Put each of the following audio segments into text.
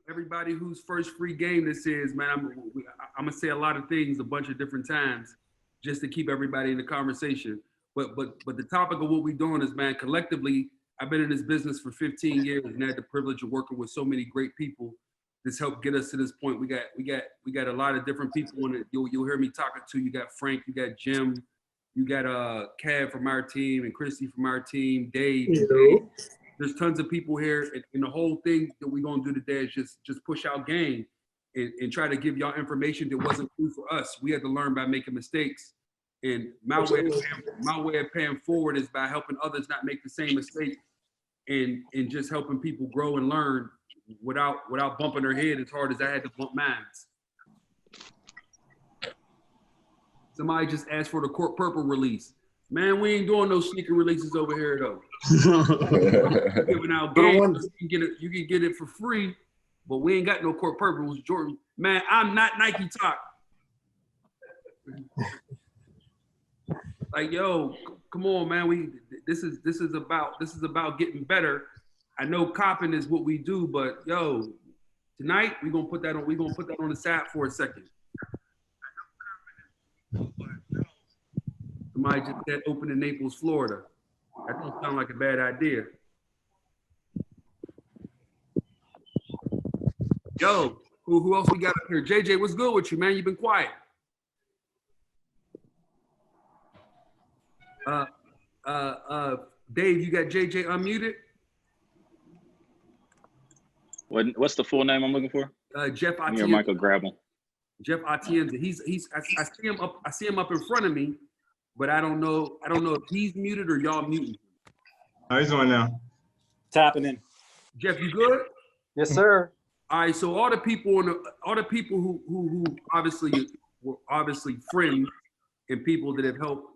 Everybody whose first free game this is, man, I'm gonna say a lot of things a bunch of different times just to keep everybody in the conversation. But the topic of what we're doing is, man, collectively, I've been in this business for 15 years and had the privilege of working with so many great people that's helped get us to this point. We got a lot of different people in it. You'll hear me talking to. You got Frank, you got Jim, you got Cav from our team and Christy from our team, Dave. There's tons of people here, and the whole thing that we're gonna do today is just push out game and try to give y'all information that wasn't true for us. We had to learn by making mistakes. And my way of paying forward is by helping others not make the same mistake and just helping people grow and learn without bumping their head as hard as I had to bump mine. Somebody just asked for the Court Purple release. Man, we ain't doing no sneaker releases over here though. Giving out games, you can get it for free, but we ain't got no Court Purple. Jordan, man, I'm not Nike Talk. Like, yo, come on, man. This is about getting better. I know copping is what we do, but yo, tonight we're gonna put that on the side for a second. Somebody just said open in Naples, Florida. That don't sound like a bad idea. Yo, who else we got up here? JJ, what's good with you, man? You've been quiet. Dave, you got JJ unmuted? What's the full name I'm looking for? Jeff Atienza. Here, Michael, grab him. Jeff Atienza. I see him up in front of me, but I don't know if he's muted or y'all muted. Oh, he's on now. Tapping in. Jeff, you good? Yes, sir. All right. So all the people who obviously were friends and people that have helped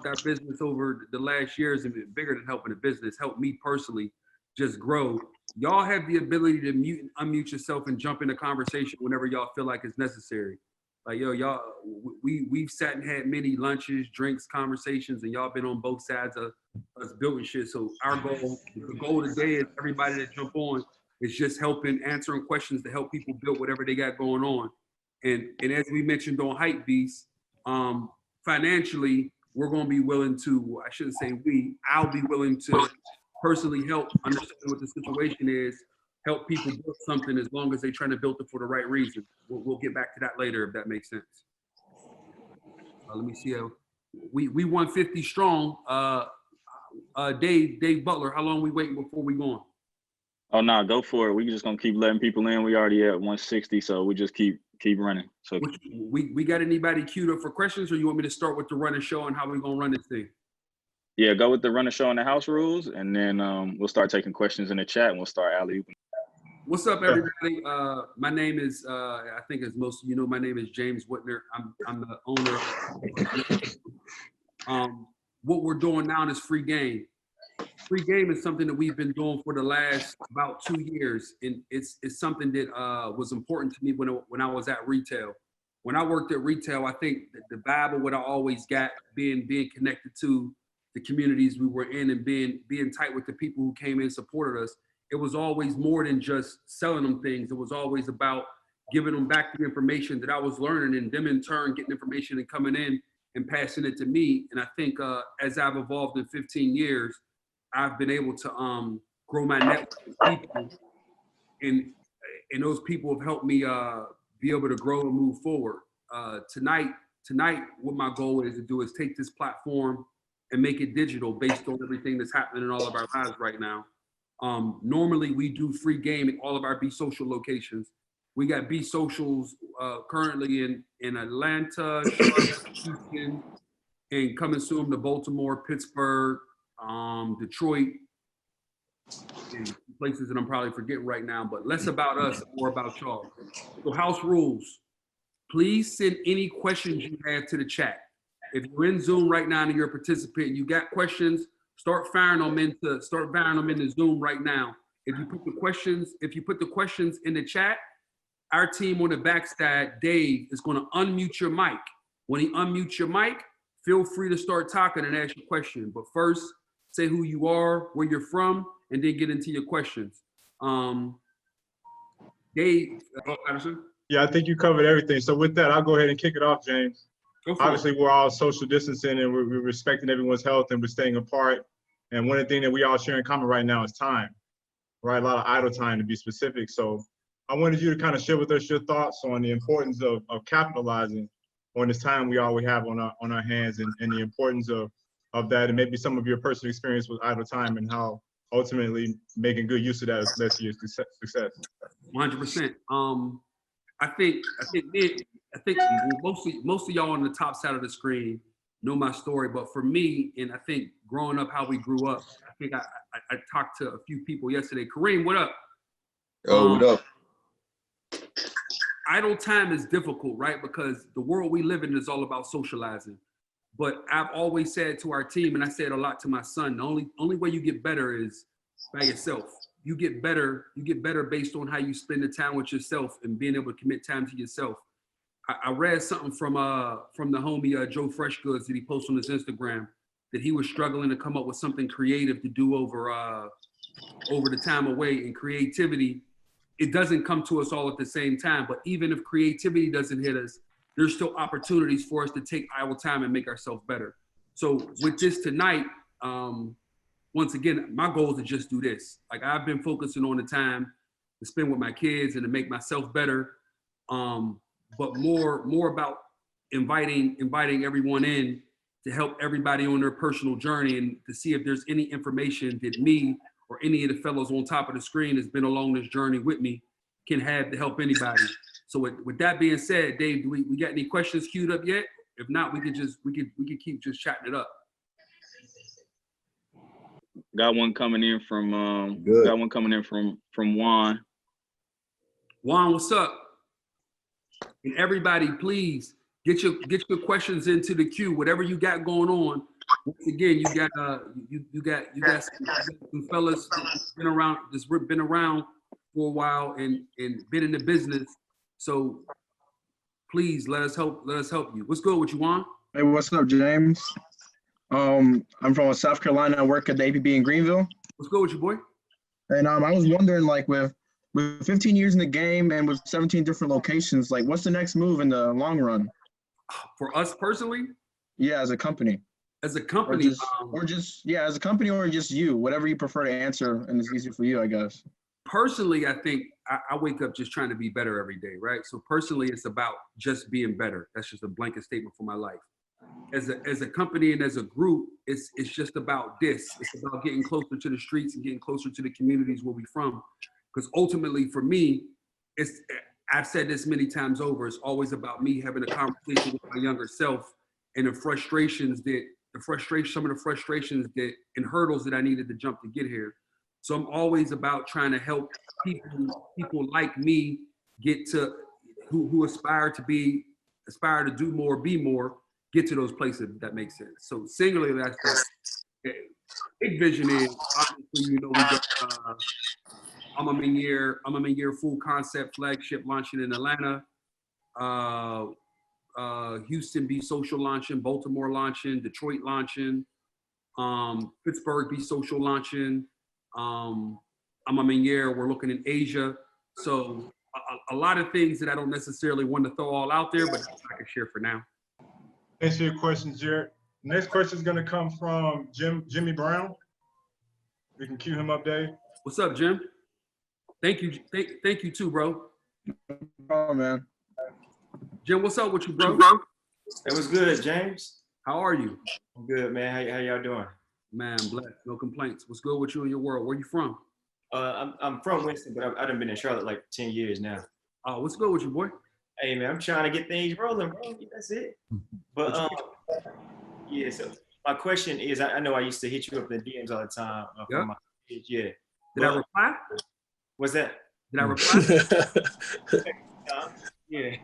our business over the last years and been bigger than helping the business, helped me personally just grow. Y'all have the ability to mute and unmute yourself and jump in a conversation whenever y'all feel like it's necessary. Like, yo, y'all, we've sat and had many lunches, drinks, conversations, and y'all been on both sides of us building shit. So the goal today is everybody that jump on is just answering questions to help people build whatever they got going on. And as we mentioned on Hype Beast, financially, we're going to be willing to, I shouldn't say I'll be willing to personally help understand what the situation is, help people build something as long as they're trying to build it for the right reason. We'll get back to that later if that makes sense. Let me see how we 150 strong. Dave Butler, how long we waiting before we going? Oh no, go for it. We just gonna keep letting people in. We already at 160, so we just keep running. So we got anybody queued up for questions, or you want me to start with the run and show and how we gonna run this thing? Yeah, go with the run and show and the house rules, and then we'll start taking questions in the chat, and we'll start alley-ooping. What's up, everybody? My name is, I think as most of you know, my name is James Whitner. I'm the owner. What we're doing now is free game. Free game is something that we've been doing for the last about 2 years, and it's something that was important to me when I was at retail. When I worked at retail, I think that the Bible, what I always got, being connected to the communities we were in and being tight with the people who came in and supported us, it was always more than just selling them things. It was always about giving them back the information that I was learning, and them in turn getting information and coming in and passing it to me. And I think as I've evolved in 15 years, I've been able to grow my network of people, and those people have helped me be able to grow and move forward. Tonight, what my goal is to do is take this platform and make it digital based on everything that's happening in all of our lives right now. Normally, we do free game at all of our Be Social locations. We got Be Socials currently in Atlanta, Houston, and coming soon to Baltimore, Pittsburgh, Detroit, and places that I'm probably forgetting right now, but less about us, more about y'all. So house rules, please send any questions you have to the chat. If you're in Zoom right now and you're a participant, you got questions, start firing them into Zoom right now. If you put the questions in the chat, our team on the backside, Dave, is going to unmute your mic. When he unmutes your mic, feel free to start talking and ask your question. But first, say who you are, where you're from, and then get into your questions. Dave Patterson. Yeah, I think you covered everything. So with that, I'll go ahead and kick it off, James. Go for it. Obviously, we're all social distancing and we're respecting everyone's health and we're staying apart. And one of the things that we all share in common right now is time, right? A lot of idle time to be specific. So I wanted you to kind of share with us your thoughts on the importance of capitalizing on this time we always have on our hands and the importance of that, and maybe some of your personal experience with idle time and how ultimately making good use of that has led to your success. 100%. I think most of y'all on the top side of the screen know my story, but for me, and I think growing up how we grew up, I think I talked to a few people yesterday. Kareem, what up? Oh, what up? Idle time is difficult, right? Because the world we live in is all about socializing. But I've always said to our team, and I say it a lot to my son, the only way you get better is by yourself. You get better based on how you spend the time with yourself and being able to commit time to yourself. I read something from the homie Joe Freshgoods that he posted on his Instagram, that he was struggling to come up with something creative to do over the time away. And creativity, it doesn't come to us all at the same time, but even if creativity doesn't hit us, there's still opportunities for us to take idle time and make ourselves better. So with this tonight, once again, my goal is to just do this. Like, I've been focusing on the time to spend with my kids and to make myself better, but more about inviting everyone in to help everybody on their personal journey and to see if there's any information that me or any of the fellows on top of the screen that's been along this journey with me can have to help anybody. So with that being said, Dave, do we got any questions queued up yet? If not, we could keep just chatting it up. Got one coming in from Juan. Juan, what's up? And everybody, please get your questions into the queue. Whatever you got going on. Once again, you got some fellas that's been around for a while and been in the business. So please let us help you. What's good with you, Juan? Hey, what's up, James? I'm from South Carolina. I work at the APB in Greenville. What's good with you, boy? And I was wondering, like, with 15 years in the game and with 17 different locations, like, what's the next move in the long run? For us personally? Yeah, as a company. As a company? As a company or just you, whatever you prefer to answer, and it's easier for you, I guess. Personally, I think I wake up just trying to be better every day, right? So personally, it's about just being better. That's just a blanket statement for my life. As a company and as a group, it's just about this. It's about getting closer to the streets and getting closer to the communities where we're from. Because ultimately, for me, I've said this many times over, it's always about me having a conversation with my younger self and some of the frustrations that and hurdles that I needed to jump to get here. So I'm always about trying to help people like me get to who aspire to do more, be more, get to those places, if that makes sense. So singularly, that's the big vision is obviously, we got I'm a year full concept flagship launching in Atlanta, Houston be social launching, Baltimore launching, Detroit launching, Pittsburgh be social launching. I'm a year, we're looking in Asia. So a lot of things that I don't necessarily want to throw all out there, but I can share for now. Thanks for your questions, Jared. Next question is going to come from Jimmy Brown. We can cue him up, Dave. What's up, Jim? Thank you. Thank you too, bro. Oh, man. Jim, what's up with you, bro? It was good, James. How are you? I'm good, man. How y'all doing? Man, blessed. No complaints. What's good with you in your world? Where you from? I'm from Winston, but I've been in Charlotte like 10 years now. Oh, what's good with you, boy? Hey, man, I'm trying to get things rolling, bro. That's it. But yeah. So my question is, I know I used to hit you up in the DMs all the time. Yeah. My page, yeah. Did I reply? What's that? Did I reply? Yeah.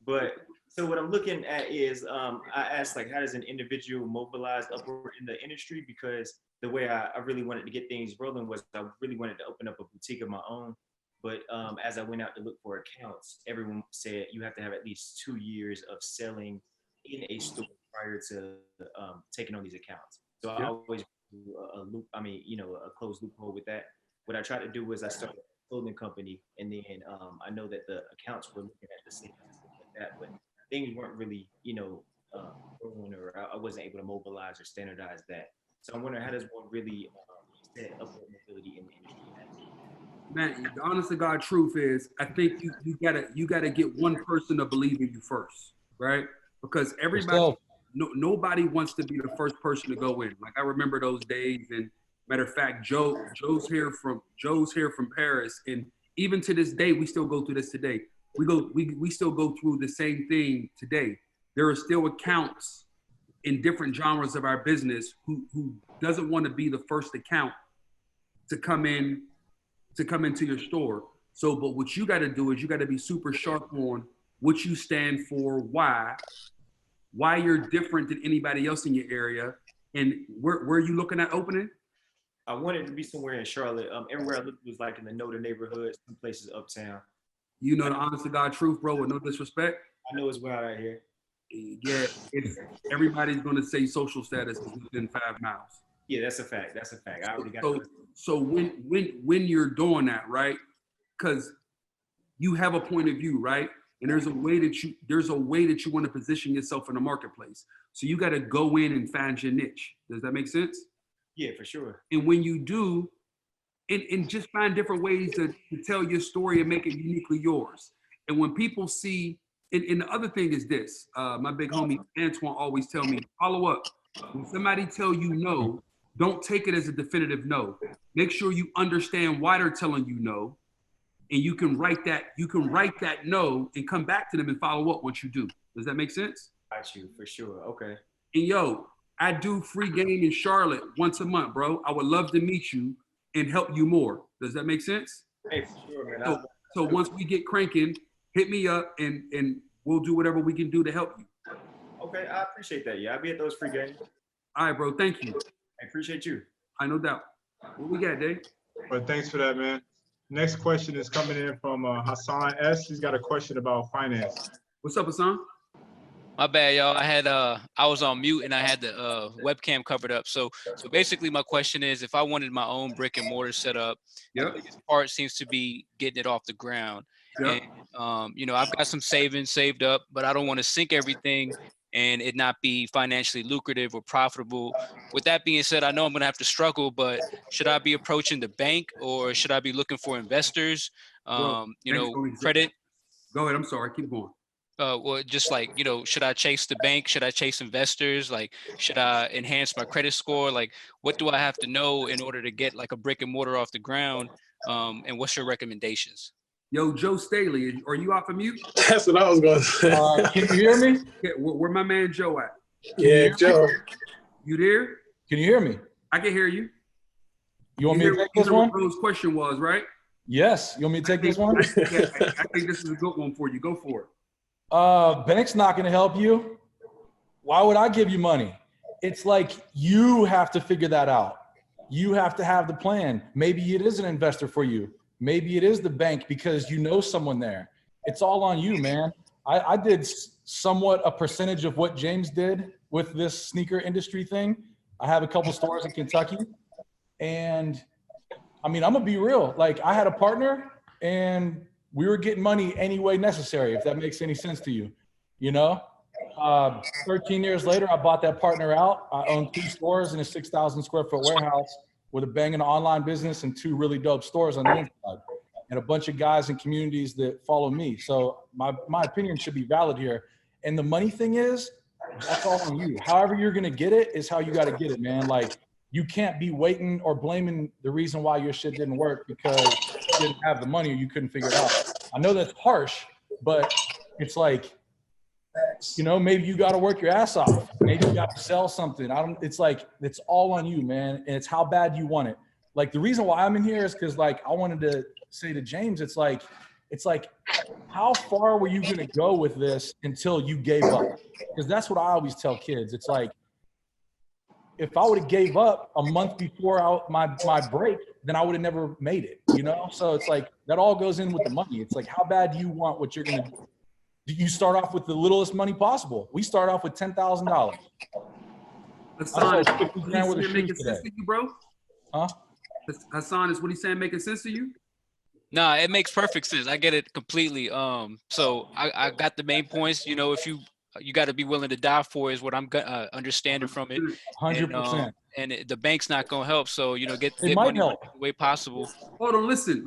But so what I'm looking at is, I asked, like, how does an individual mobilize upward in the industry? Because the way I really wanted to get things rolling was I really wanted to open up a boutique of my own. But as I went out to look for accounts, everyone said you have to have at least 2 years of selling in a store prior to taking on these accounts. So I always do a closed loophole with that. What I tried to do was I started clothing company, and then I know that the accounts were looking at the same stuff like that, but things weren't really, growing, or I wasn't able to mobilize or standardize that. So I'm wondering, how does one really set upward mobility in the industry? Man, the honest to God truth is, I think you gotta get one person to believe in you first, right? Because everybody, nobody wants to be the first person to go in. Like I remember those days, and matter of fact, Joe's here from Paris, and even to this day, we still go through this today. We still go through the same thing today. There are still accounts in different genres of our business who doesn't want to be the first account to come into your store. So, but what you got to do is you got to be super sharp on what you stand for, why you're different than anybody else in your area, and where are you looking at opening? I wanted to be somewhere in Charlotte. Everywhere I looked was like in the Noda neighborhood, some places uptown. You know the honest to God truth, bro, with no disrespect. I know it's wild out here. Yeah, everybody's gonna say social status is within 5 miles. Yeah, that's a fact. That's a fact. I already got so when you're doing that, right? Because you have a point of view, right? And there's a way that you want to position yourself in the marketplace. So you got to go in and find your niche. Does that make sense? Yeah, for sure. And when you do, and just find different ways to tell your story and make it uniquely yours. And when people see, and the other thing is this, my big homie Antoine always tell me, follow up. When somebody tell you no, don't take it as a definitive no. Make sure you understand why they're telling you no, and you can write that no and come back to them and follow up once you do. Does that make sense? Got you, for sure. Okay. And yo, I do free game in Charlotte once a month, bro. I would love to meet you and help you more. Does that make sense? Hey, for sure, man. So once we get cranking, hit me up and we'll do whatever we can do to help you. Okay, I appreciate that. Yeah, I'll be at those free games. All right, bro. Thank you. I appreciate you. I no doubt. What we got, Dave? But thanks for that, man. Next question is coming in from Hassan S. He's got a question about finance. What's up, Hassan? My bad, y'all. I was on mute and I had the webcam covered up. So basically my question is, if I wanted my own brick and mortar set up, the biggest part seems to be getting it off the ground. Yep. And, I've got some savings saved up, but I don't want to sink everything and it not be financially lucrative or profitable. With that being said, I know I'm going to have to struggle, but should I be approaching the bank or should I be looking for investors? Credit. Go ahead. I'm sorry. Keep going. Well, just like, should I chase the bank? Should I chase investors? Like, should I enhance my credit score? Like, what do I have to know in order to get like a brick and mortar off the ground? And what's your recommendations? Yo, Joe Staley, are you off of mute? That's what I was going to say. Can you hear me? Yeah, where my man Joe at? Yeah, Joe. You there? Can you hear me? I can hear you. You want me to take this one? What Joe's question was, right? Yes. You want me to take this one? I think this is a good one for you. Go for it. Bank's not going to help you. Why would I give you money? It's like you have to figure that out. You have to have the plan. Maybe it is an investor for you. Maybe it is the bank because you know someone there. It's all on you, man. I did somewhat a percentage of what James did with this sneaker industry thing. I have a couple stores in Kentucky. And I mean, I'm going to be real. Like, I had a partner and we were getting money any way necessary, if that makes any sense to you. 13 years later, I bought that partner out. I own 2 stores in a 6,000 square foot warehouse with a banging online business and 2 really dope stores on the inside and a bunch of guys and communities that follow me. So my opinion should be valid here. And the money thing is, that's all on you. However you're going to get it is how you got to get it, man. Like, you can't be waiting or blaming the reason why your shit didn't work because you didn't have the money or you couldn't figure it out. I know that's harsh, but it's like, maybe you got to work your ass off. Maybe you got to sell something. It's like, it's all on you, man. And it's how bad you want it. Like, the reason why I'm in here is because, like, I wanted to say to James, it's like, how far were you going to go with this until you gave up? Because that's what I always tell kids. It's like, if I would have gave up a month before my break, then I would have never made it, So it's like, that all goes in with the money. It's like, how bad do you want what you're going to do? You start off with the littlest money possible. We start off with $10,000. Hassan, is what he's saying making sense to you, bro? Huh? Hassan, is what he's saying making sense to you? Nah, it makes perfect sense. I get it completely. So I got the main points. You know, if you got to be willing to die for is what I'm understanding from it. And 100%. the bank's not gonna help. So you know, It get might money help. the way possible. Hold on, listen,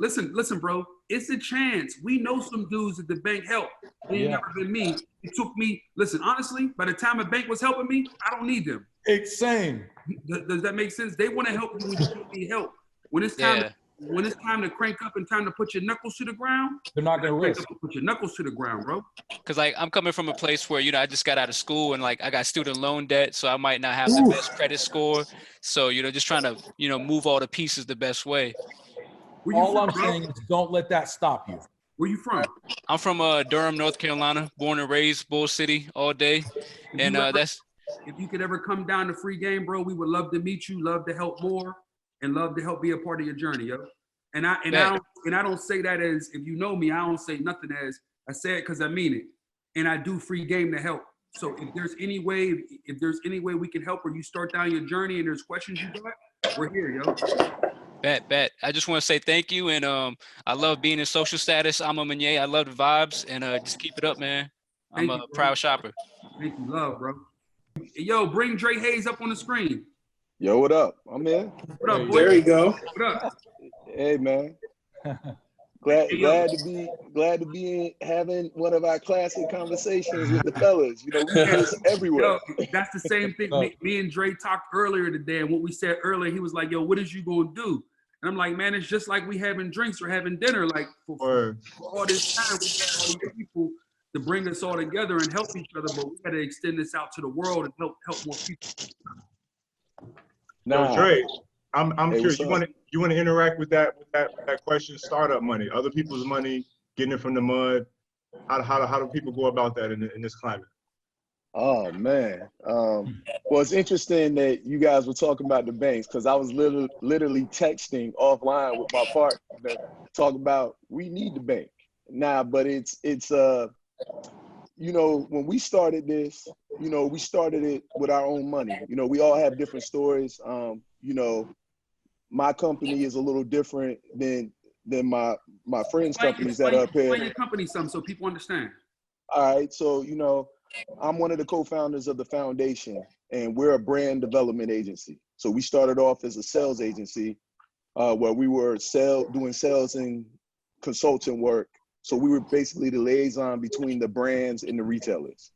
bro. It's a chance. We know some dudes that the bank helped. It ain't Yeah. never been me. It took me. Listen, honestly, by the time a bank was helping me, I don't need them. It's same. Does that make sense? They want to help you when you don't need help. When it's time, Yeah. when it's time to crank up and time to put your knuckles to the ground, They're not gonna crank risk. up and put your knuckles to the ground, bro. Cause like I'm coming from a place where, you know, I just got out of school and like I got student loan debt, so I might not have the best credit score. So, you know, just trying to, you know, move all the pieces the best way. Where you All from, I'm bro? saying is don't let that stop you. Where you from? I'm from Durham, North Carolina, born and raised, Bull City all day. If And you ever, that's if you could ever come down to free game, bro, we would love to meet you, love to help more, and love to help be a part of your journey, yo. And Bet. I don't say that as, if you know me, I don't say nothing as, I say it because I mean it. And I do free game to help. So if there's any way, we can help, or you start down your journey and there's questions you got, we're here, yo. Bet. I just want to say thank you. And I love being in social status. I'm a Meunier. I love the vibes. And just keep it up, man. I'm Thank a you, bro. proud shopper. Thank you, love, bro. Yo, bring Dre Hayes up on the screen. Yo, what up? I'm here. What up, boy? There you go. What up? Hey, man. Glad Hey, yo. to be having one of our classic conversations with the fellas. You know, we do this everywhere. Yo, that's the same thing. Me and Dre talked earlier today, and what we said earlier, he was like, "Yo, what is you gonna do?" And I'm like, "Man, it's just like we having drinks or having dinner. Like for all this time, we had all these people to bring us all together and help each other, but we got to extend this out to the world and help more people." Yo, Dre, I'm Hey, curious. what's You want to interact with that question? Startup money, other people's money, getting it from the mud. How do people go about that in this climate? Oh man. Well, it's interesting that you guys were talking about the banks because I was literally texting offline with my partner talking about we need the bank. Nah, but it's you know, when we started this, you know, we started it with our own money. You know, we all have different stories. You know, my company is a little different than my friends' companies that are up here. Explain your company some so people understand. All right, so you know, I'm one of the co-founders of the foundation, and we're a brand development agency. So we started off as a sales agency, where we were doing sales and consulting work. So we were basically the liaison between the brands and the retailers,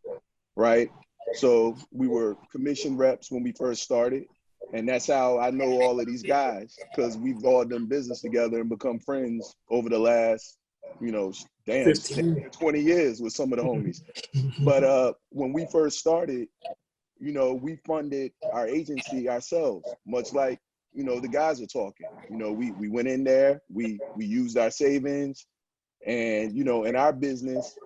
right? So we were commission reps when we first started. And that's how I know all of these guys, because we've all done business together and become friends over the last, you know, damn, 20 years with some of the homies. But when we first started, you know, we funded our agency ourselves, much like, you know, the guys are talking. You know, we went in there, we used our savings. And, you know, in our business,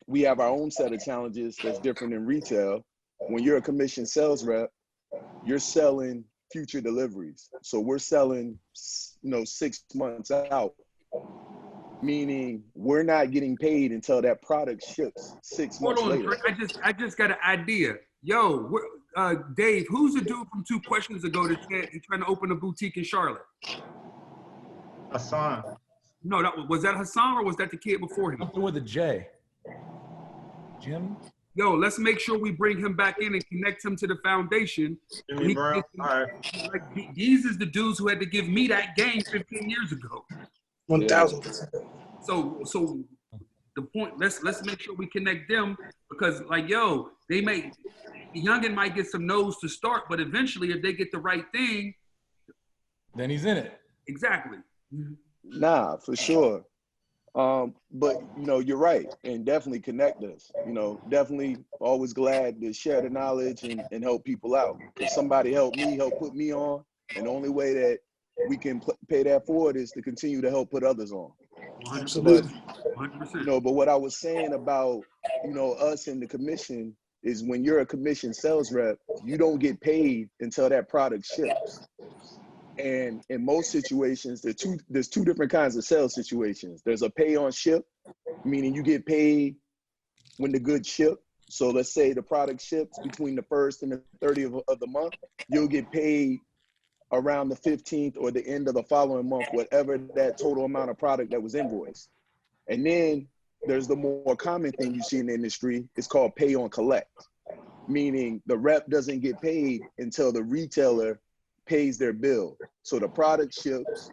we have our own set of challenges that's different in retail. When you're a commission sales rep, you're selling future deliveries. So we're selling, you know, 6 months out, meaning we're not getting paid until that product ships 6 months Hold on, later. Dre. I just got an idea. Yo, Dave, who's the dude from 2 questions ago that said he's trying to open a boutique in Charlotte? Hassan. No, was that Hassan or was that the kid before him? Something with a J. Jim? Yo, let's make sure we bring him back in and connect him to the foundation. Jimmy Brown. All right. Like, these is the dudes who had to give me that game 15 years ago. 1000%. So the point, let's make sure we connect them, because like, yo, the youngin might get some no's to start, but eventually if they get the right thing, Then he's in it. exactly. Nah, for sure. But you know, you're right, and definitely connect us. You know, definitely always glad to share the knowledge and help people out. Because somebody helped put me on, and the only way that we can pay that forward is to continue to help put others on. 100%. But 100%. you know, but what I was saying about, you know, us in the commission is when you're a commission sales rep, you don't get paid until that product ships. And in most situations, there's two different kinds of sales situations. There's a pay on ship, meaning you get paid when the goods ship. So let's say the product ships between the 1st and the 30th of the month, you'll get paid around the 15th or the end of the following month, whatever that total amount of product that was invoiced. And then there's the more common thing you see in the industry. It's called pay on collect, meaning the rep doesn't get paid until the retailer pays their bill. So the product ships.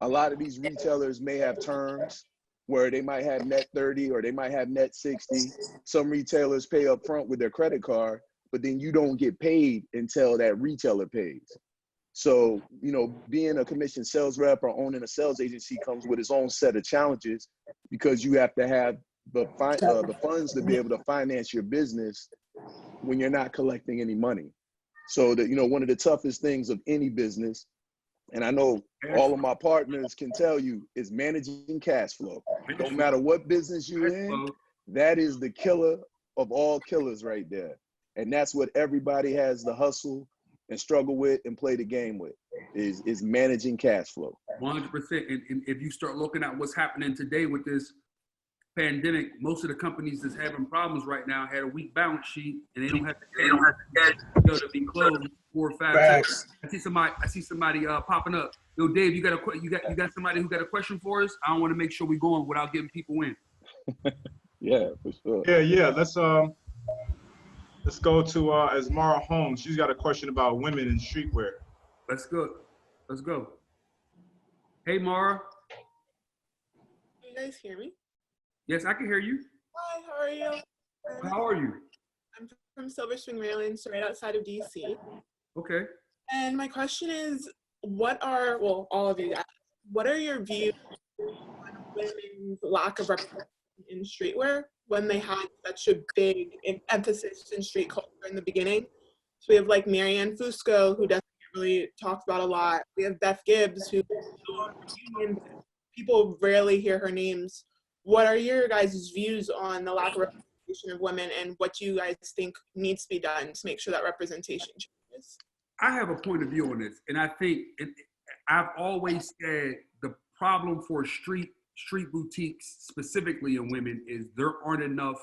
A lot of these retailers may have terms where they might have net 30 or they might have net 60. Some retailers pay up front with their credit card, but then you don't get paid until that retailer pays. So, you know, being a commissioned sales rep or owning a sales agency comes with its own set of challenges, because you have to have the funds to be able to finance your business when you're not collecting any money. So that, you know, one of the toughest things of any business, and I know all of my partners can tell you, is managing cash flow. No matter what business you're in, that is the killer of all killers right there. And that's what everybody has the hustle and struggle with and play the game with, is managing cash flow. 100%. And if you start looking at what's happening today with this pandemic, most of the companies that's having problems right now had a weak balance sheet, and they don't have the cash to be closed 4 or 5 times. I see somebody popping up. Yo, Dave, you got somebody who got a question for us? I don't want to make sure we're going without getting people in. Yeah, for sure. Yeah. Let's go to Asmara Holmes. She's got a question about women in streetwear. Let's go. Hey, Mara. Can you guys hear me? Yes, I can hear you. Hi, how are you? How are you? I'm from Silver Spring, Maryland, so right outside of DC. Okay. And my question is, all of you guys, what are your views on women's lack of representation in streetwear when they had such a big emphasis in street culture in the beginning? So we have like Marianne Fusco, who doesn't get really talked about a lot. We have Beth Gibbs, who people rarely hear her names. What are your guys' views on the lack of representation of women, and what you guys think needs to be done to make sure that representation changes? I have a point of view on this, and I think I've always said the problem for street boutiques, specifically in women, is there aren't enough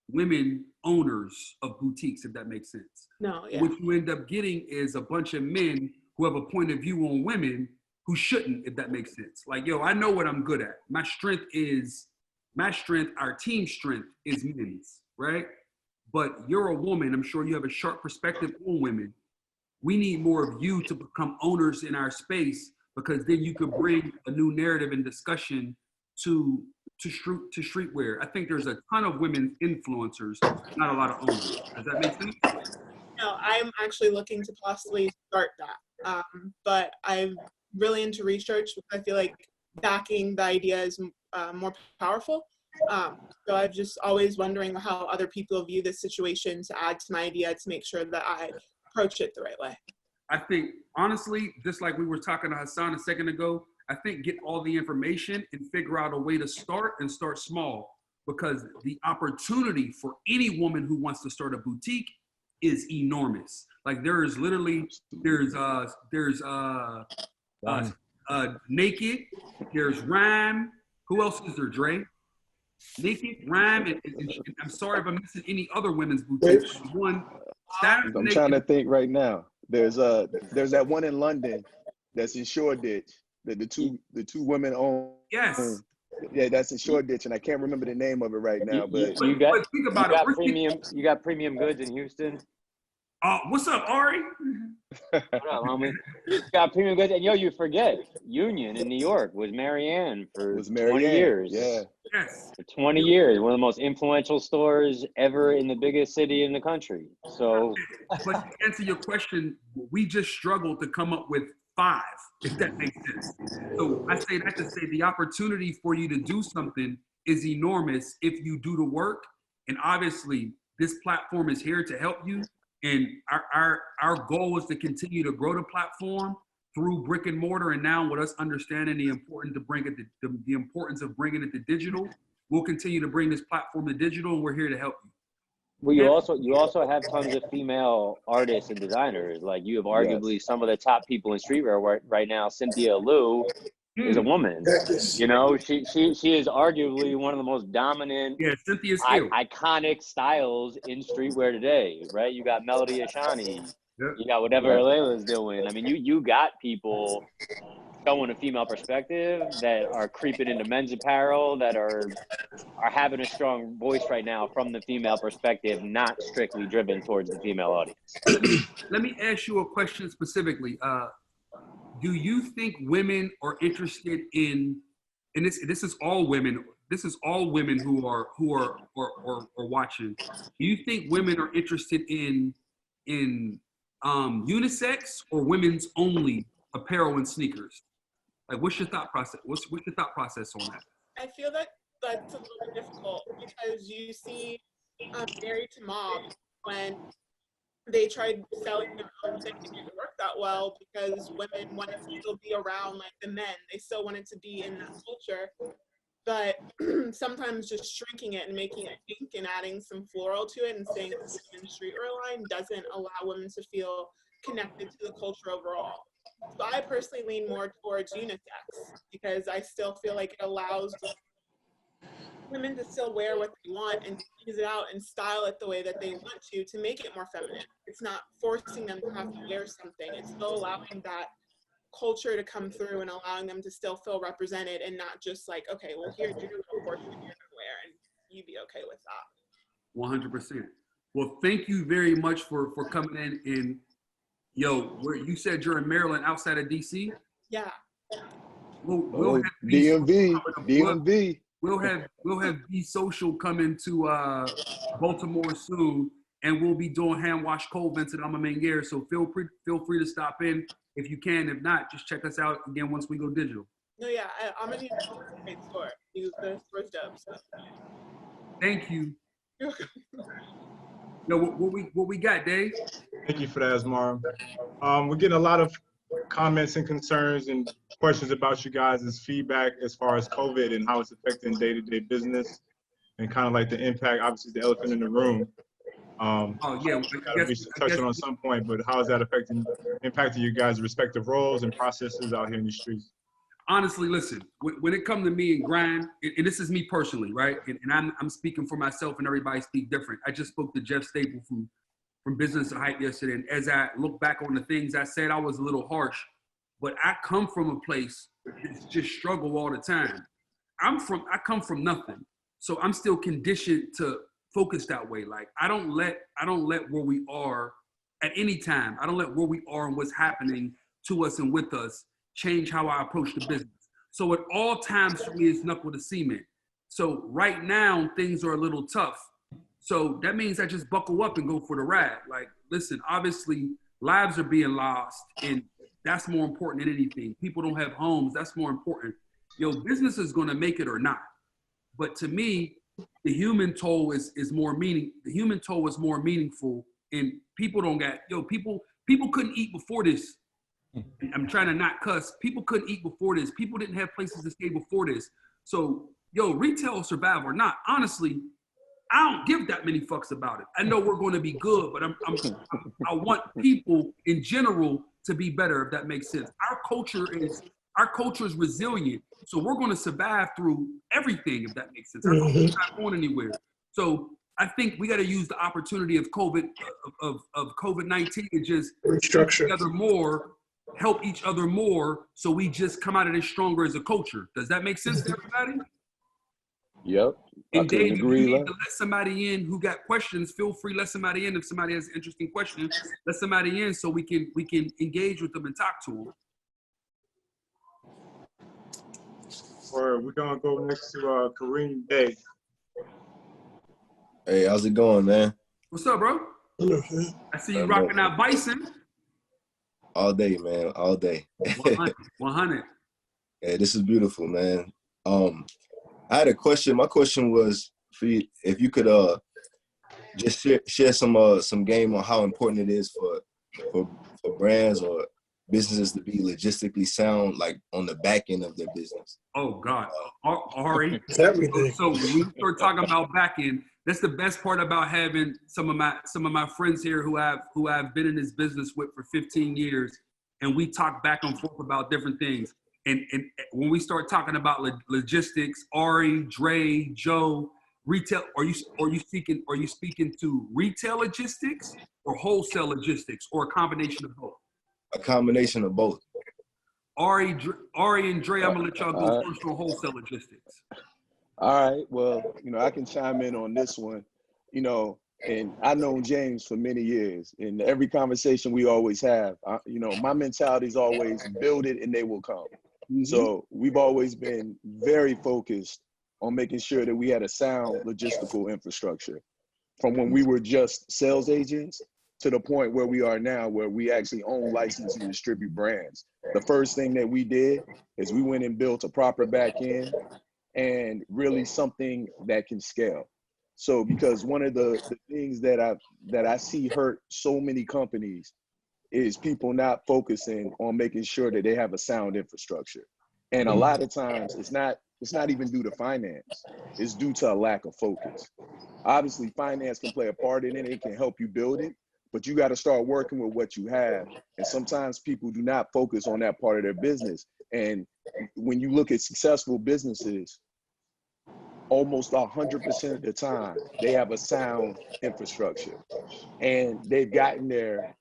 women owners of boutiques, if that makes sense. No, yeah. What you end up getting is a bunch of men who have a point of view on women who shouldn't, if that makes sense. Like, yo, I know what I'm good at. Our team strength is men's, right? But you're a woman. I'm sure you have a sharp perspective on women. We need more of you to become owners in our space, because then you could bring a new narrative and discussion to streetwear. I think there's a ton of women influencers, not a lot of owners. Does that make sense? No, I'm actually looking to possibly start that. But I'm really into research, because I feel like backing the idea is more powerful. So I'm just always wondering how other people view this situation to add to my idea to make sure that I approach it the right way. I think, honestly, just like we were talking to Hassan a second ago, I think get all the information and figure out a way to start, and start small, because the opportunity for any woman who wants to start a boutique is enormous. Like there's Naked, there's Rhyme. Who else is there, Dre? Naked, Rhyme, and I'm sorry if I'm missing any other women's boutiques. I'm trying to think right now. There's that one in London that's in Shoreditch that the two women own. Yes. Yeah, that's in Shoreditch, and I can't remember the name of it right now. But you got premium goods in Houston. What's up, Ari? What up, homie? You got premium goods, and you forget Union in New York was Marianne for 20 years. Yeah. Yes. For 20 years, one of the most influential stores ever in the biggest city in the country. So, but to answer your question, we just struggled to come up with 5, if that makes sense. So I say that to say the opportunity for you to do something is enormous if you do the work. And obviously, this platform is here to help you. And our goal is to continue to grow the platform through brick and mortar, and now with us understanding the importance of bringing it to digital, we'll continue to bring this platform to digital, and we're here to help you. Well, you also have tons of female artists and designers. Like you have arguably some of the top people in streetwear right now. Cynthia Liu is a woman. You know, she is arguably one of the most dominant, iconic styles in streetwear today. Right? You got Melody Ashani. Yep. You got whatever Layla's doing. I mean, you got people showing a female perspective that are creeping into men's apparel, that are having a strong voice right now from the female perspective, not strictly driven towards the female audience. Let me ask you a question specifically. Do you think women are interested in, and this is all women. This is all women who are watching. Do you think women are interested in unisex or women's only apparel and sneakers? Like, what's your thought process? What's your thought process on that? I feel that that's a little bit difficult because you see Married to Mob, when they tried selling their own thing, it didn't work that well because women wanted to still be around like the men. They still wanted to be in that culture. But sometimes just shrinking it and making it pink and adding some floral to it and saying it's a women's streetwear line doesn't allow women to feel connected to the culture overall. So I personally lean more towards unisex because I still feel like it allows women to still wear what they want and use it out and style it the way that they want to make it more feminine. It's not forcing them to have to wear something. It's still allowing that culture to come through and allowing them to still feel represented and not just like, okay, well, here's your little portion you're gonna wear and you be okay with that. 100%. Well, thank you very much for coming in. And where you said you're in Maryland, outside of DC. Yeah. We'll have DMV. We'll have Be Social coming to Baltimore soon, and we'll be doing hand wash cold vents at Alma Mengier. So feel free to stop in if you can. If not, just check us out again once we go digital. No, yeah, I'm gonna need a great store. The store's dope. So. Thank you. What we got, Dave? Thank you for that, Asmar. We're getting a lot of comments and concerns and questions about you guys' feedback as far as COVID and how it's affecting day-to-day business and kind of like the impact, obviously the elephant in the room. We should touch on some point, but how is that impacting you guys' respective roles and processes out here in the streets? Honestly, listen, when it comes to me and grind, and this is me personally, right? And I'm speaking for myself, and everybody speak different. I just spoke to Jeff Staple from Business and Hype yesterday, and as I look back on the things I said, I was a little harsh, but I come from a place that's just struggle all the time. I come from nothing, so I'm still conditioned to focus that way. Like I don't let where we are at any time. I don't let where we are and what's happening to us and with us change how I approach the business. So at all times for me, it's knuckle to cement. So right now things are a little tough. So that means I just buckle up and go for the ride. Like, listen, obviously lives are being lost, and that's more important than anything. People don't have homes. That's more important. Business is going to make it or not. But to me, the human toll is more meaningful, and people don't get, people couldn't eat before this. I'm trying to not cuss. People couldn't eat before this. People didn't have places to stay before this. So, retail will survive or not. Honestly, I don't give that many fucks about it. I know we're going to be good, but I want people in general to be better, if that makes sense. Our culture is resilient, so we're going to survive through everything, if that makes sense. Our culture is not going anywhere. So I think we got to use the opportunity of COVID-19 and just restructure help each other more, so we just come out of this stronger as a culture. Does that make sense to everybody? Yep. And Dave, if you need to let somebody in who got questions, feel free, let somebody in. If somebody has an interesting question, let somebody in so we can engage with them and talk to them. We're gonna go next to Kareem Day. Hey, how's it going, man? What's up, bro? I see you rocking that bison. All day, man, all day. 100. Hey, this is beautiful, man. I had a question. My question was for you, if you could just share some game on how important it is for brands or businesses to be logistically sound, like on the back end of their business. Oh God, Ari. So when we start talking about back end, that's the best part about having some of my friends here who I've been in this business with for 15 years, and we talk back and forth about different things. And when we start talking about logistics, Ari, Dre, Joe, retail? Are you speaking to retail logistics or wholesale logistics or a combination of both? A combination of both. Ari and Dre, I'm gonna let y'all go first on wholesale logistics. All right. Well, I can chime in on this one. And I've known James for many years. In every conversation we always have, my mentality is always build it and they will come. Mm-hmm. So we've always been very focused on making sure that we had a sound logistical infrastructure. From when we were just sales agents to the point where we are now, where we actually own, license, and distribute brands. The first thing that we did is we went and built a proper back end and really something that can scale. So because one of the things that I see hurt so many companies is people not focusing on making sure that they have a sound infrastructure. And a lot of times it's not even due to finance, it's due to a lack of focus. Obviously finance can play a part in it, it can help you build it, but you got to start working with what you have. And sometimes people do not focus on that part of their business. And when you look at successful businesses, almost 100% of the time, they have a sound infrastructure. And they've gotten there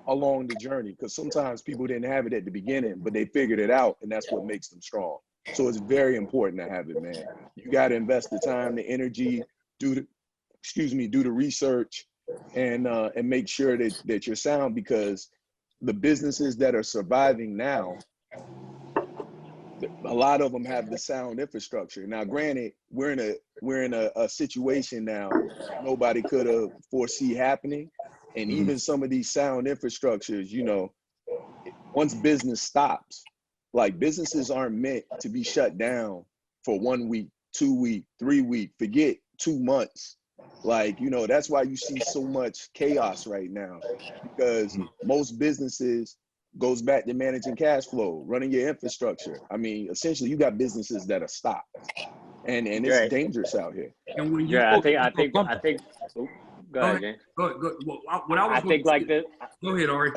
along the journey, because sometimes people didn't have it at the beginning, but they figured it out, and that's what makes them strong. So it's very important to have it, man. You got to invest the time, the energy, do the research, and make sure that you're sound, because the businesses that are surviving now, a lot of them have the sound infrastructure. Now, granted, we're in a situation now nobody could have foresee happening, and even some of these sound infrastructures, once business stops, like businesses aren't meant to be shut down for 1 week, 2 week, 3 week, forget 2 months. Like, that's why you see so much chaos right now, because most businesses goes back to managing cash flow, running your infrastructure. I mean, essentially you got businesses that are stopped, and it's dangerous out here. And when you I think oh, go ahead, James. Go ahead. Well, what I was I think like the go ahead, Ari.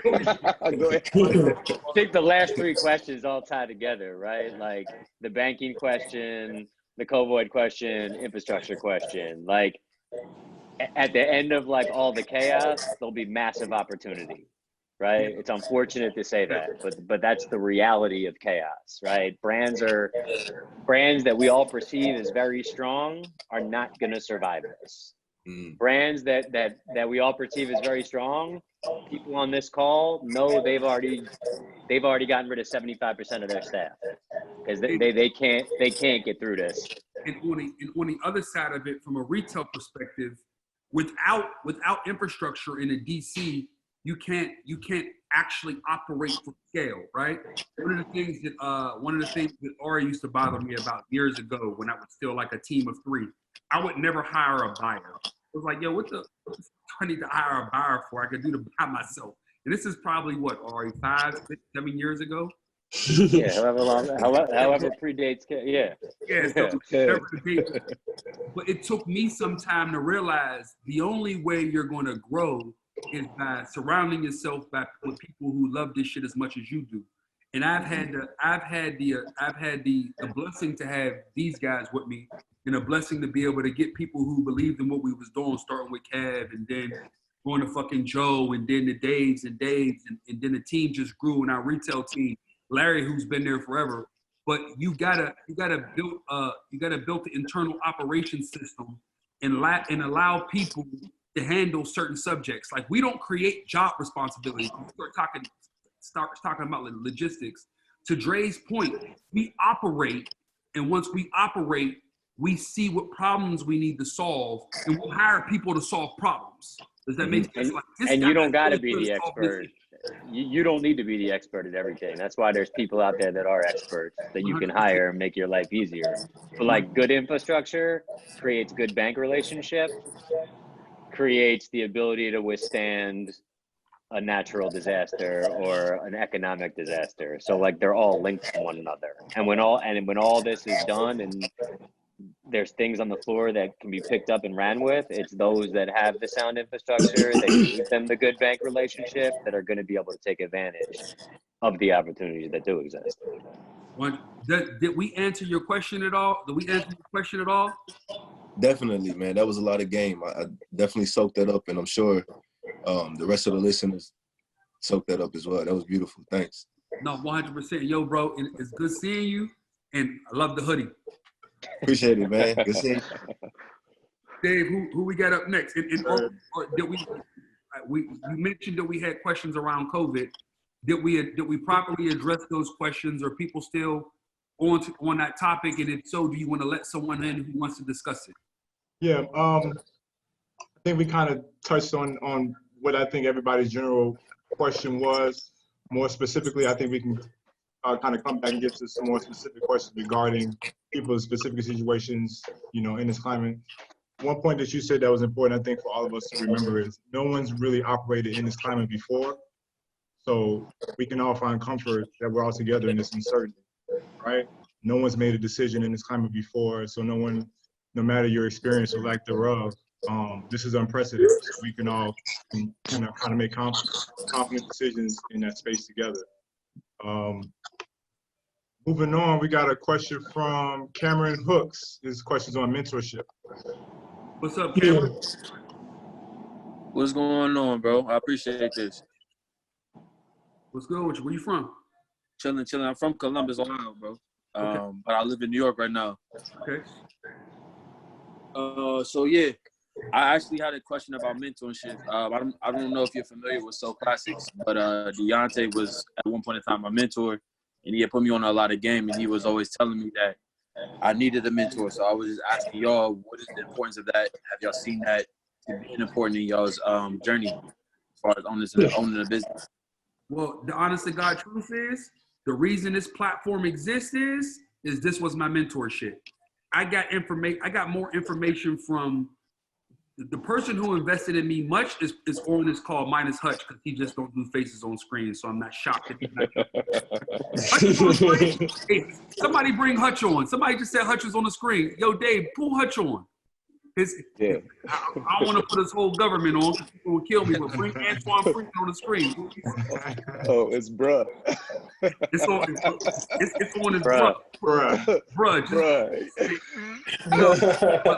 Go ahead. I think the last 3 questions all tie together, right? Like the banking question, the COVID question, infrastructure question. Like at the end of like all the chaos, there'll be massive opportunity, right? It's unfortunate to say that, but that's the reality of chaos, right? Brands that we all perceive as very strong are not going to survive this. Brands that we all perceive as very strong, people on this call know they've already gotten rid of 75% of their staff because they can't get through this. And on the other side of it, from a retail perspective, without infrastructure in a DC, you can't actually operate for scale, right? One of the things that Ari used to bother me about years ago, when I was still like a team of 3, I would never hire a buyer. I was like, yo, what the I need to hire a buyer for? I could do the buy myself. And this is probably what, Ari, 5, 6, 7 years ago? Yeah, however predates, yeah. Yeah, so but it took me some time to realize the only way you're going to grow is by surrounding yourself with people who love this shit as much as you do. And I've had the blessing to have these guys with me, and a blessing to be able to get people who believed in what we was doing, starting with Kev, and then going to fucking Joe, and then the Daves, and then the team just grew, and our retail team, Larry, who's been there forever. But you gotta build the internal operation system and allow people to handle certain subjects. Like, we don't create job responsibilities. We start talking about logistics. To Dre's point, we operate, and once we operate, we see what problems we need to solve, and we'll hire people to solve problems. Does that make sense? And you don't got to be the expert. You don't need to be the expert at everything. That's why there's people out there that are experts that you can hire and make your life easier. But like, good infrastructure creates good bank relationship, creates the ability to withstand a natural disaster or an economic disaster. So like, they're all linked to one another. And when all this is done and there's things on the floor that can be picked up and ran with, it's those that have the sound infrastructure, that give them the good bank relationship, that are going to be able to take advantage of the opportunities that do exist. Did we answer your question at all? Did we answer your question at all? Definitely, man. That was a lot of game. I definitely soaked that up, and I'm sure the rest of the listeners soaked that up as well. That was beautiful. Thanks. No, 100%. Yo, bro, it's good seeing you, and I love the hoodie. Appreciate it, man. Good seeing you. Dave, who we got up next? Or did you mentioned that we had questions around COVID. Did we properly address those questions? Are people still on that topic? And if so, do you want to let someone in who wants to discuss it? Yeah, I think we kind of touched on what I think everybody's general question was. More specifically, I think we can kind of come back and get to some more specific questions regarding people's specific situations, in this climate. One point that you said that was important, I think, for all of us to remember is no one's really operated in this climate before. So we can all find comfort that we're all together in this uncertainty, right? No one's made a decision in this climate before. So no one, no matter your experience or lack thereof, this is unprecedented. So we can all kind of make confident decisions in that space together. Moving on, we got a question from Cameron Hooks. His question's on mentorship. What's up, Cameron? What's going on, bro? I appreciate this. What's good with you? Where you from? Chilling. I'm from Columbus, Ohio, bro. Okay. But I live in New York right now. Okay. So yeah, I actually had a question about mentorship. I don't know if you're familiar with Soul Classics, but Deontay was at one point in time my mentor, and he had put me on a lot of game, and he was always telling me that I needed a mentor. So I was just asking y'all, what is the importance of that? Have y'all seen that to be important in y'all's journey as far as owning a business? Well, the honest to God truth is, the reason this platform exists is this was my mentorship. I got more information from the person who invested in me much is on this call, minus Hutch, because he just don't do faces on screen, so I'm not shocked that he's not. Hutch is on the screen. Hey, somebody bring Hutch on. Somebody just said Hutch was on the screen. Yo, Dave, pull Hutch on. I don't want to put his whole government on because people will kill me, but bring Antoine Freeman on the screen. Oh, it's bruh. It's on his bruh.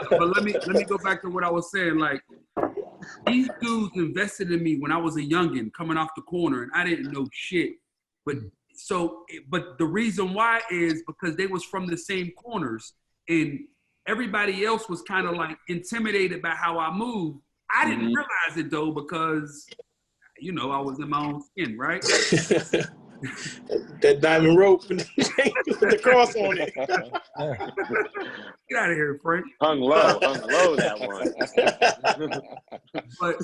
But let me go back to what I was saying. Like, these dudes invested in me when I was a youngin' coming off the corner, and I didn't know shit. But the reason why is because they was from the same corners, and everybody else was kind of like intimidated by how I moved. I didn't realize it though, because I was in my own skin, right? That diamond rope with the cross on it. Get out of here, Frank. Hung low that one. But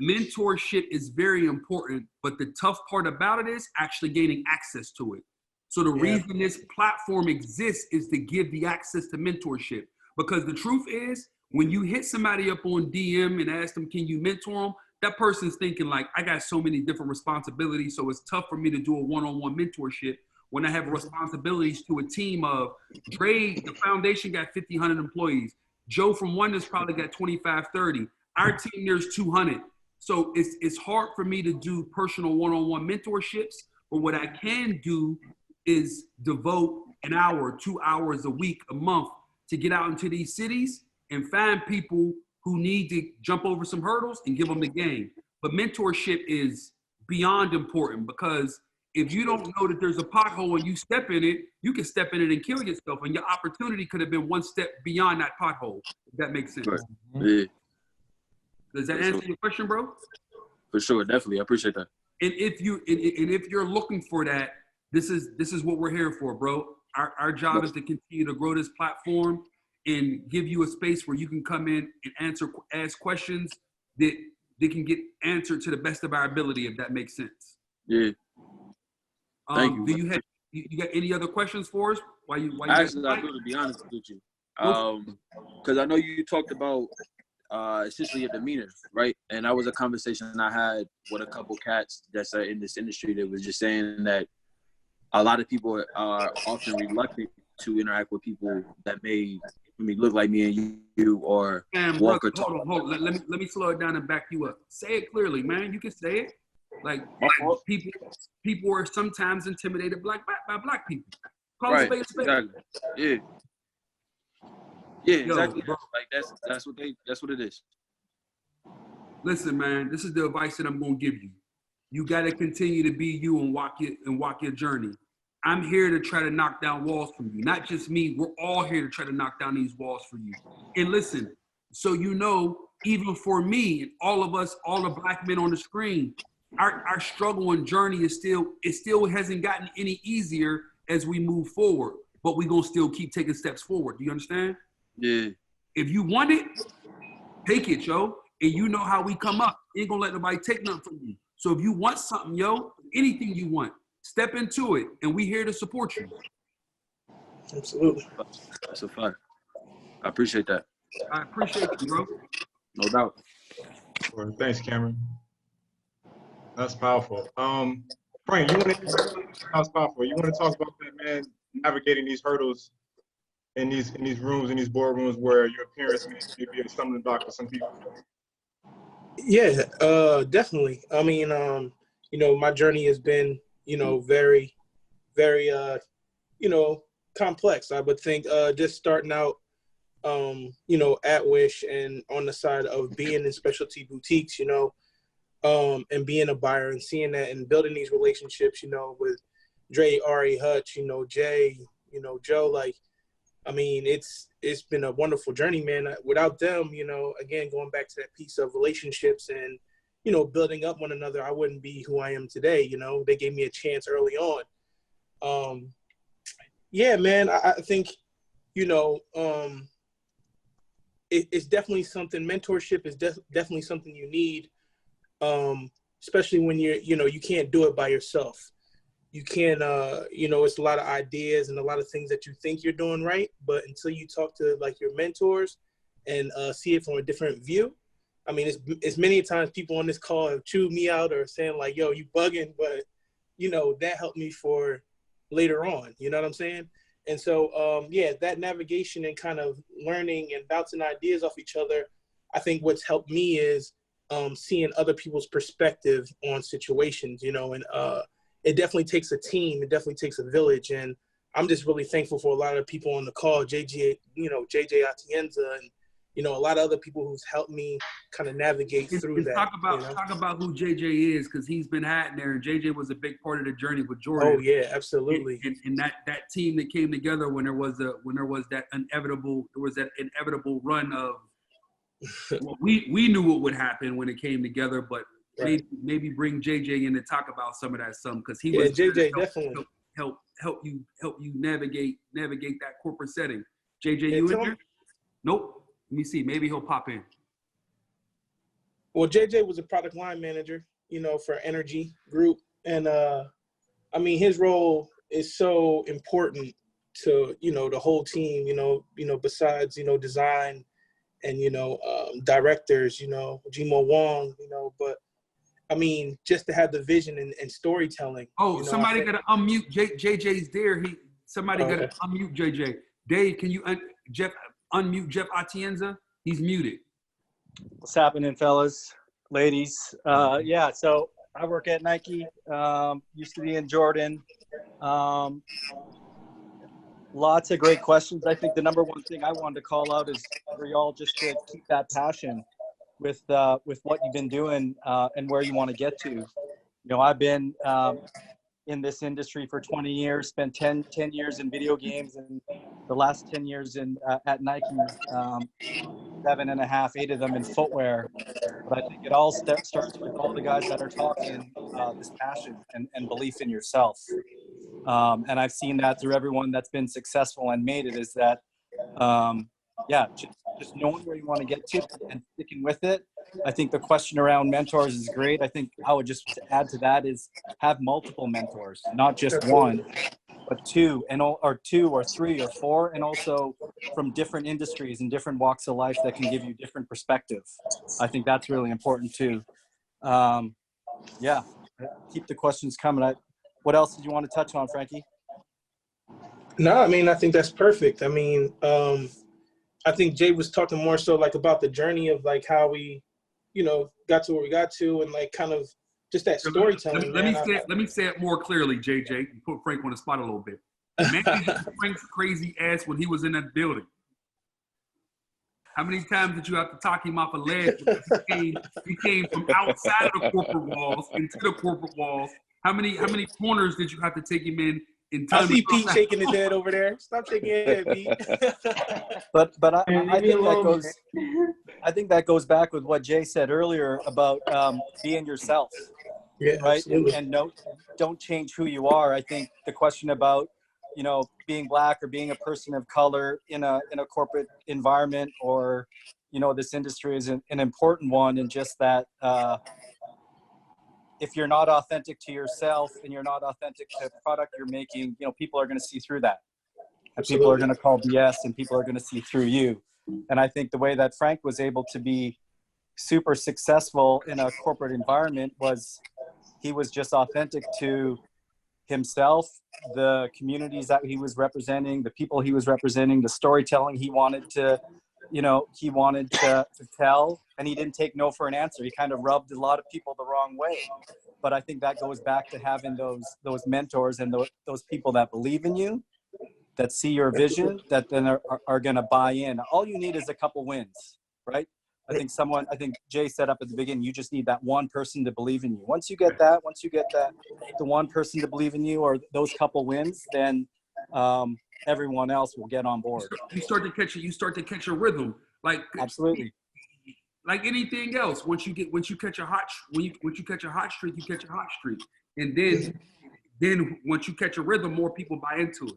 mentorship is very important, but the tough part about it is actually gaining access to it. So the reason this platform exists is to give the access to mentorship. Because the truth is, when you hit somebody up on DM and ask them, can you mentor them? That person's thinking like, I got so many different responsibilities, so it's tough for me to do a one-on-one mentorship when I have responsibilities to a team of Dre, the foundation got 50, 100 employees. Joe from Whitner's probably got 25, 30. Our team, there's 200. So it's hard for me to do personal one-on-one mentorships, but what I can do is devote an hour, 2 hours a week, a month to get out into these cities and find people who need to jump over some hurdles and give them the game. But mentorship is beyond important, because if you don't know that there's a pothole and you step in it, you can step in it and kill yourself, and your opportunity could have been one step beyond that pothole, if that makes sense. Right. Yeah. Does that answer your question, bro? For sure, definitely. I appreciate that. And if you're looking for that, this is what we're here for, bro. Our job is to continue to grow this platform and give you a space where you can come in and ask questions that they can get answered to the best of our ability, if that makes sense. Yeah. Thank you. Do you got any other questions for us? Actually, I do, to be honest with you. Because I know you talked about essentially your demeanor, right? And that was a conversation I had with a couple cats that's in this industry that was just saying that a lot of people are often reluctant to interact with people that may look like me and you or walk or talk. Hold on. Let me slow it down and back you up. Say it clearly, man. You can say it. Like people are sometimes intimidated by black people. Call right. a spade a spade. Exactly. Yeah. Yeah, Yo, exactly. bro. Like that's what it is. Listen, man, this is the advice that I'm gonna give you. You gotta continue to be you and walk your journey. I'm here to try to knock down walls from you. Not just me, we're all here to try to knock down these walls for you. And listen, so you know, even for me and all of us, all the black men on the screen, our struggle and journey is still hasn't gotten any easier as we move forward, but we're gonna still keep taking steps forward. Do you understand? Yeah. If you want it, take it, yo. And you know how we come up. Ain't gonna let nobody take nothing from you. So if you want something, yo, anything you want, step into it. And we here to support you. Absolutely. That's a fact. I appreciate that. I appreciate you, bro. No doubt. Well, thanks, Cameron. That's powerful. Frank, that's powerful. You want to talk about that, man, navigating these hurdles in these rooms, in these boardrooms where your appearance may be a stumbling block for some people? Yeah, definitely. I mean, you know, my journey has been, you know, very, very, you know, complex. I would think just starting out, you know, at Wish and on the side of being in specialty boutiques, you know, and being a buyer and seeing that and building these relationships, you know, with Dre, Ari, Hutch, you know, Jay, you know, Joe, like, I mean, it's been a wonderful journey, man. Without them, you know, again, going back to that piece of relationships and, you know, building up one another, I wouldn't be who I am today. You know, they gave me a chance early on. Yeah, man, I think, you know, it's definitely something, mentorship is definitely something you need, especially when you know, you can't do it by yourself. You can't, you know, it's a lot of ideas and a lot of things that you think you're doing right, but until you talk to like your mentors and see it from a different view, I mean, it's many times people on this call have chewed me out or saying like, yo, you bugging, but you know, that helped me for later on, you know what I'm saying? And so, yeah, that navigation and kind of learning and bouncing ideas off each other, I think what's helped me is seeing other people's perspective on situations, you know, and it definitely takes a team. It definitely takes a village. And I'm just really thankful for a lot of people on the call, JJ Atienza, and, you know, a lot of other people who's helped me kind of navigate through that. Talk about who JJ is, because he's been hiding there, and JJ was a big part of the journey with Jordan. Oh yeah, absolutely. And that team that came together when there was that inevitable run of well, we knew what would happen when it came together, but right. maybe bring JJ in to talk about some of that because he was JJ definitely help you navigate that corporate setting. JJ, yeah, you in there? Nope. Let me see. Maybe he'll pop in. Well, JJ was a product line manager, you know, for Energy Group, and I mean, his role is so important to, you know, the whole team. You know, besides, you know, design and, you know, directors, you know, Jimo Wong, you know, but I mean, just to have the vision and storytelling. Oh, you know, somebody got to unmute JJ's there. Somebody got to okay. unmute JJ. Dave, can you unmute Jeff Atienza? He's muted. What's happening, fellas, ladies? Yeah, so I work at Nike. Used to be in Jordan. Lots of great questions. I think the number one thing I wanted to call out is for y'all just to keep that passion with what you've been doing and where you want to get to. You know, I've been in this industry for 20 years, spent 10 years in video games, and the last 10 years at Nike, 7.5, 8 of them in footwear. But I think it all starts with all the guys that are talking this passion and belief in yourself. And I've seen that through everyone that's been successful and made it, is that, yeah, just knowing where you want to get to and sticking with it. I think the question around mentors is great. I think I would just add to that is have multiple mentors, not just one, but two, or three or four, and also from different industries and different walks of life that can give you different perspective. I think that's really important too. Yeah, keep the questions coming. What else did you want to touch on, Frankie? No, I mean, I think that's perfect. I mean, I think Jay was talking more so like about the journey of like how we, you know, got to where we got to, and like kind of just that storytelling. Let me say it more clearly, JJ. Put Frank on the spot a little bit. Man, Frank's crazy ass when he was in that building. How many times did you have to talk him off a ledge because he came from outside of the corporate walls into the corporate walls? How many corners did you have to take him in I time? see Pete shaking his head over there. Stop shaking your head, Pete. But I think that goes back with what Jay said earlier about being yourself, Yeah, right? absolutely. And don't change who you are. I think the question about, you know, being Black or being a person of color in a corporate environment or, you know, this industry is an important one. And just that if you're not authentic to yourself and you're not authentic to the product you're making, you know, people are going to see through that. And people are going to call BS and people are going to see through you. And I think the way that Frank was able to be super successful in a corporate environment was he was just authentic to himself, the communities that he was representing, the people he was representing, the storytelling he wanted to, you know, to tell, and he didn't take no for an answer. He kind of rubbed a lot of people the wrong way. But I think that goes back to having those mentors and those people that believe in you, that see your vision, that then are going to buy in. All you need is a couple wins, right? I think Jay said up at the beginning, you just need that one person to believe in you. Once you get that, the one person to believe in you or those couple wins, then everyone else will get on board. You start to catch a rhythm. Like absolutely. Like anything else, once you catch a hot streak, you catch a hot streak. And then once you catch a rhythm, more people buy into it.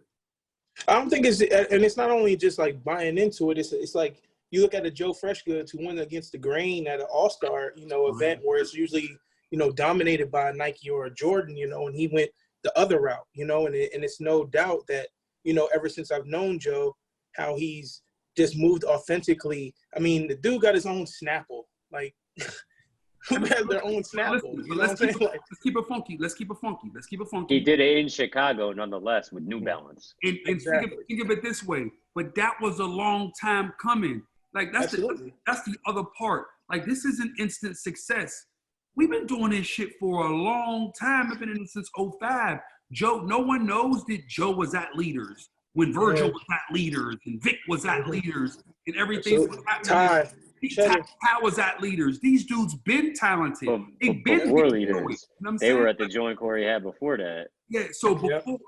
I don't think it's not only just like buying into it. It's like you look at a Joe Freshgoods who won against the grain at an All-Star, you know, event where it's usually, you know, dominated by a Nike or a Jordan, you know, and he went the other route, you know, and it's no doubt that, you know, ever since I've known Joe, how he's just moved authentically. I mean, the dude got his own Snapple. Like, who has their own Snapple? You know what I'm saying? Like, let's keep it funky. Let's keep it funky. He did it in Chicago, nonetheless, with New Balance. And Exactly. think of it this way, but that was a long time coming. Like that's the other part. Like this is an instant success. We've been doing this shit for a long time. I've been in it since 2005. Joe, no one knows that Joe was at Leaders when Virgil was at Leaders and Vic was at Leaders and everything was happening. Ty was at Leaders. These dudes been talented. They've been before Leaders. Leaders. You know what I'm They saying? were at the joint Corey had before that. Yeah, so before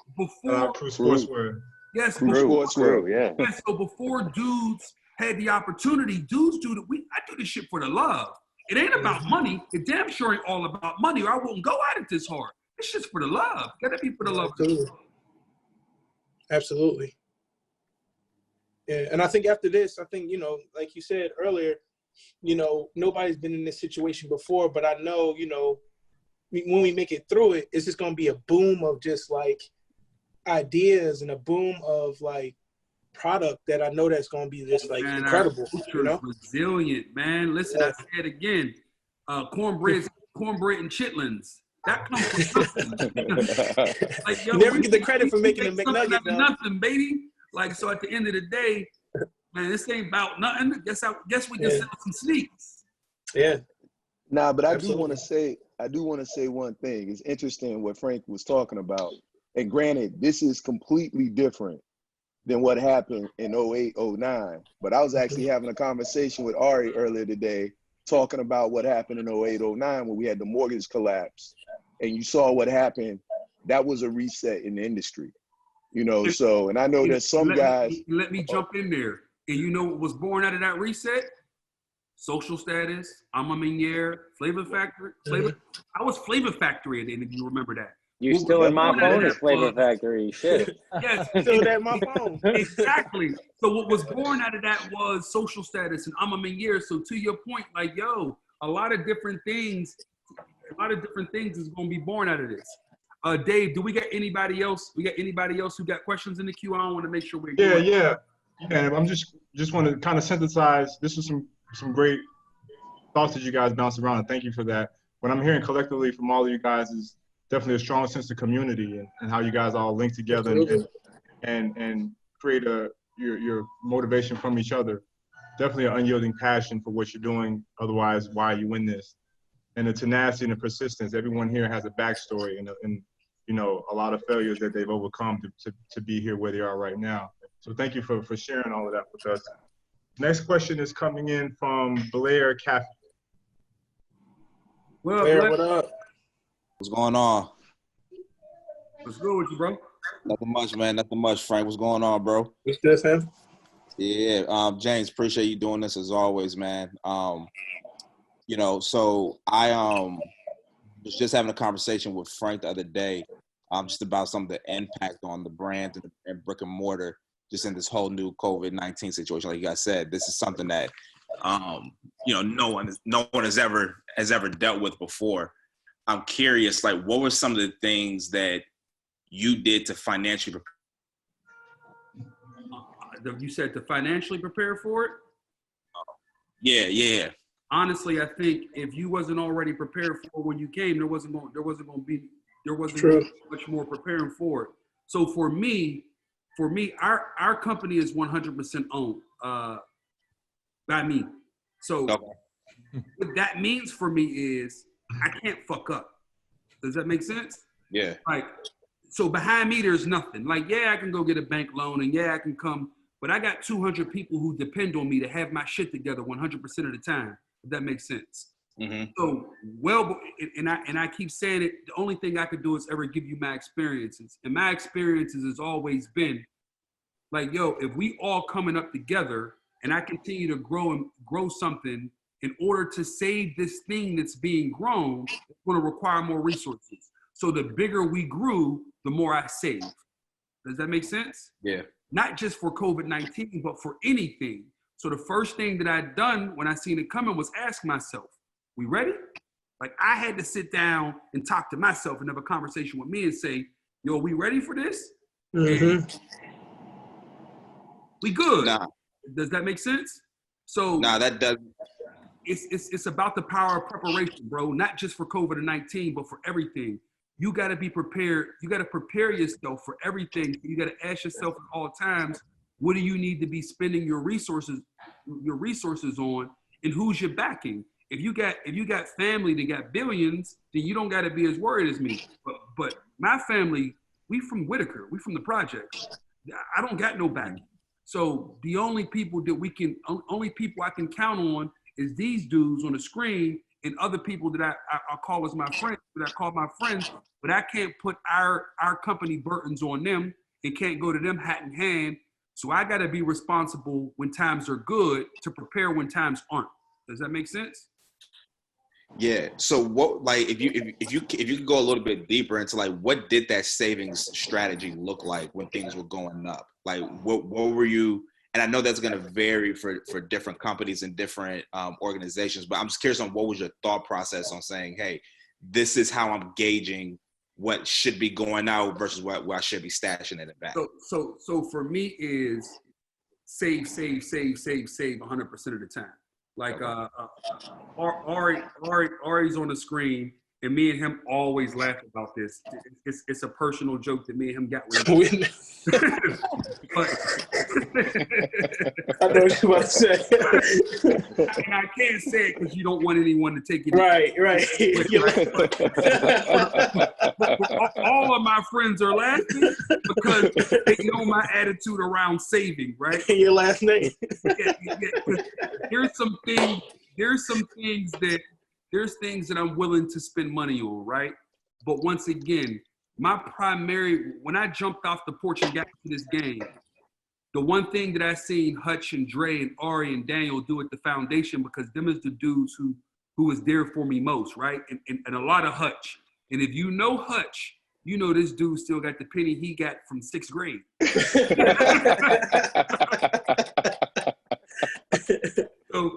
Crew Sportswear. Yes, Crew, yeah. So before dudes had the opportunity, dudes I do this shit for the love. It ain't about money. It damn sure ain't all about money, or I wouldn't go at it this hard. It's just for the love. Gotta be for the love. Absolutely. Yeah, and I think after this, I think, you know, like you said earlier, you know, nobody's been in this situation before, but I know, you know, when we make it through it, it's just going to be a boom of just like ideas and a boom of like product that I know that's going to be just like incredible. You know? Resilient, man. Listen, I say it again. Cornbread and chitlins. That comes from nothing. Like, yo, you never get the credit for making a McNugget. Nothing, baby. Like, so at the end of the day, man, this ain't about nothing. Guess we can sell some sneaks. Yeah. Nah, but I do want to say one thing. It's interesting what Frank was talking about. And granted, this is completely different than what happened in 08, 09. But I was actually having a conversation with Ari earlier today, talking about what happened in 08, 09 when we had the mortgage collapse. And you saw what happened. That was a reset in the industry. You know, so, and I know there's some guys. Let me jump in there. And you know what was born out of that reset? Social Status, I'm a Meniere, Flavor Factory. I was Flavor Factory at the end, if you remember that. You're still in my phone is Flavor Factory. Shit. Yes. Still at my phone. Exactly. So what was born out of that was Social Status and I'm a Meniere. So to your point, like, yo, a lot of different things is going to be born out of this. Dave, do we got anybody else? We got anybody else who got questions in the queue? I want to make sure we're good. Yeah. I'm just want to kind of synthesize. This was some great thoughts that you guys bounced around, and thank you for that. What I'm hearing collectively from all of you guys is definitely a strong sense of community and how you guys all link together and create your motivation from each other. Definitely an unyielding passion for what you're doing. Otherwise, why are you in this? And the tenacity and the persistence. Everyone here has a backstory and you know, a lot of failures that they've overcome to be here where they are right now. So thank you for sharing all of that with us. Next question is coming in from Blair Caffey. Well, Blair, what up? What's going on? What's good with you, bro? Nothing much, man. Nothing much, Frank. What's going on, bro? What's good, Sam? Yeah, James, appreciate you doing this as always, man. You know, so I was just having a conversation with Frank the other day, just about some of the impact on the brand and brick and mortar, just in this whole new COVID-19 situation. Like you guys said, this is something that you know, no one has ever dealt with before. I'm curious, like, what were some of the things that you did to financially prepare? You said to financially prepare for it? Yeah. Honestly, I think if you wasn't already prepared for it when you came, there wasn't going to be much more preparing for it. So for me, our company is 100% owned by me. So what that means for me is I can't fuck up. Does that make sense? Yeah. Like, so behind me, there's nothing. Like, yeah, I can go get a bank loan and yeah, I can come, but I got 200 people who depend on me to have my shit together 100% of the time, if that makes sense. Mm-hmm. So, and I keep saying it, the only thing I could do is ever give you my experiences. And my experiences has always been like, yo, if we all coming up together and I continue to grow something in order to save this thing that's being grown, it's going to require more resources. So the bigger we grew, the more I saved. Does that make sense? Yeah. Not just for COVID-19, but for anything. So the first thing that I'd done when I seen it coming was ask myself, we ready? Like I had to sit down and talk to myself and have a conversation with me and say, yo, we ready for this? Mm-hmm. We good. Nah. Does that make sense? So nah, that does. It's about the power of preparation, bro. Not just for COVID-19, but for everything. You got to be prepared. You got to prepare yourself for everything. You got to ask yourself at all times, what do you need to be spending your resources on, and who's your backing? If you got family that got billions, then you don't got to be as worried as me. But my family, we from Whitaker, we from the projects. I don't got no backing. So the only people I can count on is these dudes on the screen and other people that I call as my friends, that I call my friends, but I can't put our company burdens on them and can't go to them hat in hand. So I got to be responsible when times are good to prepare when times aren't. Does that make sense? Yeah. So what, like, if you could go a little bit deeper into like, what did that savings strategy look like when things were going up? Like, what were you? And I know that's going to vary for different companies and different organizations, but I'm just curious on what was your thought process on saying, hey, this is how I'm gauging what should be going out versus what I should be stashing in the back. So for me is save 100% of the time. Like Ari's on the screen, and me and him always laugh about this. It's a personal joke that me and him got with. But I know what you're about to say. and I can't say it because you don't want anyone to take it. Right. But all of my friends are laughing because they know my attitude around saving, right? Your last name. There's things that I'm willing to spend money on, right? But once again, when I jumped off the porch and got into this game, the one thing that I seen Hutch and Dre and Ari and Daniel do at the foundation, because them is the dudes who was there for me most, right? And a lot of Hutch. And if you know Hutch, you know this dude still got the penny he got from 6th grade. So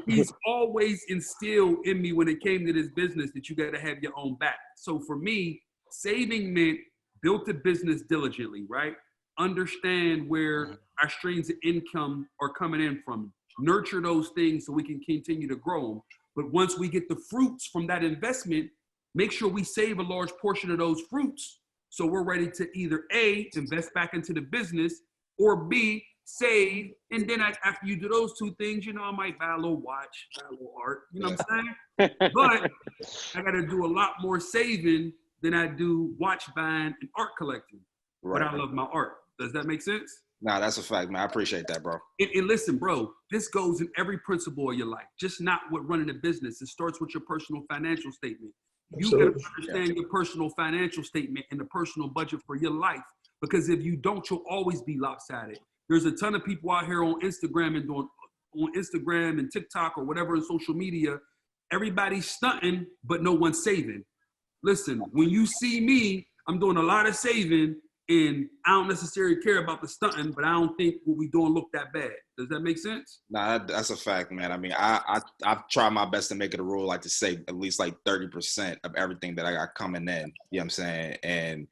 he's always instilled in me when it came to this business that you got to have your own back. So for me, saving meant build a business diligently, right? Understand where our streams of income are coming in from. Nurture those things so we can continue to grow them. But once we get the fruits from that investment, make sure we save a large portion of those fruits so we're ready to either A, invest back into the business, or B, save. And then after you do those two things, you know, I might buy a little watch, buy a little art, you know what I'm saying? But I got to do a lot more saving than I do watch buying and art collecting. Right. But I love my art. Does that make sense? Nah, that's a fact, man. I appreciate that, bro. And listen, bro, this goes in every principle of your life, just not with running a business. It starts with your personal financial statement. You got to understand your personal financial statement and the personal budget for your life, because if you don't, you'll always be lopsided. There's a ton of people out here on Instagram and doing on Instagram and TikTok or whatever in social media. Everybody's stunting, but no one's saving. Listen, when you see me, I'm doing a lot of saving, and I don't necessarily care about the stunting, but I don't think what we doing look that bad. Does that make sense? Nah, that's a fact, man. I mean, I've tried my best to make it a rule, like to save at least like 30% of everything that I got coming in. You know what I'm saying? And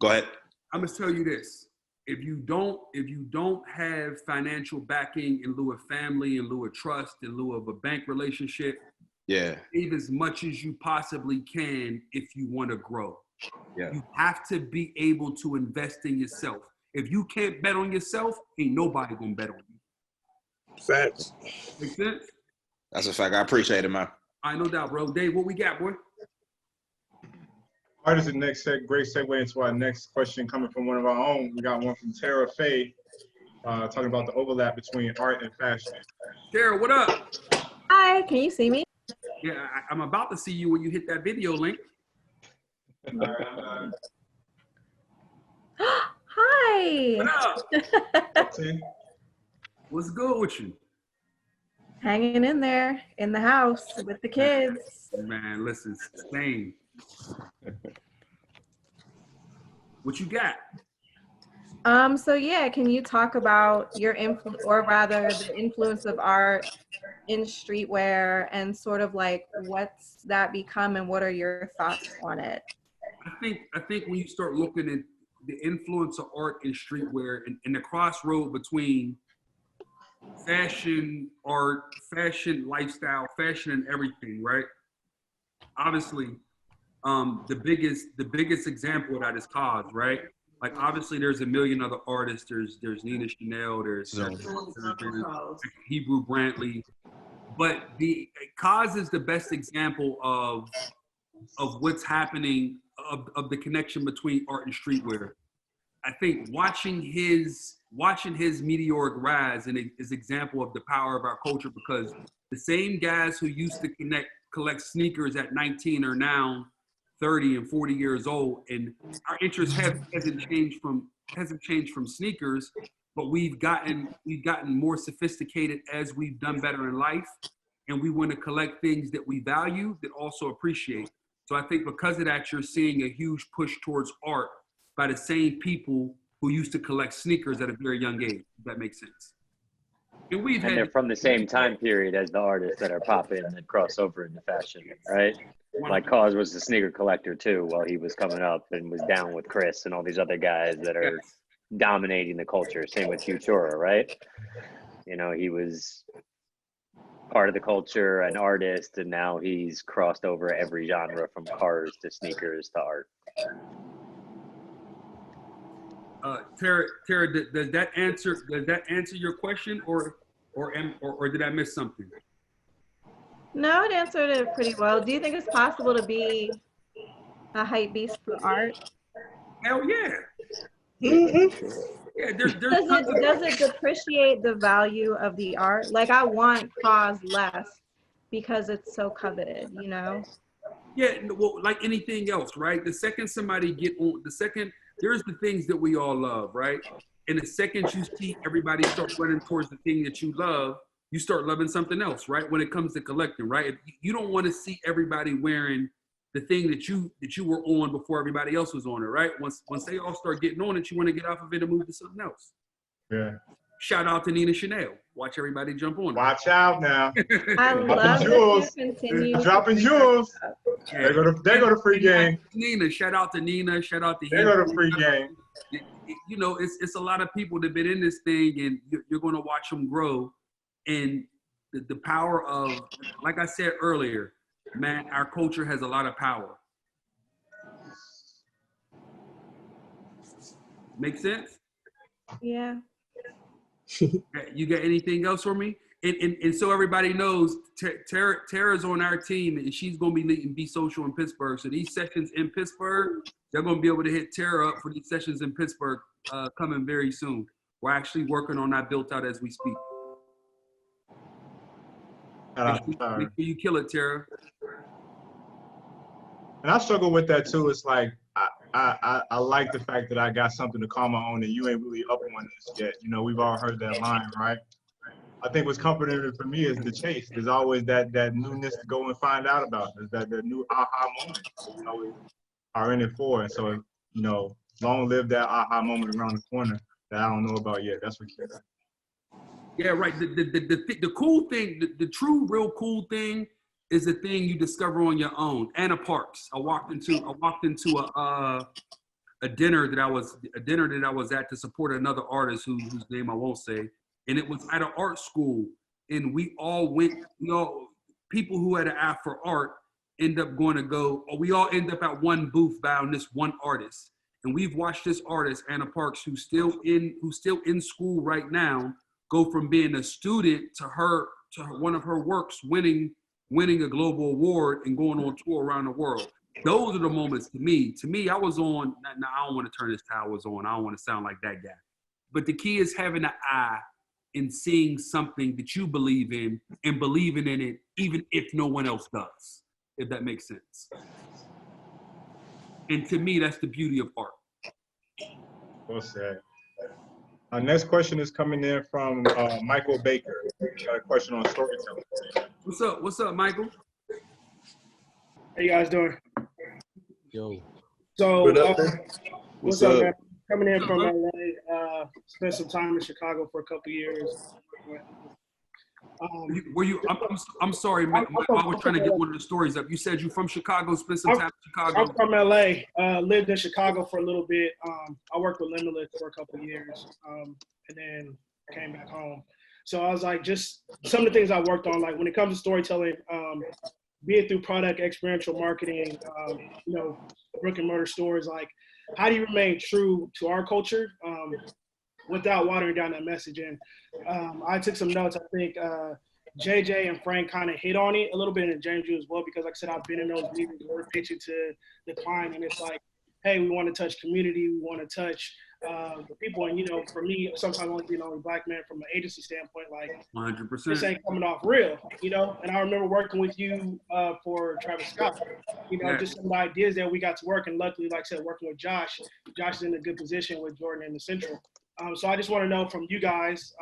go ahead. I'm gonna tell you this. If you don't have financial backing in lieu of family, in lieu of trust, in lieu of a bank relationship, yeah, save as much as you possibly can if you want to grow. Yeah. You have to be able to invest in yourself. If you can't bet on yourself, ain't nobody gonna bet on you. Facts. Make sense? That's a fact. I appreciate it, man. I no doubt, bro. Dave, what we got, boy? Art is the next great segue into our next question coming from one of our own. We got one from Tara Faye, talking about the overlap between art and fashion. Tara, what up? Hi, can you see me? Yeah, I'm about to see you when you hit that video link. Hi. What up? What's good with you? Hanging in there in the house with the kids. Man, listen, same. What you got? So yeah, can you talk about your influence, or rather the influence of art in streetwear, and sort of like what's that become and what are your thoughts on it? I think when you start looking at the influence of art in streetwear and the crossroad between fashion, art, fashion, lifestyle, fashion, and everything, right? Obviously, the biggest example of that is cause, right? Like obviously, there's a million other artists. There's Nina Chanel. There's Hebrew Brantley, but the cause is the best example of what's happening, of the connection between art and streetwear. I think watching his meteoric rise and is example of the power of our culture, because the same guys who used to collect sneakers at 19 are now 30 and 40 years old, and our interest hasn't changed from sneakers, but we've gotten more sophisticated as we've done better in life, and we want to collect things that we value that also appreciate. So I think because of that, you're seeing a huge push towards art by the same people who used to collect sneakers at a very young age. If that makes sense. And they're from the same time period as the artists that are popping and cross over into fashion, right? Like Cause was a sneaker collector too while he was coming up and was down with Chris and all these other guys that are dominating the culture. Same with Futura, right? You know, he was part of the culture, an artist, and now he's crossed over every genre from cars to sneakers to art. Tara, does that answer your question, or did I miss something? No, it answered it pretty well. Do you think it's possible to be a hype beast for art? Hell yeah. Mm-hmm. Yeah, does it depreciate the value of the art? Like I want Cause less because it's so coveted, you know? Yeah, well, like anything else, right? The second somebody there's the things that we all love, right? And the second you see everybody start running towards the thing that you love, you start loving something else, right? When it comes to collecting, right? You don't want to see everybody wearing the thing that you were on before everybody else was on it, right? Once they all start getting on it, you want to get off of it and move to something else. Yeah. Shout out to Nina Chanel. Watch everybody jump on it. Watch out now. I love jewels. Continue dropping jewels. They go to free game. Nina, shout out to Nina. Shout out to They go to free game. You know, it's a lot of people that have been in this thing, and you're going to watch them grow. And the power of, like I said earlier, man, our culture has a lot of power. Make sense? Yeah. You got anything else for me? And so everybody knows, Tara's on our team, and she's going to be leading Be Social in Pittsburgh. So these sessions in Pittsburgh, they're going to be able to hit Tara up for these sessions in Pittsburgh coming very soon. We're actually working on that built out as we speak. Make sure you kill it, Tara. And I struggle with that too. It's like I like the fact that I got something to call my own and you ain't really up on this yet. You know, we've all heard that line, right? I think what's comforting for me is the chase. There's always that newness to go and find out about. There's that new aha moment that we always are in it for. And so, you know, long live that aha moment around the corner that I don't know about yet. That's what keeps it. Yeah, right. The cool thing, the true, real cool thing is the thing you discover on your own. Anna Parks. I walked into a dinner that I was at to support another artist whose name I won't say, and it was at an art school, and we all went. You know, people who had an eye for art end up going to go, or we all end up at one booth buying this one artist, and we've watched this artist Anna Parks, who's still in school right now, go from being a student to one of her works winning a global award and going on tour around the world. Those are the moments to me. To me, I was on, now I don't want to turn this to I was on. I don't want to sound like that guy. But the key is having an eye and seeing something that you believe in and believing in it, even if no one else does, if that makes sense. And to me, that's the beauty of art. Well said. Our next question is coming in from Michael Baker. Got a question on storytelling. What's up, Michael? How you guys doing? Yo. So, What's up? man? Coming in from LA, spent some time in Chicago for a couple years. I'm sorry, Mike. I was trying to get one of the stories up. You said you from Chicago, spent some time in Chicago. I'm from LA, lived in Chicago for a little bit. I worked with Limitless for a couple years, and then came back home. So I was like, just some of the things I worked on, like when it comes to storytelling, be it through product, experiential marketing, you know, brick and mortar stores, like how do you remain true to our culture without watering down that message? And I took some notes. I think JJ and Frank kind of hit on it a little bit, and James you as well, because like I said, I've been in those meetings where we're pitching to the client, and it's like, hey, we want to touch community, we want to touch the people. And, you know, for me, sometimes only being the only black man from an agency standpoint, like 100%. this ain't coming off real, you know? And I remember working with you for Travis Scott, you know, just some ideas that we got to work. And luckily, like I said, working with Josh is in a good position with Jordan in the Central. So I just want to know from you guys,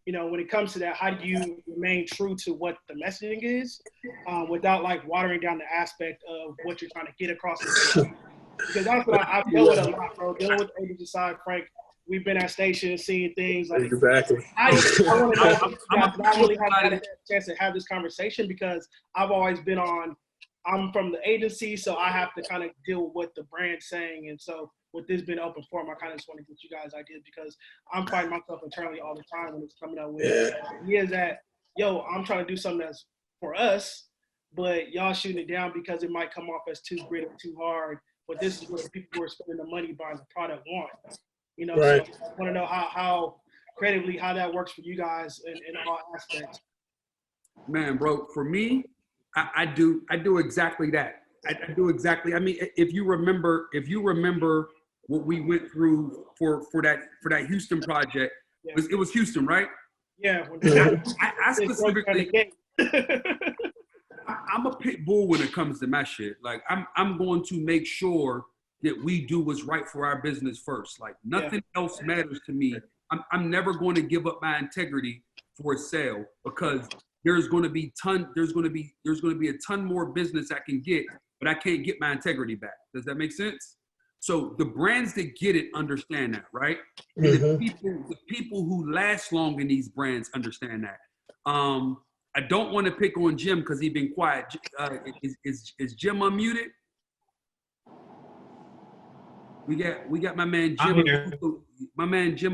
you know, when it comes to that, how do you remain true to what the messaging is without like watering down the aspect of what you're trying to get across? Because that's what I've dealt with a lot, bro. Dealing with the agency side, Frank, we've been at stations, seeing things like exactly. I want to know if you guys not really have had a chance to have this conversation, because I've always been on, I'm from the agency, so I have to kind of deal with what the brand's saying. And so with this being open forum, I kind of just want to get you guys ideas, because I'm fighting myself internally all the time when it's coming out with ideas that, yo, I'm trying to do something that's for us, but y'all shooting it down because it might come off as too gritty, too hard. But this is what the people who are spending the money buying the product want. You know, right. So I want to know how creatively, how that works for you guys in all aspects. Man, bro, for me, I do exactly that. I do exactly. I mean, if you remember what we went through for that Houston project, it was Houston, right? Yeah. I specifically. I'm a pit bull when it comes to my shit. Like I'm going to make sure that we do what's right for our business first. Like nothing else matters to me. I'm never going to give up my integrity for a sale, because there's going to be a ton more business I can get, but I can't get my integrity back. Does that make sense? So the brands that get it understand that, right? And the people who last long in these brands understand that. I don't want to pick on Jim because he's been quiet. Is Jim unmuted? We got my man Jim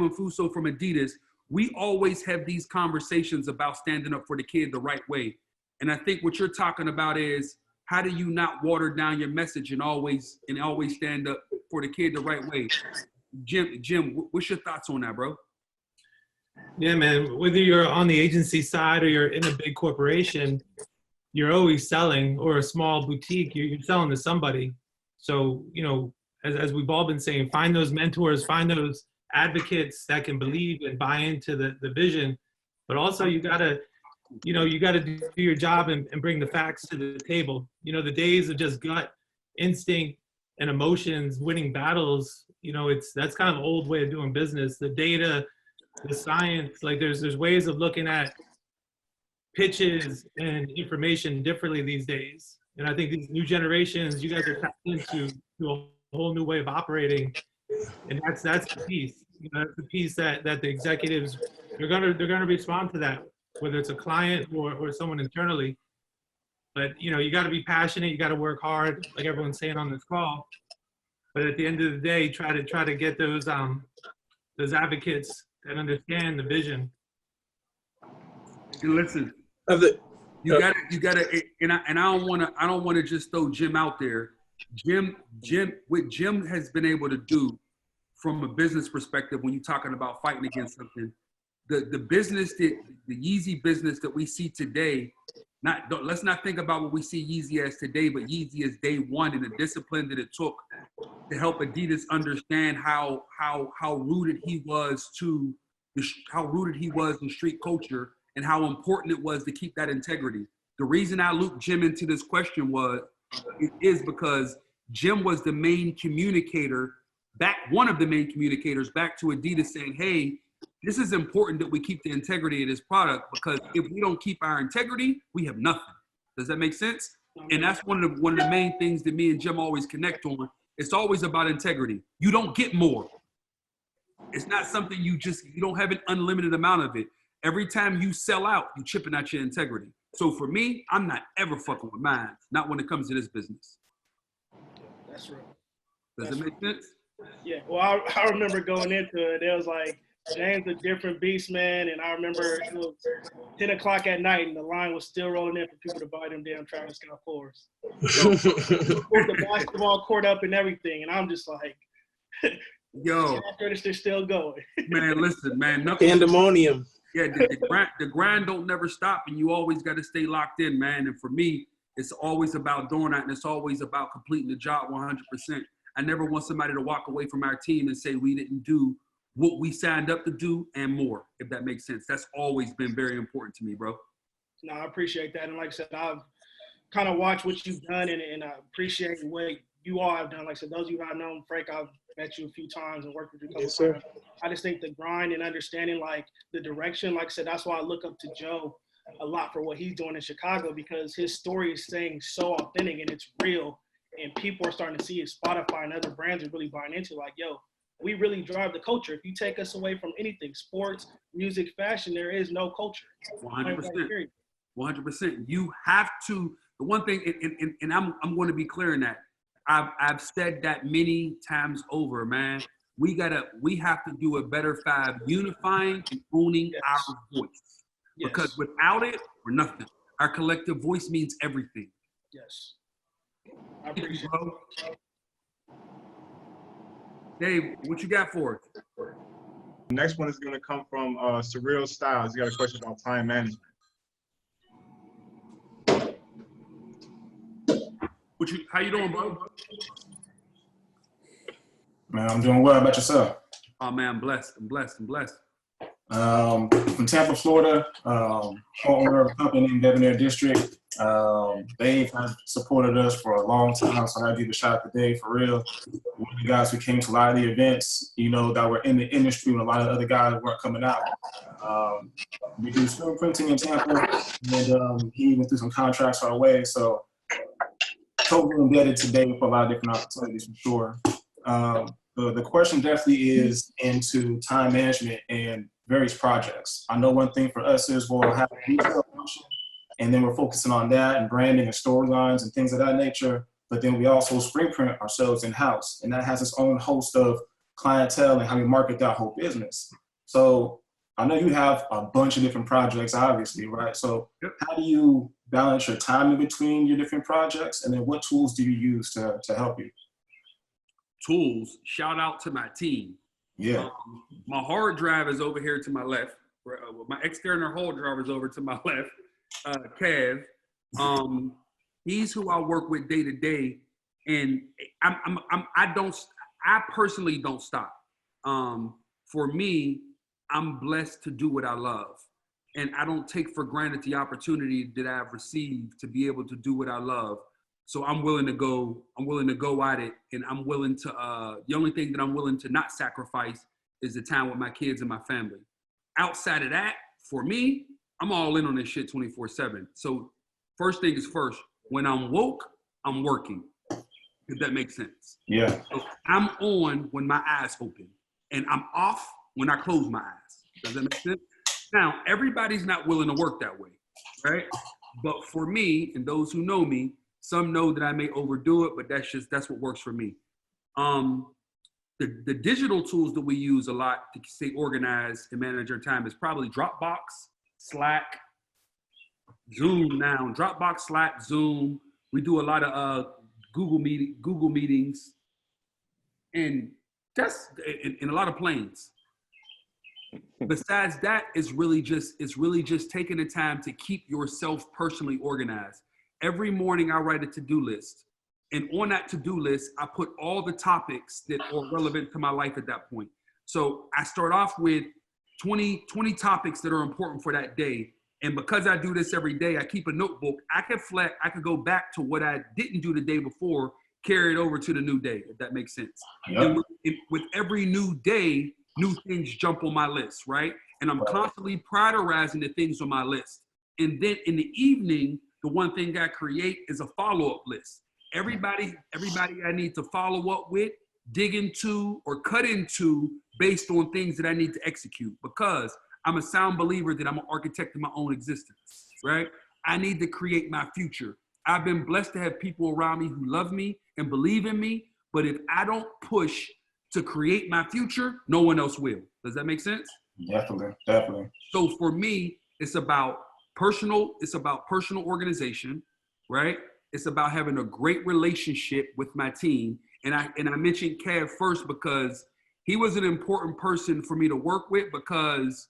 and Fuso from Adidas. We always have these conversations about standing up for the kid the right way. And I think what you're talking about is, how do you not water down your message and always stand up for the kid the right way? Jim, what's your thoughts on that, bro? Yeah, man, whether you're on the agency side or you're in a big corporation, you're always selling, or a small boutique, you're selling to somebody. So, you know, as we've all been saying, find those mentors, find those advocates that can believe and buy into the vision, but also you gotta do your job and bring the facts to the table. The days of just gut instinct and emotions winning battles, that's kind of old way of doing business. The data, the science, like there's ways of looking at pitches and information differently these days. And I think these new generations, you guys are tapped into a whole new way of operating. And that's the piece. That's the piece that the executives, they're gonna respond to that, whether it's a client or someone internally. But you got to be passionate. You got to work hard, like everyone's saying on this call. But at the end of the day, try to get those advocates that understand the vision. And listen, you gotta, and I don't want to just throw Jim out there. What Jim has been able to do from a business perspective, when you're talking about fighting against something, the business the Yeezy business that we see today. Let's not think about what we see Yeezy as today, but Yeezy is day one, and the discipline that it took to help Adidas understand how rooted he was in street culture, and how important it was to keep that integrity. The reason I looped Jim into this question is because Jim was the main communicator, one of the main communicators back to Adidas, saying, hey, this is important that we keep the integrity of this product, because if we don't keep our integrity, we have nothing. Does that make sense? And that's one of the main things that me and Jim always connect on. It's always about integrity. You don't get more. It's not something you don't have an unlimited amount of it. Every time you sell out, you're chipping at your integrity. So for me, I'm not ever fucking with mine, not when it comes to this business. That's right. Does it make sense? Yeah, well, I remember going into it, it was like, James a different beast, man, and I remember it was 10 o'clock at night and the line was still rolling in for people to buy them damn Travis Scott floors. So, the basketball court up and everything, and I'm just like, yo, they're still going. Man, listen, man. Pandemonium. Yeah, the grind don't never stop, and you always got to stay locked in, man. And for me, it's always about doing that, and it's always about completing the job 100%. I never want somebody to walk away from our team and say we didn't do what we signed up to do and more, if that makes sense. That's always been very important to me, bro. No, I appreciate that. And like I said, I've kind of watched what you've done, and I appreciate what you all have done. Like I said, those of you who I've known, Frank, I've met you a few times and worked with you a couple times. I just think the grind and understanding, like, the direction, like I said, that's why I look up to Joe a lot for what he's doing in Chicago, because his story is staying so authentic and it's real, and people are starting to see it. Spotify and other brands are really buying into, like, yo, we really drive the culture. If you take us away from anything, sports, music, fashion, there is no culture. 100%. 100%. You have to. The one thing, and I'm going to be clear in that. I've said that many times over, man. We have to do a better job unifying and owning our voice. Because without it, we're nothing. Our collective voice means everything. Yes. I appreciate it. Dave, what you got for us? The next one is going to come from Surreal Styles. He's got a question about time management. How you doing, bro? Man, I'm doing well. How about yourself? Oh man, I'm blessed. From Tampa, Florida, owner of a company in Debonair District. Dave has supported us for a long time, so I give a shout out to Dave for real. One of the guys who came to a lot of the events, that were in the industry when a lot of other guys weren't coming out. We do screen printing in Tampa, and he even threw some contracts our way, so totally indebted to Dave for a lot of different opportunities for sure. The question definitely is into time management and various projects. I know one thing for us is we'll have a retail function, and then we're focusing on that and branding and storylines and things of that nature. But then we also screen print ourselves in-house, and that has its own host of clientele and how we market that whole business. So I know you have a bunch of different projects, obviously, right? So how do you balance your time in between your different projects, and then what tools do you use to help you? Tools, shout out to my team. Yeah. My hard drive is over here to my left. My external hard drive is over to my left. Kev, he's who I work with day to day, and I personally don't stop. for me, I'm blessed to do what I love. And I don't take for granted the opportunity that I've received to be able to do what I love. So I'm willing to go at it. And I'm willing to, the only thing that I'm willing to not sacrifice is the time with my kids and my family. Outside of that, for me, I'm all in on this shit 24/7. So first thing is first, when I'm woke, I'm working, if that makes sense. Yeah. So I'm on when my eyes open, and I'm off when I close my eyes. Does that make sense? Now, everybody's not willing to work that way, right? But for me, and those who know me, some know that I may overdo it, but that's what works for me. The digital tools that we use a lot to stay organized and manage our time is probably Dropbox, Slack, Zoom now. Dropbox, Slack, Zoom. We do a lot of Google meetings, and that's in a lot of planes. Besides that, it's really just taking the time to keep yourself personally organized. Every morning I write a to-do list. And on that to-do list, I put all the topics that are relevant to my life at that point. So I start off with 20 topics that are important for that day. And because I do this every day, I keep a notebook. I could go back to what I didn't do the day before, carry it over to the new day, if that makes sense. Yep. And with every new day, new things jump on my list, right? And I'm constantly prioritizing the things on my list. And then in the evening, the one thing I create is a follow-up list. Everybody I need to follow up with, dig into, or cut into based on things that I need to execute, because I'm a sound believer that I'm an architect of my own existence, right? I need to create my future. I've been blessed to have people around me who love me and believe in me, but if I don't push to create my future, no one else will. Does that make sense? Definitely. So for me, it's about personal organization, right? It's about having a great relationship with my team. And I mentioned Cav first because he was an important person for me to work with, because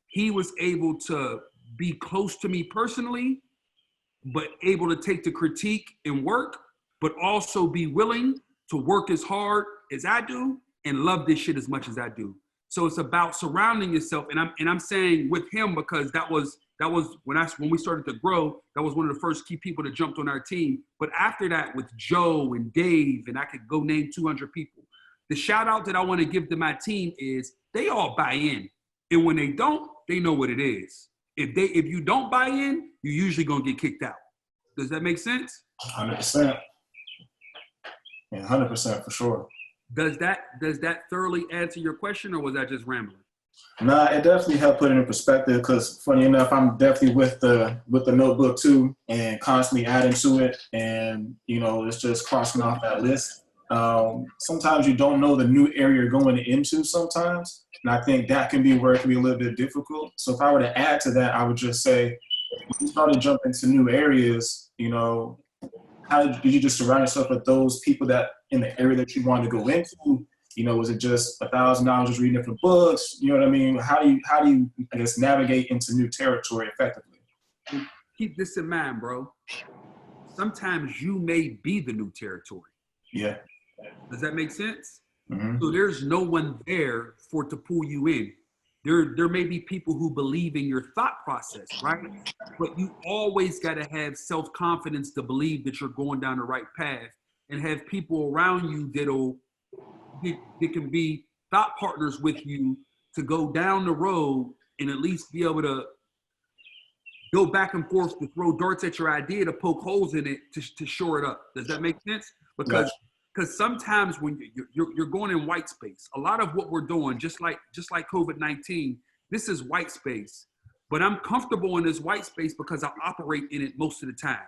he was able to be close to me personally, but able to take the critique and work, but also be willing to work as hard as I do and love this shit as much as I do. So it's about surrounding yourself. And I'm saying with him because that was when we started to grow, that was one of the first key people that jumped on our team. But after that, with Joe and Dave, and I could go name 200 people, the shout out that I want to give to my team is they all buy in. And when they don't, they know what it is. If you don't buy in, you're usually gonna get kicked out. Does that make sense? 100%. Yeah, 100% for sure. Does that thoroughly answer your question, or was I just rambling? Nah, it definitely helped put it in perspective, because funny enough, I'm definitely with the notebook too, and constantly adding to it, and it's just crossing off that list. Sometimes you don't know the new area you're going into sometimes, and I think that can be where it can be a little bit difficult. So if I were to add to that, I would just say, when you start to jump into new areas, how did you just surround yourself with those people that in the area that you wanted to go into? Was it just $1,000 just reading different books? You know what I mean? How do you I guess navigate into new territory effectively? Keep this in mind, bro. Sometimes you may be the new territory. Yeah. Does that make sense? Mm-hmm. So there's no one there to pull you in. There may be people who believe in your thought process, right? But you always got to have self-confidence to believe that you're going down the right path, and have people around you that can be thought partners with you to go down the road and at least be able to go back and forth, to throw darts at your idea, to poke holes in it, to shore it up. Does that make sense? Because sometimes when you're going in white space, a lot of what we're doing, just like COVID-19, this is white space. But I'm comfortable in this white space because I operate in it most of the time.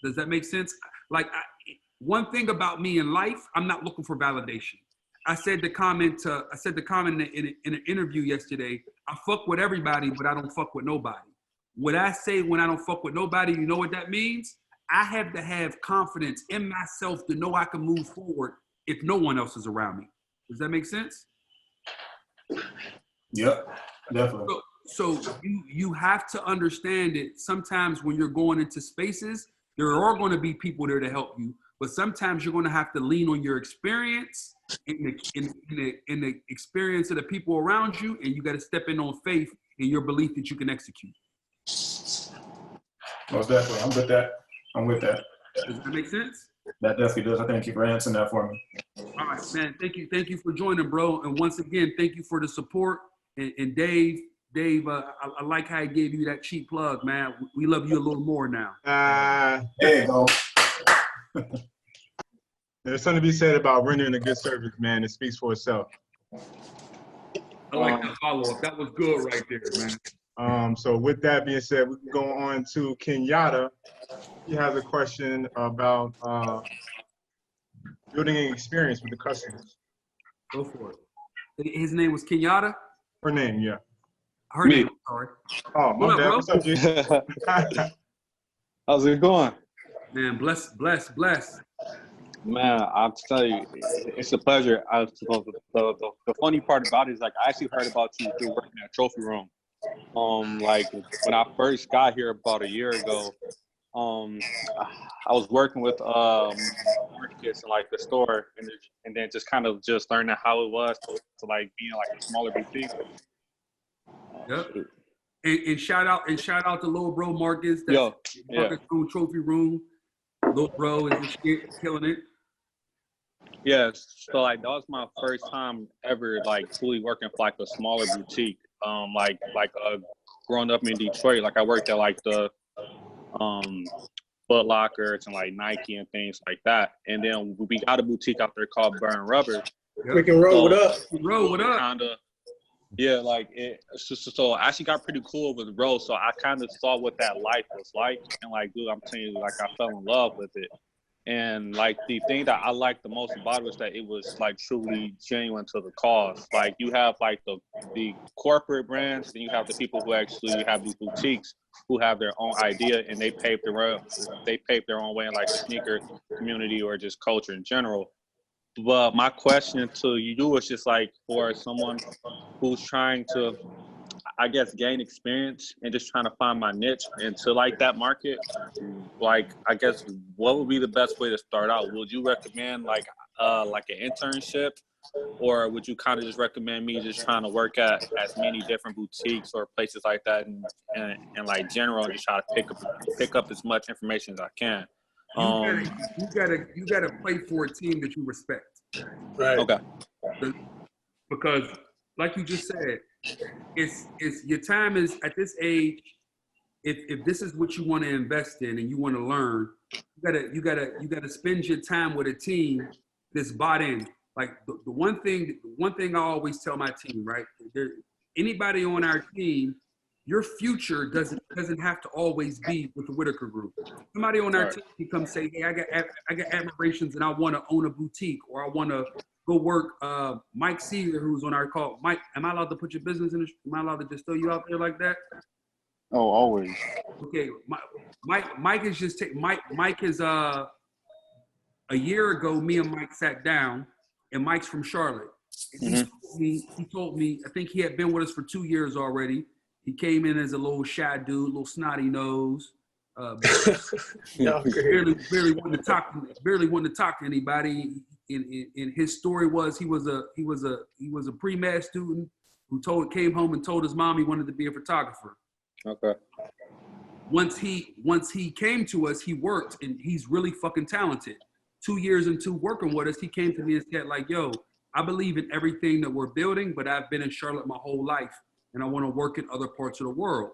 Does that make sense? Like, one thing about me in life, I'm not looking for validation. I said the comment in an interview yesterday, I fuck with everybody, but I don't fuck with nobody. What I say when I don't fuck with nobody, you know what that means? I have to have confidence in myself to know I can move forward if no one else is around me. Does that make sense? Yep, definitely. So you have to understand that sometimes when you're going into spaces, there are going to be people there to help you, but sometimes you're going to have to lean on your experience in the experience of the people around you, and you got to step in on faith in your belief that you can execute. Most definitely. I'm with that. I'm with that. Does that make sense? That definitely does. I thank you for answering that for me. All right, man. Thank you for joining, bro. And once again, thank you for the support. And Dave, I like how he gave you that cheap plug, man. We love you a little more now. There you go. There's something to be said about rendering a good service, man. It speaks for itself. I like that follow-up. That was good right there, man. So with that being said, we can go on to Kenyatta. He has a question about building an experience with the customers. Go for it. His name was Kenyatta? Her name, yeah. Her name, sorry. Oh, my What up, bad. bro? What's up, G? How's it going? Man, bless. Man, I'll tell you, it's a pleasure. The funny part about it is, like, I actually heard about you through working at Trophy Room. Like, when I first got here about a year ago, I was working with markets in, like, the store, and then just kind of just learning how it was to like being like a smaller boutique. Yep. And shout out to little bro Marcus. Yo, Marcus from Trophy Room. Little bro is just killing it. Yes, so like that was my first time ever like fully working for like a smaller boutique. Growing up in Detroit, like I worked at like the Foot Lockers and like Nike and things like that. And then we got a boutique out there called Burn Rubber. Rick and Roll, what up? Roll, what up? Kinda, yeah, like it. So I actually got pretty cool with Roll. So I kind of saw what that life was like, and like, dude, I'm telling you, like I fell in love with it. And like the thing that I liked the most about it was that it was like truly genuine to the cause. Like you have like the corporate brands, and you have the people who actually have these boutiques who have their own idea, and they pave their own way in like the sneaker community or just culture in general. But my question to you is just like for someone who's trying to, I guess, gain experience and just trying to find my niche into like that market, like I guess what would be the best way to start out? Would you recommend like an internship, or would you kind of just recommend me just trying to work at as many different boutiques or places like that and like general and just try to pick up as much information as I can? You gotta play for a team that you respect. Right. Okay. Because like you just said, it's your time is at this age. If this is what you want to invest in and you want to learn, you gotta spend your time with a team that's bought in. Like the one thing I always tell my team, right? Anybody on our team, your future doesn't have to always be with the Whitaker Group. Somebody on our team can come say, hey, I got admirations and I want to own a boutique, or I want to go work. Mike Seeger, who's on our call. Mike, am I allowed to put your business in? Am I allowed to just throw you out there like that? Oh, always. Okay, Mike is just Mike is a year ago. Me and Mike sat down, and Mike's from Charlotte. And he told me I think he had been with us for 2 years already. He came in as a little shy dude, little snotty nose. Barely wanted to talk to anybody. In his story was he was a pre-med student who came home and told his mom he wanted to be a photographer. Okay. Once he came to us, he worked, and he's really fucking talented. 2 years into working with us, he came to me and said, like, yo, I believe in everything that we're building, but I've been in Charlotte my whole life, and I want to work in other parts of the world.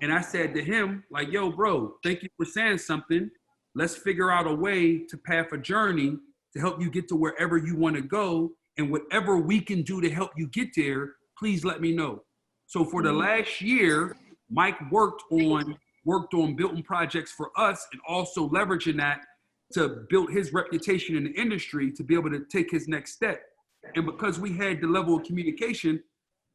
And I said to him, like, yo, bro, thank you for saying something. Let's figure out a way to path a journey to help you get to wherever you want to go. And whatever we can do to help you get there, please let me know. So for the last year, Mike worked on building projects for us, and also leveraging that to build his reputation in the industry to be able to take his next step. And because we had the level of communication,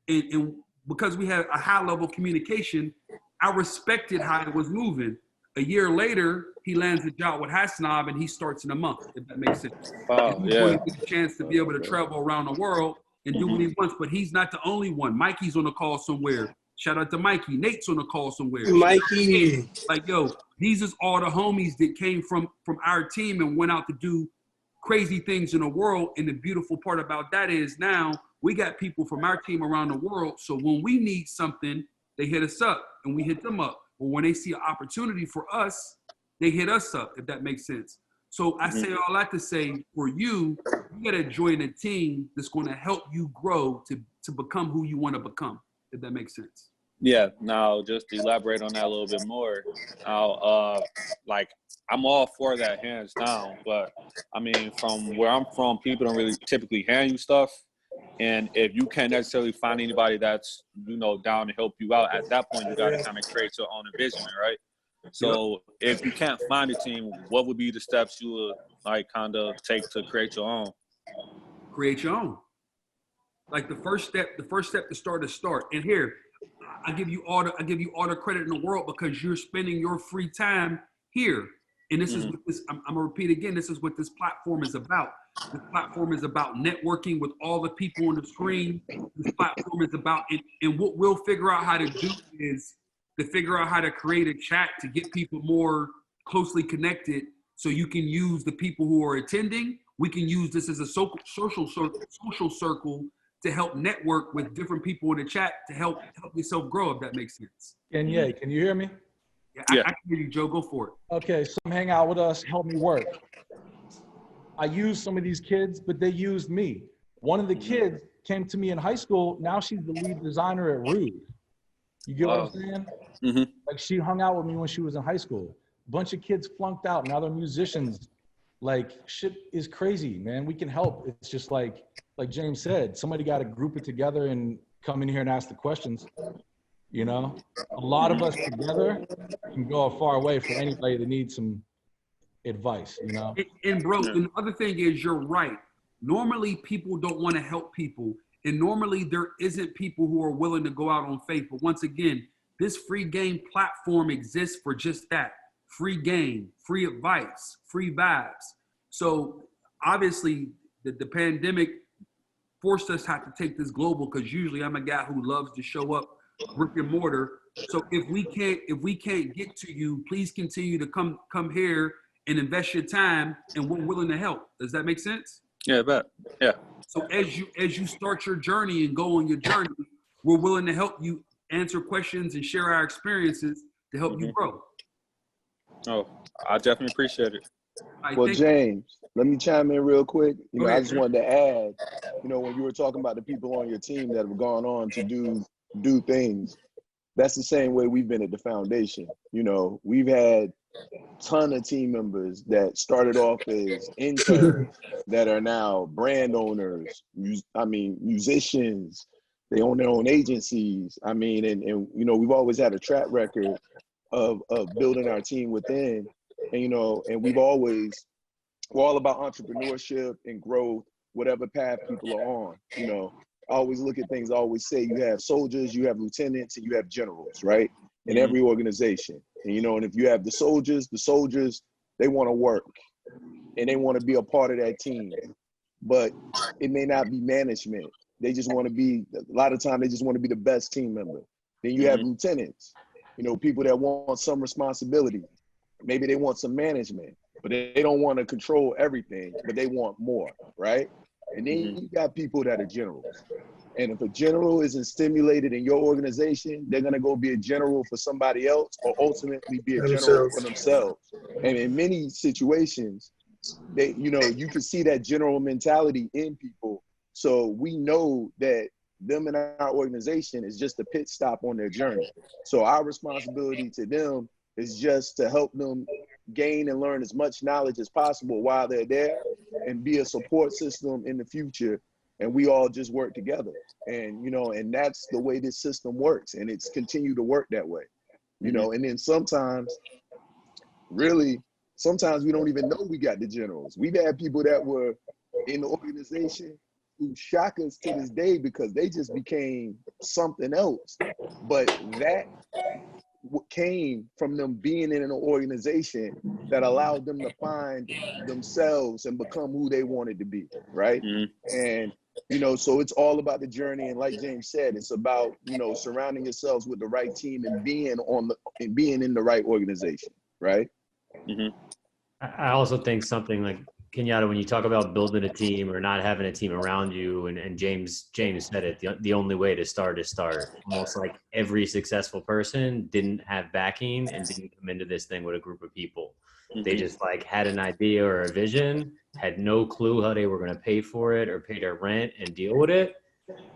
and because we had a high level of communication, I respected how it was moving. A year later, he lands a job with Hasnab, and he starts in a month, if that makes sense. Oh, He's going to get a chance to be able to travel around the world and do what he wants, but he's not the only one. Mikey's on the call somewhere. Shout out to Mikey. Nate's on the call somewhere. Mikey. Like, yo, these is all the homies that came from our team and went out to do crazy things in the world. And the beautiful part about that is now we got people from our team around the world. So when we need something, they hit us up and we hit them up. But when they see an opportunity for us, they hit us up, if that makes sense. So I say all that to say, for you, you got to join a team that's going to help you grow to become who you want to become, if that makes sense. Yeah, now just to elaborate on that a little bit more. Now, like, I'm all for that hands down, but I mean, from where I'm from, people don't really typically hand you stuff. And if you can't necessarily find anybody that's, you know, down to help you out, at that point, you got to kind of create your own envisionment, right? So if you can't find a team, what would be the steps you would like kind of take to create your own? Create your own. Like the first step to start is start. And here, I give you all the credit in the world because you're spending your free time here. And this is what this, I'm gonna repeat again, this is what this platform is about. This platform is about networking with all the people on the screen. This platform is about, and what we'll figure out how to do is to figure out how to create a chat to get people more closely connected so you can use the people who are attending. We can use this as a social circle to help network with different people in the chat to help yourself grow, if that makes sense. Kanye, can you hear me? Yeah, I can hear you, Joe. Go for it. Okay, so hang out with us, help me work. I used some of these kids, but they used me. One of the kids came to me in high school. Now she's the lead designer at Rude. You get what I'm saying? Like she hung out with me when she was in high school. A bunch of kids flunked out. Now they're musicians. Like shit is crazy, man. We can help. It's just like James said, somebody got to group it together and come in here and ask the questions. You know, a lot of us together can go a far way for anybody that needs some advice, you know? And bro, and the other thing is you're right. Normally people don't want to help people. And normally there isn't people who are willing to go out on faith. But once again, this free game platform exists for just that. Free game, free advice, free vibes. So obviously the pandemic forced us to have to take this global because usually I'm a guy who loves to show up brick and mortar. So if we can't get to you, please continue to come here and invest your time, and we're willing to help. Does that make sense? Yeah, I bet. Yeah. So as you start your journey and go on your journey, we're willing to help you answer questions and share our experiences to help you grow. Oh, I definitely appreciate it. Well, James, let me chime in real quick. You know, I just wanted to add, you know, when you were talking about the people on your team that have gone on to do things, that's the same way we've been at the foundation. You know, we've had a ton of team members that started off as interns that are now brand owners, musicians. They own their own agencies. I mean, and you know, we've always had a track record of building our team within. And, you know, and we're all about entrepreneurship and growth, whatever path people are on. You know, I always look at things, I always say you have soldiers, you have lieutenants, and you have generals, right? In every organization. And, you know, and if you have the soldiers, they want to work and they want to be a part of that team. But it may not be management. They just want to be, a lot of time, they just want to be the best team member. Then you have lieutenants, you know, people that want some responsibility. Maybe they want some management, but they don't want to control everything, but they want more, right? And then you got people that are generals. And if a general isn't stimulated in your organization, they're going to go be a general for somebody else or ultimately be a general for themselves. And in many situations, they, you know, you can see that general mentality in people. So we know that them in our organization is just a pit stop on their journey. So our responsibility to them is just to help them gain and learn as much knowledge as possible while they're there and be a support system in the future. And we all just work together. And, you know, and that's the way this system works. And it's continued to work that way, you know, and then sometimes we don't even know we got the generals. We've had people that were in the organization who shock us to this day because they just became something else. But that came from them being in an organization that allowed them to find themselves and become who they wanted to be, right? And, you know, so it's all about the journey. And like James said, it's about, you know, surrounding yourselves with the right team and being in the right organization, right? I also think something like Kenyatta, when you talk about building a team or not having a team around you, and James said it, the only way to start is start. Almost like every successful person didn't have backing and didn't come into this thing with a group of people. They just like had an idea or a vision, had no clue how they were going to pay for it or pay their rent and deal with it.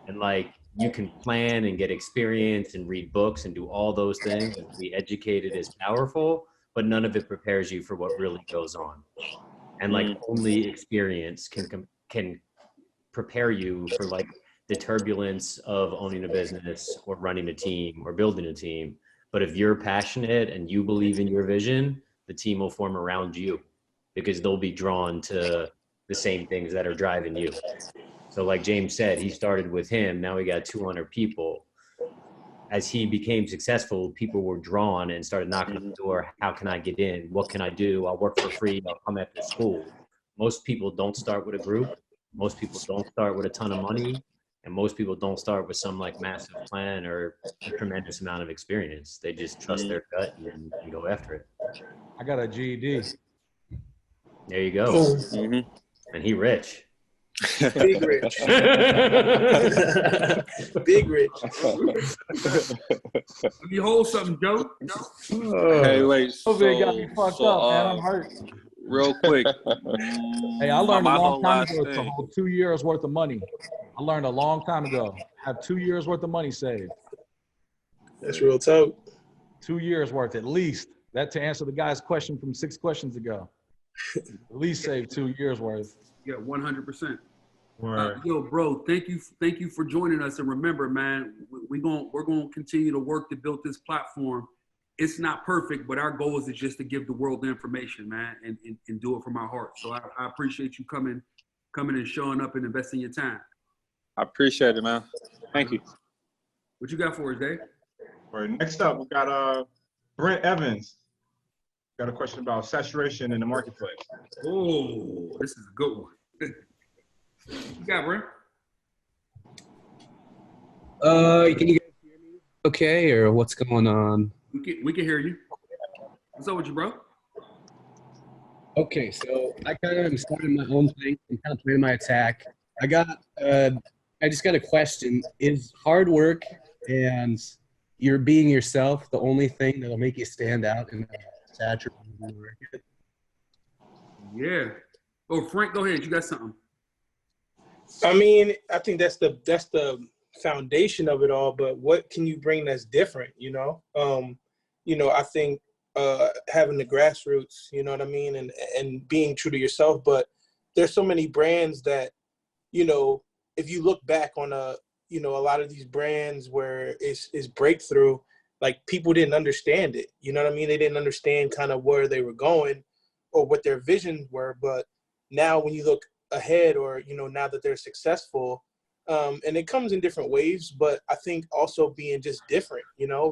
And like you can plan and get experience and read books and do all those things and be educated is powerful, but none of it prepares you for what really goes on. And like only experience can prepare you for like the turbulence of owning a business or running a team or building a team. But if you're passionate and you believe in your vision, the team will form around you because they'll be drawn to the same things that are driving you. So like James said, he started with him. Now we got 200 people. As he became successful, people were drawn and started knocking on the door. How can I get in? What can I do? I'll work for free. I'll come after school. Most people don't start with a group. Most people don't start with a ton of money. And most people don't start with some like massive plan or a tremendous amount of experience. They just trust their gut and go after it. I got a GED. There you go. And he rich. Big rich. Big rich. Let me hold something, Joe. Hey, wait. COVID got me fucked up, man. I'm hurt. Real quick. Hey, I learned a my long whole time last ago to thing. hold 2 years worth of money. I learned a long time ago. Have 2 years worth of money saved. That's real tough. 2 years worth at least. That to answer the guy's question from 6 questions ago. At least save 2 years worth. Yeah, 100%. Word. Yo, bro, thank you for joining us. And remember, man, we're gonna continue to work to build this platform. It's not perfect, but our goal is just to give the world the information, man, and do it from our heart. So I appreciate you coming and showing up and investing your time. I appreciate it, man. Thank you. What you got for us, Dave? All right, next up, we got Brent Evans. Got a question about saturation in the marketplace. Oh, this is a good one. What you got, Brent? Can you guys hear me okay, or what's going on? We can hear you. What's up with you, bro? Okay, so I kind of am starting my own thing. I'm kind of planning my attack. I just got a question. Is hard work and you're being yourself the only thing that'll make you stand out in the saturated market? Yeah. Oh, Frank, go ahead. You got something. I mean, I think that's the foundation of it all, but what can you bring that's different, you know? I think having the grassroots, you know what I mean, and being true to yourself, but there's so many brands that, if you look back on a lot of these brands where it's breakthrough, like people didn't understand it, you know what I mean? They didn't understand kind of where they were going or what their visions were, but now when you look ahead or, now that they're successful, and it comes in different ways, but I think also being just different,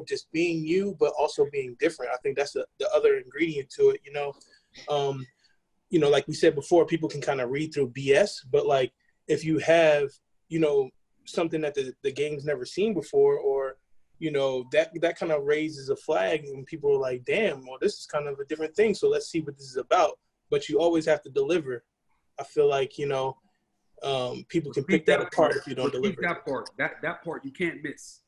just being you, but also being different. I think that's the other ingredient to it, like we said before, people can kind of read through BS, but like if you have, something that the game's never seen before, or, that kind of raises a flag and people are like, damn, well, this is kind of a different thing. So let's see what this is about. But you always have to deliver. I feel like, people can pick that apart if you don't deliver. That part. That part you can't miss.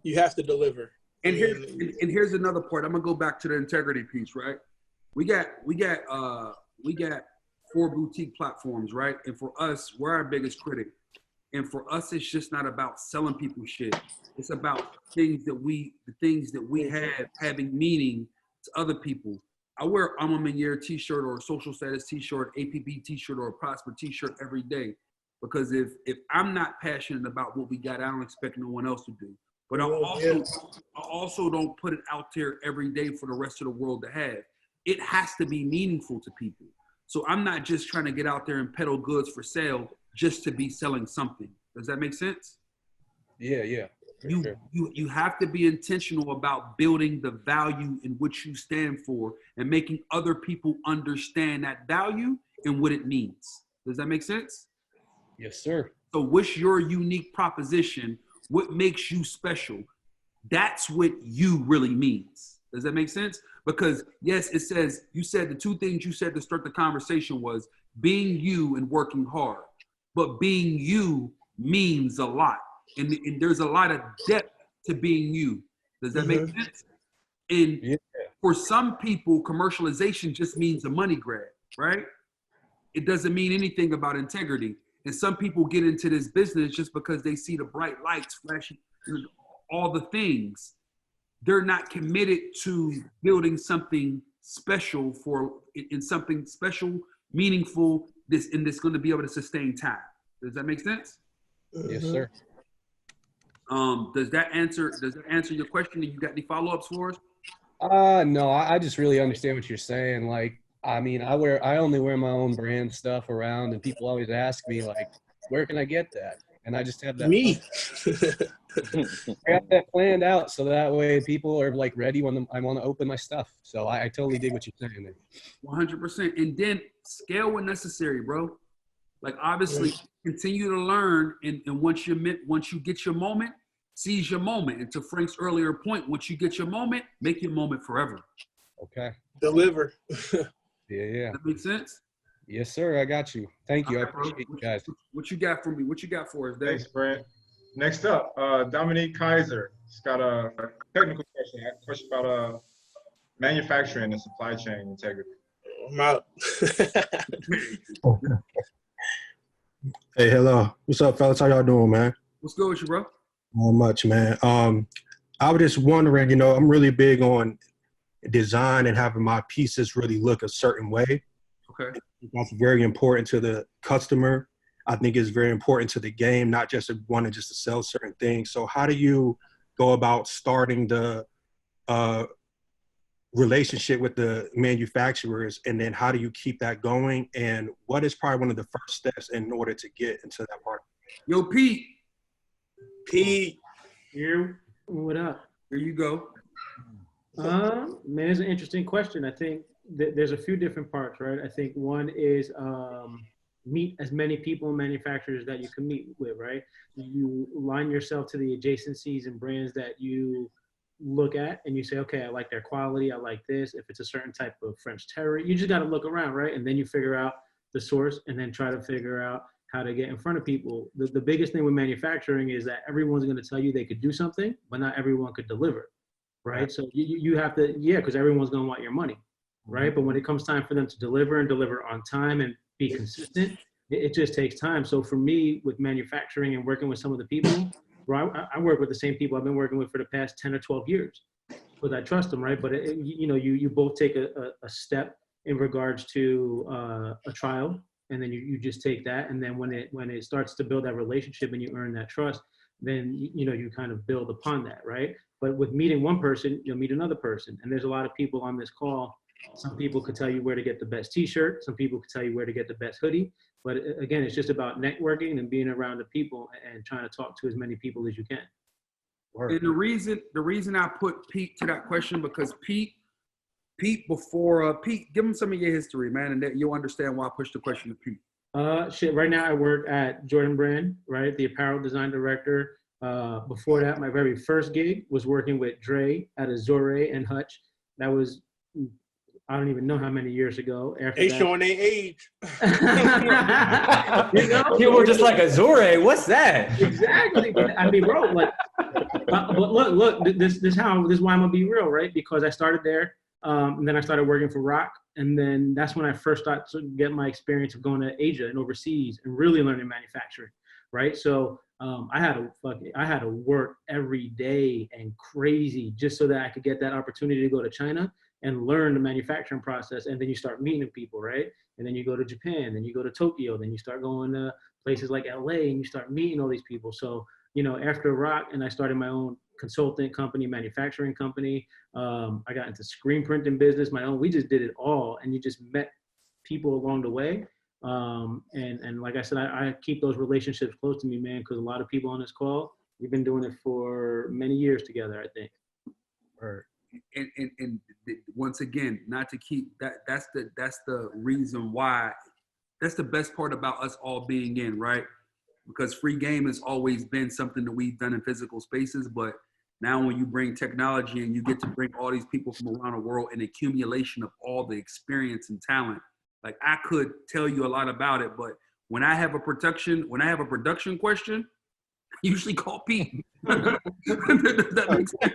You have to deliver. And here's another part. I'm gonna go back to the integrity piece, right? We got 4 boutique platforms, right? And for us, we're our biggest critic. And for us, it's just not about selling people shit. It's about the things that we have having meaning to other people. I wear I'm a Meunier t-shirt or a social status t-shirt, APB t-shirt or a Prosper t-shirt every day. Because if I'm not passionate about what we got, I don't expect no one else to do. But I also don't put it out there every day for the rest of the world to have. It has to be meaningful to people. So I'm not just trying to get out there and peddle goods for sale just to be selling something. Does that make sense? Yeah. You have to be intentional about building the value in which you stand for and making other people understand that value and what it means. Does that make sense? Yes, sir. So what's your unique proposition? What makes you special? That's what you really means. Does that make sense? Because yes, it says, you said the two things you said to start the conversation was being you and working hard. But being you means a lot. And there's a lot of depth to being you. Does that make sense? And for some people, commercialization just means a money grab, right? It doesn't mean anything about integrity. And some people get into this business just because they see the bright lights flashing, all the things. They're not committed to building something special in something special, meaningful, and that's going to be able to sustain time. Does that make sense? Yes, sir. Does that answer your question? And you got any follow-ups for us? No, I just really understand what you're saying. Like, I mean, I only wear my own brand stuff around, and people always ask me like, where can I get that? And I just have that. I got that planned out so that way people are like ready when I want to open my stuff. So I totally dig what you're saying there. 100%. And then scale when necessary, bro. Like obviously continue to learn, and once you get your moment, seize your moment. And to Frank's earlier point, once you get your moment, make your moment forever. Okay. Deliver. Yeah. That makes sense? Yes, sir. I got you. Thank you. All I right, bro. appreciate you guys. What you got for me? What you got for us, Dave? Thanks, Brent. Next up, Dominique Kaiser. He's got a technical question. A question about manufacturing and supply chain integrity. I'm out. Hey, hello. What's up, fellas? How y'all doing, man? What's good with you, bro? Not much, man. I was just wondering, I'm really big on design and having my pieces really look a certain way. Okay. That's very important to the customer. I think it's very important to the game, not just wanting just to sell certain things. So how do you go about starting the relationship with the manufacturers, and then how do you keep that going? And what is probably one of the first steps in order to get into that part? Yo, Pete. You, what up? Here you go. Man, it's an interesting question. I think there's a few different parts, right? I think one is meet as many people and manufacturers that you can meet with, right? You line yourself to the adjacencies and brands that you look at, and you say, okay, I like their quality, I like this. If it's a certain type of French terroir, you just got to look around, right? And then you figure out the source, and then try to figure out how to get in front of people. The biggest thing with manufacturing is that everyone's going to tell you they could do something, but not everyone could deliver, right? So you have to, because everyone's going to want your money, right? But when it comes time for them to deliver and deliver on time and be consistent, it just takes time. So for me, with manufacturing and working with some of the people, I work with the same people I've been working with for the past 10 or 12 years, because I trust them, right? But you both take a step in regards to a trial, and then you just take that, and then when it starts to build that relationship and you earn that trust, then you kind of build upon that, right? But with meeting one person, you'll meet another person, and there's a lot of people on this call. Some people could tell you where to get the best T-shirt. Some people could tell you where to get the best hoodie. But again, it's just about networking and being around the people and trying to talk to as many people as you can. And the reason I put Pete to that question, because Pete, give him some of your history, man, and that you'll understand why I pushed the question to Pete. Right now I work at Jordan Brand, right? The apparel design director. Before that, my very first gig was working with Dre at Azure and Hutch. That was, I don't even know how many years ago. They showing their age. People were just like, Azure, what's that? Exactly. I mean, bro, but look, this is why I'm gonna be real, right? Because I started there, and then I started working for Rock, and then that's when I first started to get my experience of going to Asia and overseas and really learning manufacturing, right? So I had to work every day and crazy just so that I could get that opportunity to go to China and learn the manufacturing process. And then you start meeting people, right? And then you go to Japan, then you go to Tokyo, then you start going to places like LA, and you start meeting all these people. So, after Rock, and I started my own consultant company, manufacturing company. I got into screen printing business, my own. We just did it all, and you just met people along the way. And like I said, I keep those relationships close to me, man, because a lot of people on this call, we've been doing it for many years together, I think. Right. And once again, not to keep that's the reason why, that's the best part about us all being in, right? Because free game has always been something that we've done in physical spaces, but Now, when you bring technology and you get to bring all these people from around the world, an accumulation of all the experience and talent, like I could tell you a lot about it, but when I have a production question, I usually call Pete. Does that make sense?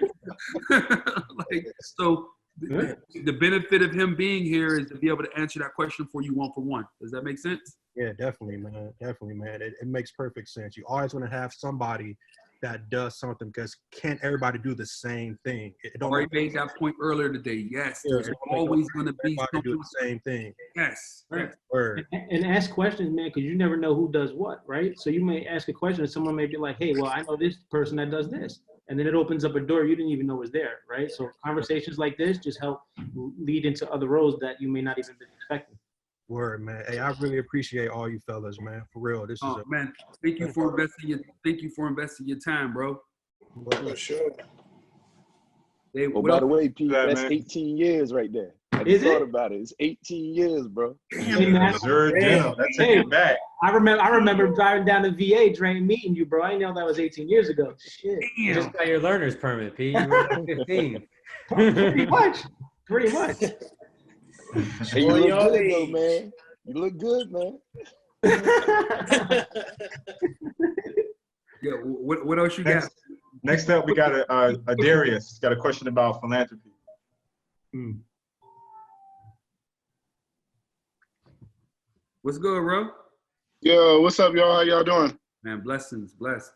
Like, so the benefit of him being here is to be able to answer that question for you one for one. Does that make sense? Yeah, definitely, man. Definitely, man. It makes perfect sense. You always want to have somebody that does something, because can't everybody do the same thing? It don't Already made that point earlier today. Yes, Yeah, there's always going to be everybody do someone. the same thing. Yes. Right. Word. And ask questions, man, because you never know who does what, right? So you may ask a question and someone may be like, hey, well, I know this person that does this. And then it opens up a door you didn't even know was there, right? So conversations like this just help lead into other roles that you may not even be expecting. Word, man. Hey, I really appreciate all you fellas, man. For real. This is Man, thank you for investing your time, bro. For sure. Hey, Oh, by the way, Pete, that's 18 years right there. I just thought about it. It's 18 years, bro. Hey, man. That's Hey, taking it back. I remember driving down to VA, meeting you, bro. I didn't know that was 18 years ago. Shit. You just got your learner's permit, Pete. You were 15. Pretty much. Hey, you look good though, man. You look good, man. Yeah, what else you got? Next up, we got a Darius. He's got a question about philanthropy. What's good, bro? Yo, what's up, y'all? How y'all doing? Man, blessings, blessed.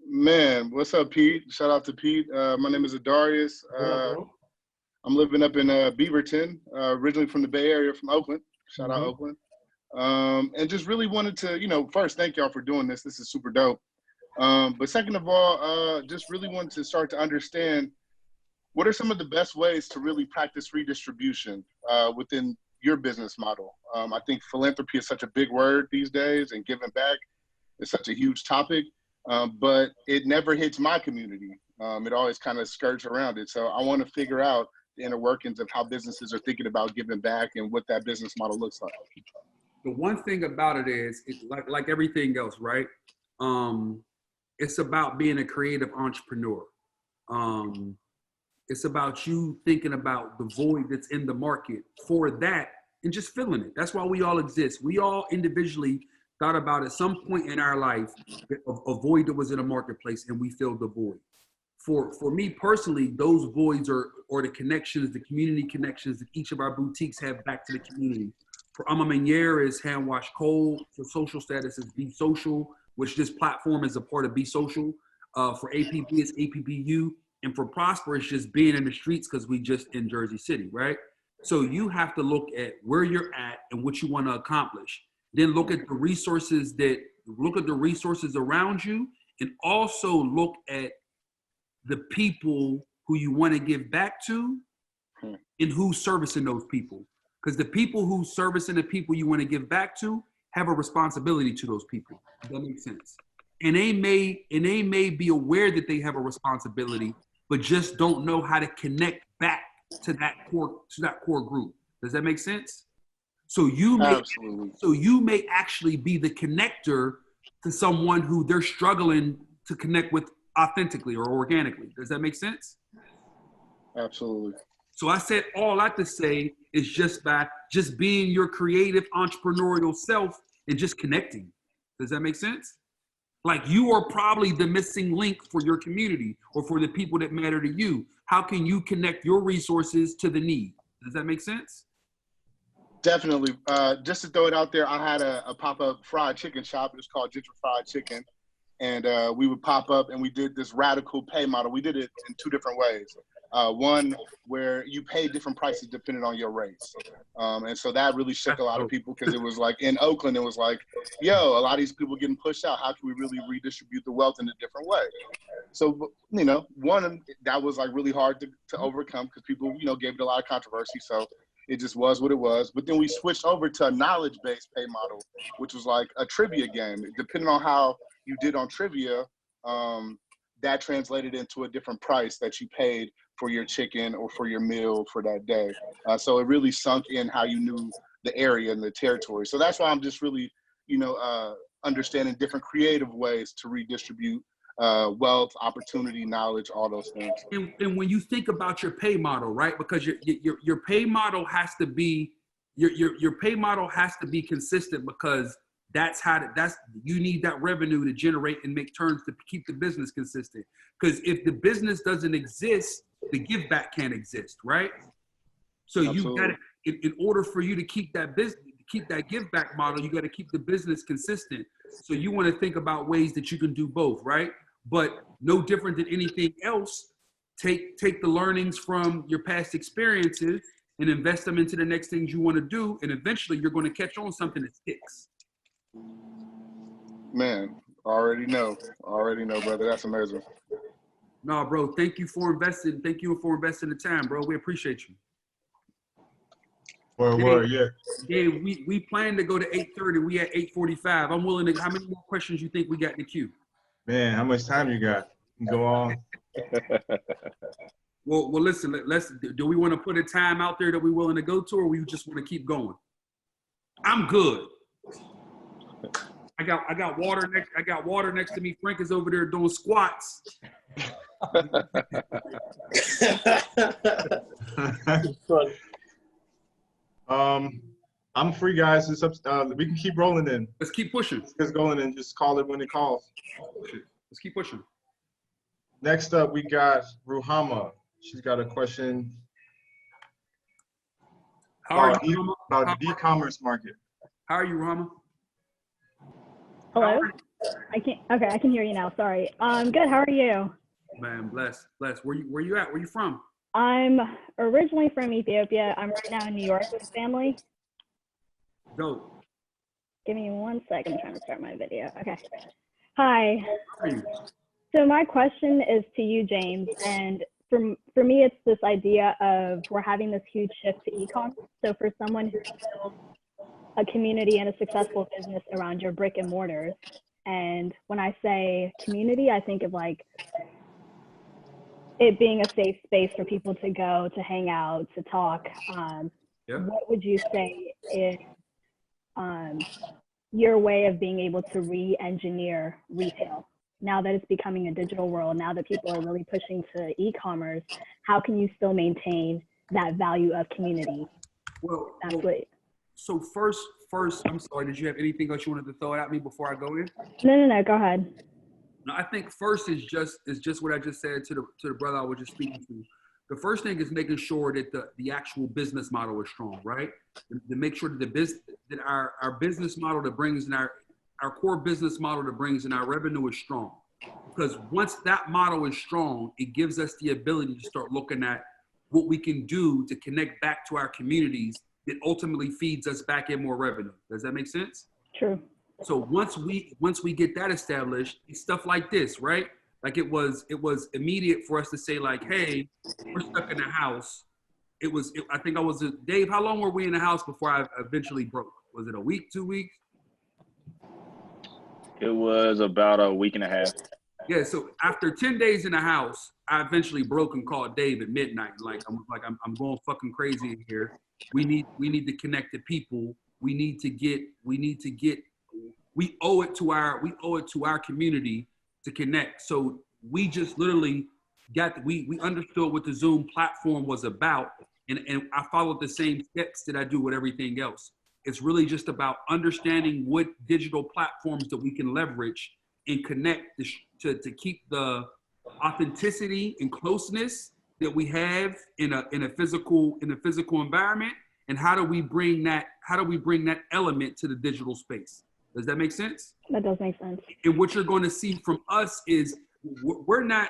Man, what's up, Pete? Shout out to Pete. My name is Adarius. I'm living up in Beaverton, originally from the Bay Area, from Oakland. Shout out Oakland. And just really wanted to, first, thank y'all for doing this. This is super dope. But second of all, just really wanted to start to understand what are some of the best ways to really practice redistribution within your business model. I think philanthropy is such a big word these days, and giving back is such a huge topic, but it never hits my community. It always kind of skirts around it. So I want to figure out the inner workings of how businesses are thinking about giving back and what that business model looks like. The one thing about it is, like everything else, right? It's about being a creative entrepreneur. It's about you thinking about the void that's in the market for that and just filling it. That's why we all exist. We all individually thought about at some point in our life a void that was in a marketplace, and we filled the void. For me personally, those voids are the connections, the community connections that each of our boutiques have back to the community. For Amamaniere is Hand Wash Cold. For Social Status is Be Social, which this platform is a part of Be Social. For APB it's APBU. And for Prosper, it's just being in the streets because we just in Jersey City, right? So you have to look at where you're at and what you want to accomplish. Then look at the resources around you, and also look at the people who you want to give back to and who's servicing those people. Because the people who servicing the people you want to give back to have a responsibility to those people. Does that make sense? And they may be aware that they have a responsibility, but just don't know how to connect back to that core group. Does that make sense? So you may actually be the connector to someone who they're struggling to connect with authentically or organically. Does that make sense? Absolutely. So I said all I could say is just being your creative entrepreneurial self and just connecting. Does that make sense? Like, you are probably the missing link for your community or for the people that matter to you. How can you connect your resources to the need? Does that make sense? Definitely. Just to throw it out there, I had a pop-up fried chicken shop. It was called Gentrified Chicken. And we would pop up and we did this radical pay model. We did it in two different ways. One where you pay different prices depending on your race. And so that really shook a lot of people, because it was like in Oakland, it was like, yo, a lot of these people getting pushed out. How can we really redistribute the wealth in a different way? So, one, that was like really hard to overcome, because people, gave it a lot of controversy. So it just was what it was. But then we switched over to a knowledge-based pay model, which was like a trivia game. Depending on how you did on trivia, that translated into a different price that you paid for your chicken or for your meal for that day. So it really sunk in how you knew the area and the territory. So that's why I'm just really, understanding different creative ways to redistribute wealth, opportunity, knowledge, all those things. And when you think about your pay model, right? Because your pay model has to be your pay model has to be consistent, because you need that revenue to generate and make turns to keep the business consistent. Because if the business doesn't exist, the give back can't exist, right? So you got to, in order for you to keep that business, keep that give back model, you got to keep the business consistent. So you want to think about ways that you can do both, right? But no different than anything else, take the learnings from your past experiences and invest them into the next things you want to do, and eventually you're going to catch on something that sticks. Man, already know, brother. That's amazing. No, bro, thank you for investing. Thank you for investing the time, bro. We appreciate you. Word, yeah. Yeah, we plan to go to 8:30. We at 8:45. I'm willing to. How many more questions you think we got in the queue? Man, how much time you got? Go on. Well, listen. Do we want to put a time out there that we're willing to go to, or we just want to keep going? I'm good. I got water next. I got water next to me. Frank is over there doing squats. I'm free, guys. It's up. We can keep rolling then. Let's keep pushing. Let's go in and just call it when it calls. Let's keep pushing. Next up, we got Ruhama. She's got a question about the e-commerce market. How are you, Ruhama? Hello. I can hear you now. Sorry. Good. How are you? Man, bless. Where you at? Where you from? I'm originally from Ethiopia. I'm right now in New York with family. Dope. Give me 1 second. I'm trying to start my video. Okay. Hi. How are you? So my question is to you, James. And for me, it's this idea of we're having this huge shift to e-commerce. So for someone who's built a community and a successful business around your brick and mortars, and when I say community, I think of like it being a safe space for people to go, to hang out, to talk. What would you say is your way of being able to re-engineer retail? Now that it's becoming a digital world, now that people are really pushing to e-commerce, how can you still maintain that value of community? So first, I'm sorry, did you have anything else you wanted to throw at me before I go in? No, go ahead. No, I think first is just what I just said to the brother I was just speaking to. The first thing is making sure that the actual business model is strong, right? To make sure that our business model that brings in our core business model that brings in our revenue is strong. Because once that model is strong, it gives us the ability to start looking at what we can do to connect back to our communities that ultimately feeds us back in more revenue. Does that make sense? True. So once we get that established, it's stuff like this, right? Like it was immediate for us to say like, hey, we're stuck in the house. I think Dave, how long were we in the house before I eventually broke? Was it a week, 2 weeks? It was about a week and a half. Yeah, so after 10 days in the house, I eventually broke and called Dave at midnight. I'm going fucking crazy in here. We need to connect to people. We owe it to our community to connect. So we just literally we understood what the Zoom platform was about, and I followed the same steps that I do with everything else. It's really just about understanding what digital platforms that we can leverage and connect to keep the authenticity and closeness that we have in a physical environment, and how do we bring that element to the digital space? Does that make sense? That does make sense. And what you're going to see from us is we're not.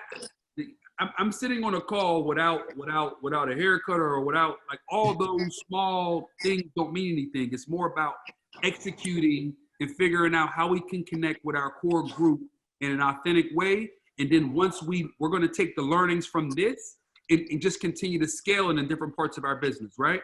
I'm sitting on a call without a haircut or without, like, all those small things don't mean anything. It's more about executing and figuring out how we can connect with our core group in an authentic way. And then once we're going to take the learnings from this and just continue to scale it in different parts of our business, right?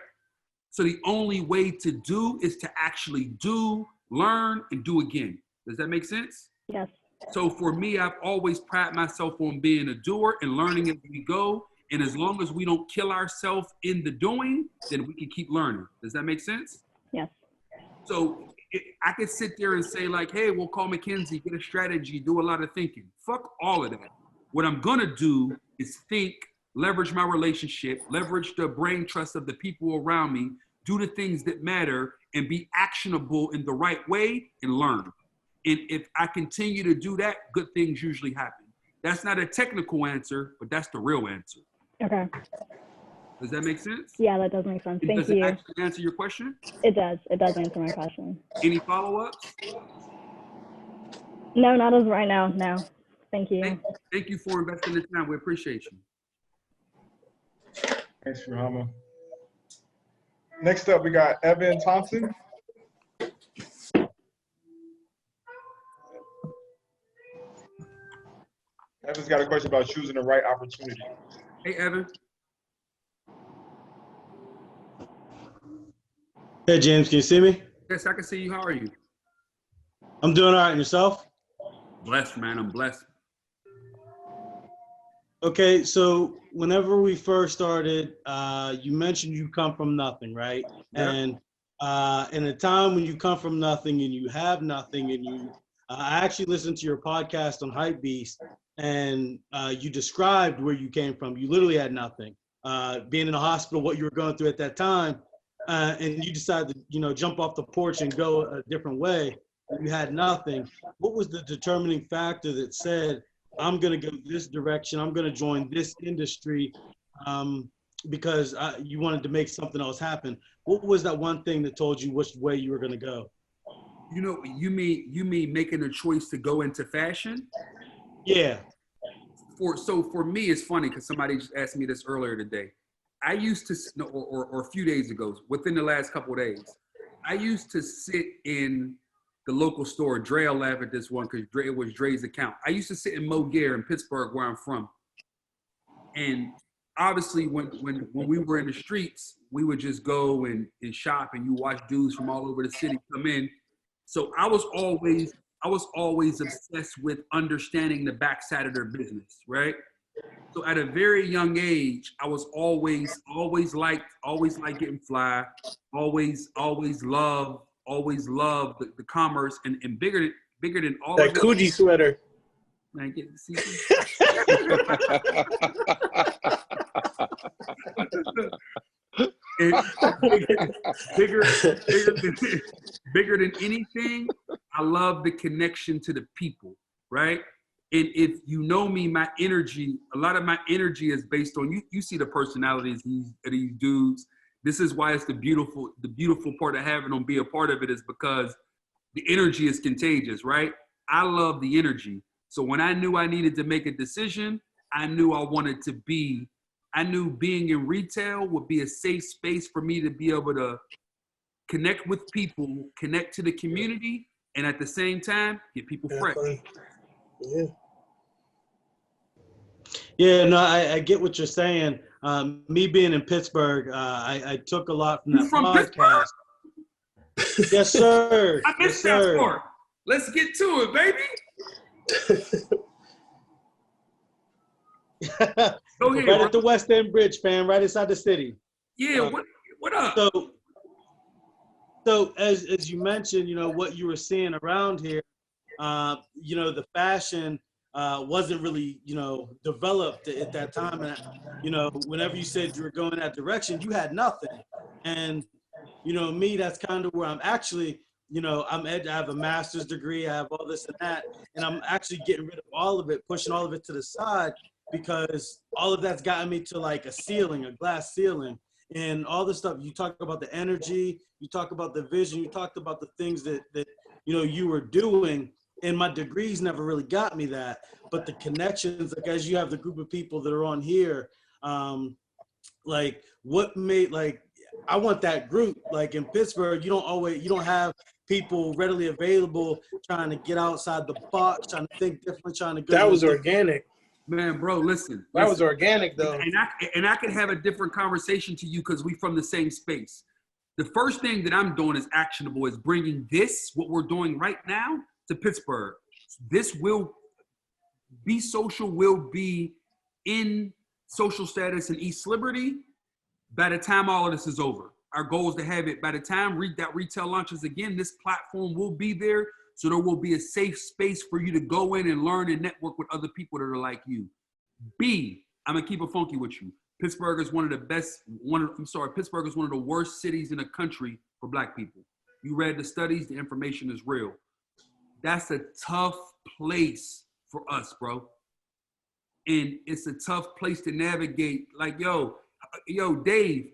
So the only way to do is to actually do, learn, and do again. Does that make sense? Yes. So for me, I've always prided myself on being a doer and learning as we go. And as long as we don't kill ourselves in the doing, then we can keep learning. Does that make sense? Yes. So I could sit there and say like, hey, we'll call McKinsey, get a strategy, do a lot of thinking. Fuck all of that. What I'm gonna do is think, leverage my relationship, leverage the brain trust of the people around me, do the things that matter, and be actionable in the right way and learn. And if I continue to do that, good things usually happen. That's not a technical answer, but that's the real answer. Okay. Does that make sense? Yeah, that does make sense. Thank Does it you. actually answer your question? It does. It does answer my question. Any follow-ups? No, not as of right now. No. Thank you. Thank you for investing the time. We appreciate you. Thanks, Rahama. Next up, we got Evan Thompson. Evan's got a question about choosing the right opportunity. Hey, Evan. Hey, James, can you see me? Yes, I can see you. How are you? I'm doing all right. And yourself? Blessed, man. I'm blessed. Okay, so whenever we first started, you mentioned you come from nothing, right? Yeah. And in a time when you come from nothing and you have nothing, and you, I actually listened to your podcast on Hypebeast, and you described where you came from. You literally had nothing. Being in the hospital, what you were going through at that time, and you decided to, jump off the porch and go a different way. You had nothing. What was the determining factor that said, I'm going to go this direction, I'm going to join this industry, because you wanted to make something else happen? What was that one thing that told you which way you were going to go? You mean making a choice to go into fashion? Yeah. So for me, it's funny because somebody just asked me this earlier today. I used to, or a few days ago, within the last couple of days, I used to sit in the local store. Dre will laugh at this one because it was Dre's account. I used to sit in Mogear in Pittsburgh, where I'm from. And obviously, when we were in the streets, we would just go and shop, and you watch dudes from all over the city come in. So I was always obsessed with understanding the backside of their business, right? So at a very young age, I was always liked getting fly, always loved the commerce, and bigger than all that of it. Coogee sweater. Man, get to see. Bigger than anything, I love the connection to the people, right? And if you know me, my energy, a lot of my energy is based on you see the personalities of these dudes. This is why it's the beautiful part of having them be a part of it, is because the energy is contagious, right? I love the energy. So when I knew I needed to make a decision, I knew being in retail would be a safe space for me to be able to connect with people, connect to the community, and at the same time, get people fresh. Yeah. Yeah, no, I get what you're saying. Me being in Pittsburgh, I took a lot from that podcast. Yes, sir. I missed that part. Let's get to it, baby. Go ahead, right at the West End Bridge, fam, right inside the city. Yeah, what up? So as you mentioned, what you were seeing around here, the fashion wasn't really, developed at that time. And, whenever you said you were going that direction, you had nothing. And, me, that's kind of where I'm actually, I have a master's degree, I have all this and that, and I'm actually getting rid of all of it, pushing all of it to the side, because all of that's gotten me to like a glass ceiling. And all the stuff, you talk about the energy, you talk about the vision, you talked about the things that you were doing. And my degrees never really got me that, but the connections, like as you have the group of people that are on here, what made, I want that group. Like in Pittsburgh, you don't have people readily available trying to get outside the box, trying to think differently, trying to go. That was organic. Man, bro, listen. That was organic, though. And I can have a different conversation to you because we from the same space. The first thing that I'm doing is actionable, is bringing what we're doing right now, to Pittsburgh. This will be in social status in East Liberty by the time all of this is over. Our goal is to have it by the time that retail launches again, this platform will be there. So there will be a safe space for you to go in and learn and network with other people that are like you. B, I'm gonna keep it funky with you. Pittsburgh is one of the best, Pittsburgh is one of the worst cities in the country for Black people. You read the studies, the information is real. That's a tough place for us, bro. And it's a tough place to navigate. Like, yo, Dave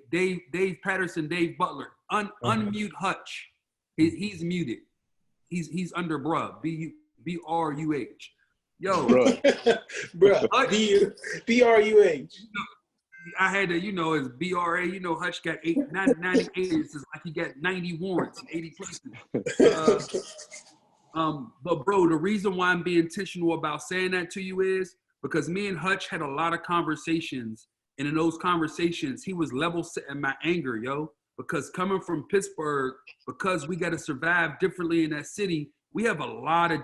Patterson, Dave Butler, unmute Hutch. He's muted. He's under bruh, B-R-U-H. Yo, bruh, B-R-U-H. I had to, it's B-R-A, Hutch got 98. It's like he got 90 warrants in 80 places. But bro, the reason why I'm being intentional about saying that to you is because me and Hutch had a lot of conversations, and in those conversations, he was level setting my anger, yo. Because coming from Pittsburgh, because we got to survive differently in that city, we got a lot of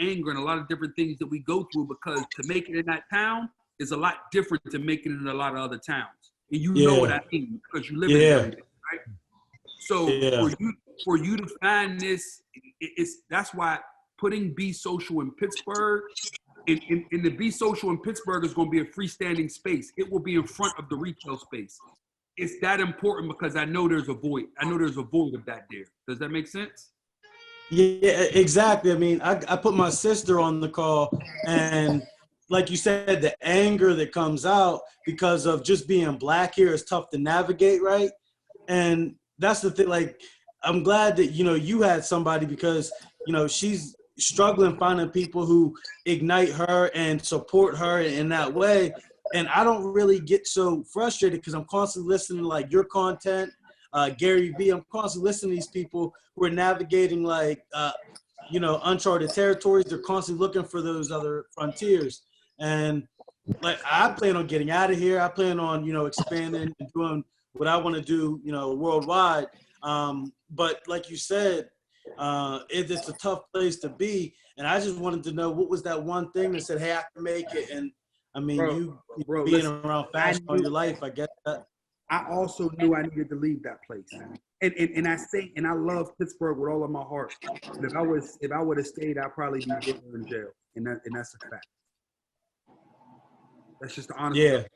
anger and a lot of different things that we go through, because to make it in that town is a lot different than making it in a lot of other towns. And you know what I mean, because you live in it, right? So for you to find this, that's why putting Be Social in Pittsburgh, in the Be Social in Pittsburgh is going to be a freestanding space. It will be in front of the retail space. It's that important because I know there's a void. I know there's a void of that there. Does that make sense? Yeah, exactly. I mean, I put my sister on the call, and like you said, the anger that comes out because of just being Black here is tough to navigate, right? And that's the thing. Like, I'm glad that, you had somebody, because, she's struggling finding people who ignite her and support her in that way. And I don't really get so frustrated because I'm constantly listening to like your content, Gary Vee. I'm constantly listening to these people who are navigating like, uncharted territories. They're constantly looking for those other frontiers. And like, I plan on getting out of here. I plan on, expanding and doing what I want to do, worldwide. But like you said, it's a tough place to be. And I just wanted to know, what was that one thing that said, hey, I can make it? And I mean, bro, being around fashion all your life, I get that. I also knew I needed to leave that place. And I love Pittsburgh with all of my heart. But if I would have stayed, I'd probably be dead or in jail. And that's a fact. That's just the honest truth.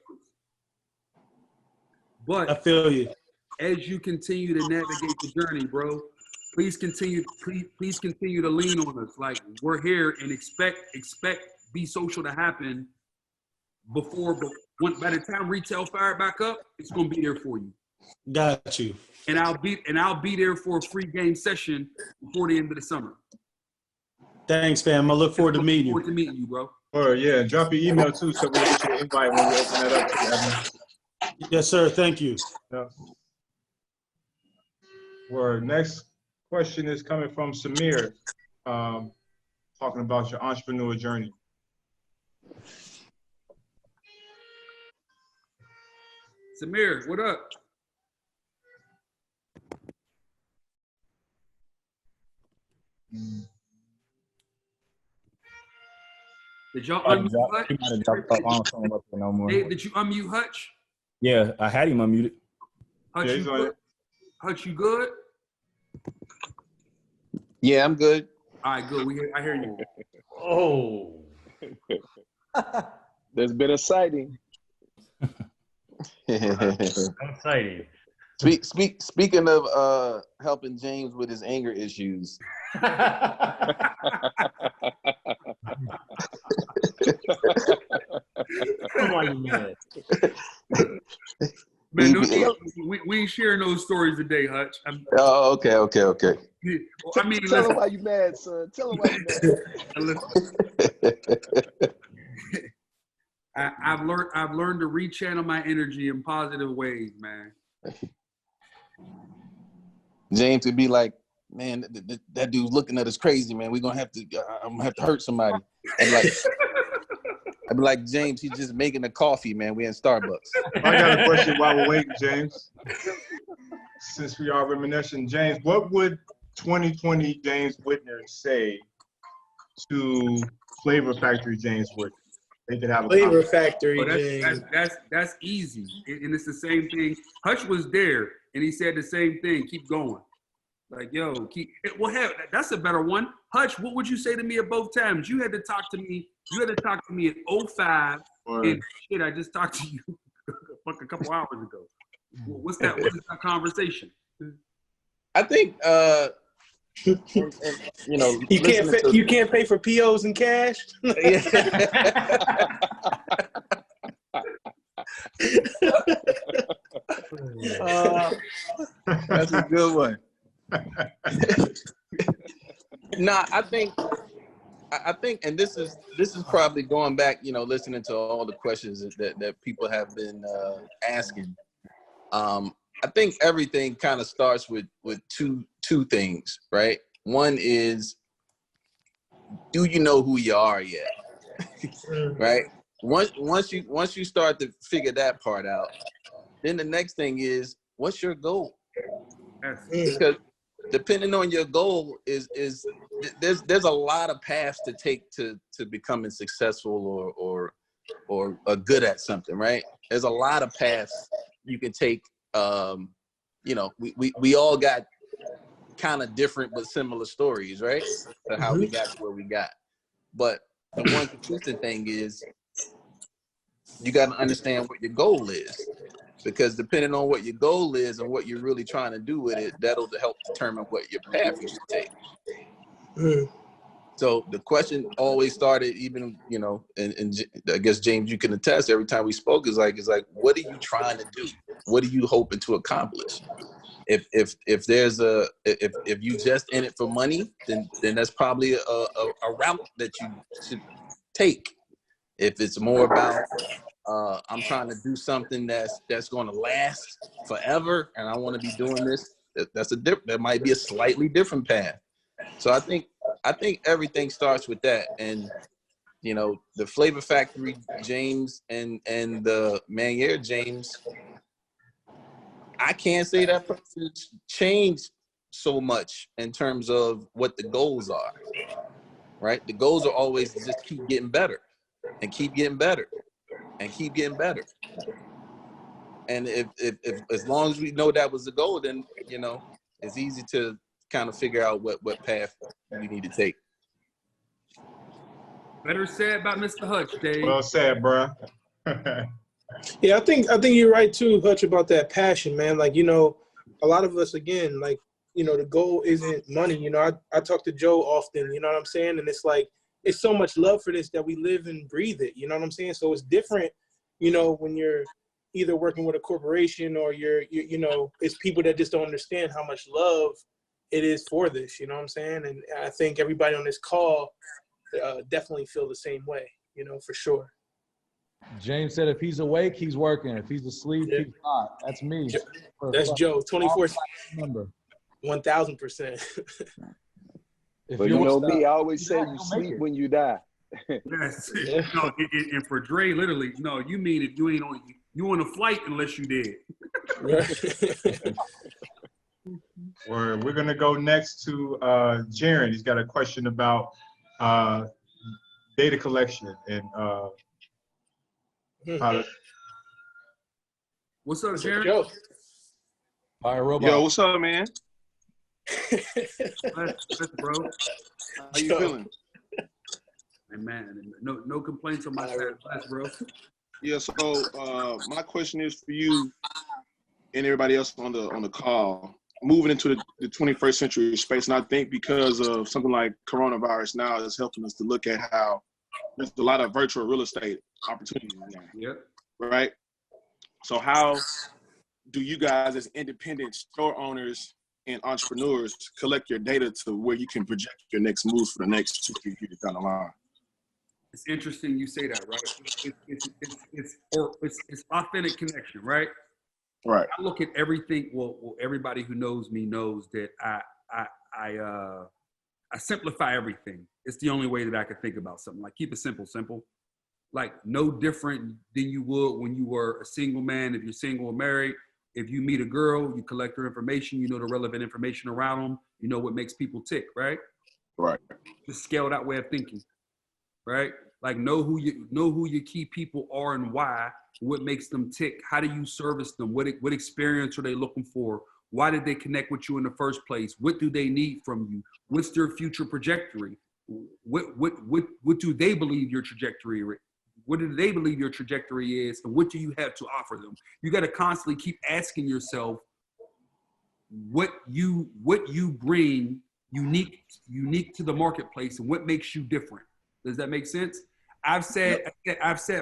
But I feel you. As you continue to navigate the journey, bro, please continue to lean on us. Like, we're here, and expect Be Social to happen by the time retail fire back up, it's gonna be there for you. Got you. And I'll be there for a free game session before the end of the summer. Thanks, fam. I look forward to meeting you. Look forward to meeting you, bro. Yeah, drop your email too, so we'll get you an invite when we open that up. Yes, sir. Thank you. Yeah. Word. Next question is coming from Samir, talking about your entrepreneur journey. Samir, what up? Did y'all unmute Hutch? He might have dropped off. I don't see him up there no more. Hey, did you unmute Hutch? Yeah, I had him unmuted. Hutch, you good? Hutch, you good? Yeah, I'm good. All right, good. I hear you. Oh. There's been a sighting. Exciting. Speaking of helping James with his anger issues. Come on, man. Man, we ain't sharing those stories today, Hutch. Oh, okay. I mean, tell him why you mad, son. Tell him why you mad. I've learned to rechannel my energy in positive ways, man. James would be like, man, that dude's looking at us crazy, man. I'm gonna have to hurt somebody. I'd be like, James, he's just making a coffee, man. We in Starbucks. I got a question while we're waiting, James. Since we are reminiscing, James, what would 2020 James Whitner say to Flavor Factory James Whitner? They could have a Flavor Factory. That's easy, and it's the same thing. Hutch was there, And he said the same thing. Keep going. Like, yo, well, hell, that's a better one. Hutch, what would you say to me at both times? You had to talk to me. You had to talk to me at 05. And shit, I just talked to you a couple hours ago. What's that? What is that conversation? I think, you know, you can't pay for POs in cash. That's a good one. Nah, I think, and this is probably going back, you know, listening to all the questions that people have been asking. I think everything kind of starts with two things, right? One is, do you know who you are yet? Right? Once you start to figure that part out, then the next thing is, what's your goal? Because depending on your goal is there's a lot of paths to take to becoming successful or good at something, right? There's a lot of paths you can take. You know, we all got kind of different but similar stories, right? To how we got to where we got. But the one consistent thing is you got to understand what your goal is. Because depending on what your goal is and what you're really trying to do with it, that'll help determine what your path you should take. So the question always started, even, you know, and I guess, James, you can attest, every time we spoke is like, what are you trying to do? What are you hoping to accomplish? If there's if you just in it for money, then that's probably a route that you should take. If it's more about I'm trying to do something that's going to last forever, and I want to be doing this, that might be a slightly different path. So I think everything starts with that. And you know, the Flavor Factory James and the Manier James, I can't say that person changed so much in terms of what the goals are, right? The goals are always to just keep getting better and keep getting better and keep getting better. And if as long as we know that was the goal, then, you know, it's easy to kind of figure out what path we need to take. Better said about Mr. Hutch, Dave. Well said, bro. Yeah, I think you're right too, Hutch, about that passion, man. Like, you know, a lot of us, again, like, you know, the goal isn't money. You know, I talk to Joe often, you know what I'm saying? And it's like, it's so much love for this that we live and breathe it, you know what I'm saying? So it's different, you know, when you're either working with a corporation or you're you know, it's people that just don't understand how much love it is for this, you know what I'm saying? And I think everybody on this call definitely feel the same way, you know, for sure. James said if he's awake, he's working. If he's asleep, he's not. That's me. That's Joe, 24. Number. 1000%. But you know me, I always say you sleep when you die. Yes. No, and for Dre, literally, no, you mean if you ain't on, you on a flight unless you did. We're gonna go next to Jaron. He's got a question about data collection and how to. What's up, Jaron? Hi, robot. Yo, what's up, man? That's bro. How you feeling? And man, no complaints on my side. That's bro. Yeah. So my question is for you and everybody else on the call. Moving into the 21st century space, and I think because of something like coronavirus now is helping us to look at how there's a lot of virtual real estate opportunities now. Yep. Right. So how do you guys as independent store owners and entrepreneurs collect your data to where you can project your next moves for the next 2-3 years down the line? It's interesting you say that, right? It's authentic connection, right? Right. I look at everything. Well, everybody who knows me knows that I simplify everything. It's the only way that I could think about something. Like, keep it simple. Like, no different than you would when you were a single man. If you're single or married, if you meet a girl, you collect her information. You know the relevant information around them. You know what makes people tick, right? Right. Just scale that way of thinking, right? Like know who your key people are and why, what makes them tick. How do you service them? What experience are they looking for? Why did they connect with you in the first place? What do they need from you? What's their future trajectory? What do they believe your trajectory is? What do they believe your trajectory is? And what do you have to offer them? You got to constantly keep asking yourself what you bring unique to the marketplace and what makes you different. Does that make sense? I've said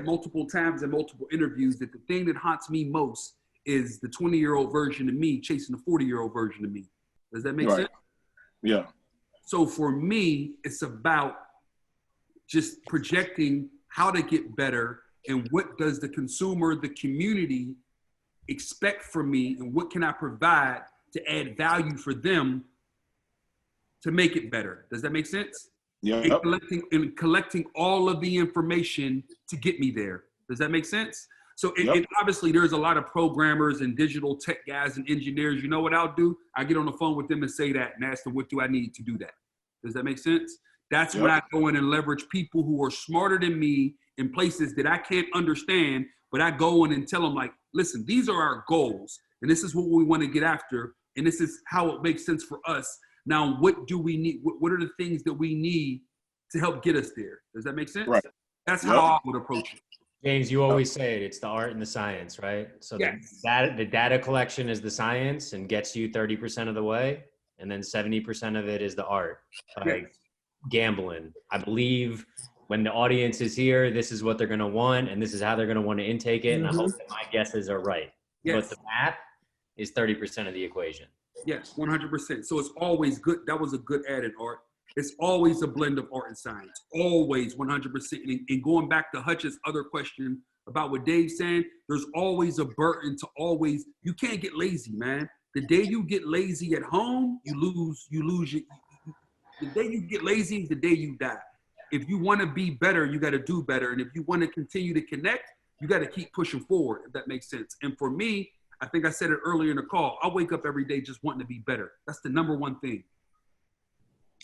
multiple times in multiple interviews that the thing that haunts me most is the 20-year-old version of me chasing the 40-year-old version of me. Does that make sense? Yeah. So for me, it's about just projecting how to get better and what does the consumer, the community expect from me, and what can I provide to add value for them to make it better. Does that make sense? Yeah. And collecting all of the information to get me there. Does that make sense? So and obviously there's a lot of programmers and digital tech guys and engineers. You know what I'll do? I get on the phone with them and say that and ask them, what do I need to do that? Does that make sense? That's when I go in and leverage people who are smarter than me in places that I can't understand, but I go in and tell them like, listen, these are our goals and this is what we want to get after. And this is how it makes sense for us. Now, what do we need? What are the things that we need to help get us there? Does that make sense? Right. That's how I would approach it. James, you always say it's the art and the science, right? So the data collection is the science and gets you 30% of the way. And then 70% of it is the art. Like gambling. I believe when the audience is here, this is what they're going to want. And this is how they're going to want to intake it. And I hope that my guesses are right. But the math is 30% of the equation. Yes, 100%. So it's always good. That was a good added art. It's always a blend of art and science. Always 100%. And going back to Hutch's other question about what Dave's saying, there's always a burden to always, you can't get lazy, man. The day you get lazy at home, you lose the day you get lazy is the day you die. If you want to be better, you got to do better. And if you want to continue to connect, you got to keep pushing forward, if that makes sense. And for me, I think I said it earlier in the call, I wake up every day just wanting to be better. That's the number one thing.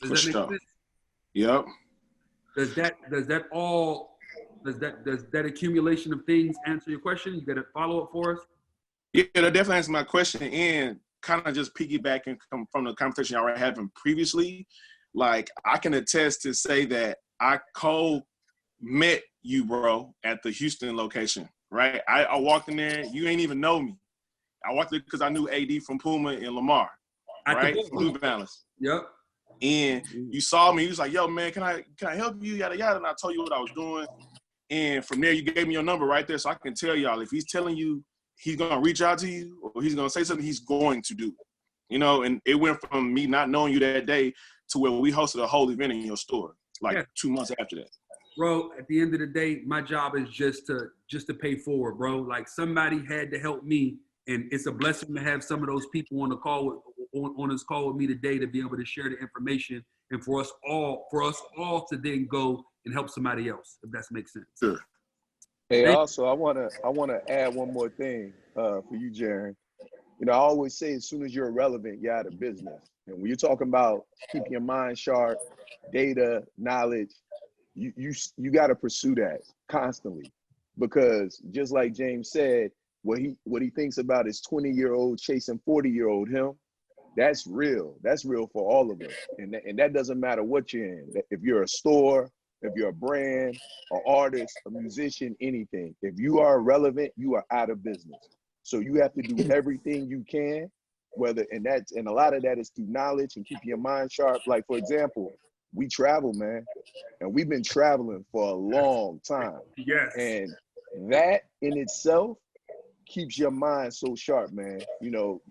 Does that make sense? Yep. Does that accumulation of things answer your question? You got a follow up for us? Yeah, that definitely answers my question. And kind of just piggybacking from the conversation y'all were having previously, like I can attest to say that I met you, bro, at the Houston location, right? I walked in there, you ain't even know me. I walked there because I knew AD from Puma and Lamar, right? Blue Balance. Yep. And you saw me, you was like, yo, man, can I help you? Yada, yada. And I told you what I was doing. And from there, you gave me your number right there. So I can tell y'all, if he's telling you he's going to reach out to you or he's going to say something, he's going to do it. You know, and it went from me not knowing you that day to where we hosted a whole event in your store, like 2 months after that. Bro, at the end of the day, my job is just to pay forward, bro. Like somebody had to help me. And it's a blessing to have some of those people on the call on this call with me today to be able to share the information and for us all to then go and help somebody else, if that makes sense. Sure. Hey, also, I wanna add one more thing for you, Jaron. You know, I always say as soon as you're irrelevant, you're out of business. And when you're talking about keeping your mind sharp, data, knowledge, you got to pursue that constantly, because just like James said, what he thinks about is 20-year-old chasing 40-year-old him. That's real. That's real for all of us. And that doesn't matter what you're in. If you're a store, if you're a brand, an artist, a musician, anything. If you are irrelevant, you are out of business. So you have to do everything you can, and a lot of that is through knowledge and keeping your mind sharp. Like, for example, we travel, man, and we've been traveling for a long time. Yes. And that in itself keeps your mind so sharp, man. You know,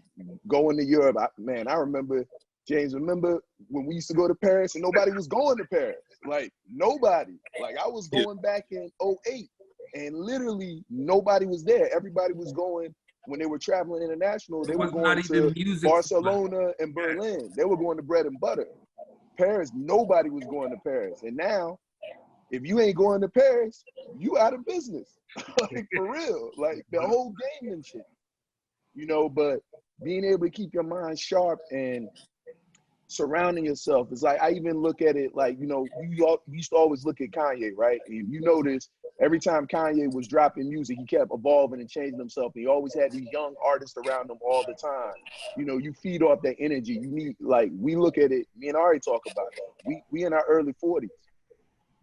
going to Europe, I remember, James, remember when we used to go to Paris and nobody was going to Paris? Like, nobody. Like, I was going back in 2008 and literally nobody was there. Everybody was going, when they were traveling international, they were going to Barcelona and Berlin. They were going to bread and butter. Paris, nobody was going to Paris. And now, if you ain't going to Paris, you out of business. Like, for real. Like, the whole game and shit. You know, but being able to keep your mind sharp and surrounding yourself. It's like, I even look at it like, you know, you used to always look at Kanye, right? And you notice every time Kanye was dropping music, he kept evolving and changing himself. And he always had these young artists around him all the time. You know, you feed off that energy. You need, like, we look at it, me and Ari talk about it. We in our early 40s.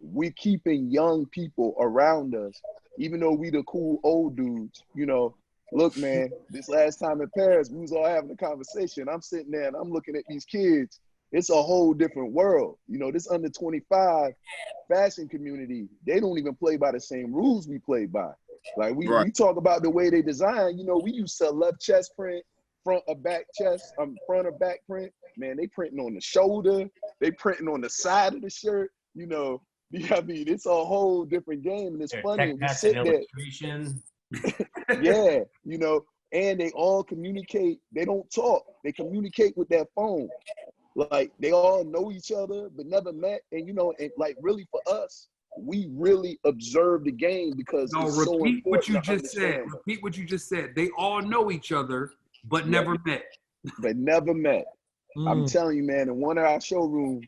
We're keeping young people around us, even though we the cool old dudes, you know. Look, man, this last time in Paris, we was all having a conversation. I'm sitting there and I'm looking at these kids. It's a whole different world. You know, this under 25 fashion community, they don't even play by the same rules we play by. Like we talk about the way they design, you know, we use left chest print, front or back chest, front or back print. Man, they printing on the shoulder, they printing on the side of the shirt, you know. I mean, it's a whole different game, and it's funny. We sit there. Yeah, you know, and they all communicate. They don't talk. They communicate with their phone. Like, they all know each other, but never met. And, you know, and like, really for us, we really observe the game because no, it's repeat so important what you to just understand. said. Repeat what you just said. They all know each other, but never met. But never met. I'm telling you, man, in one of our showrooms,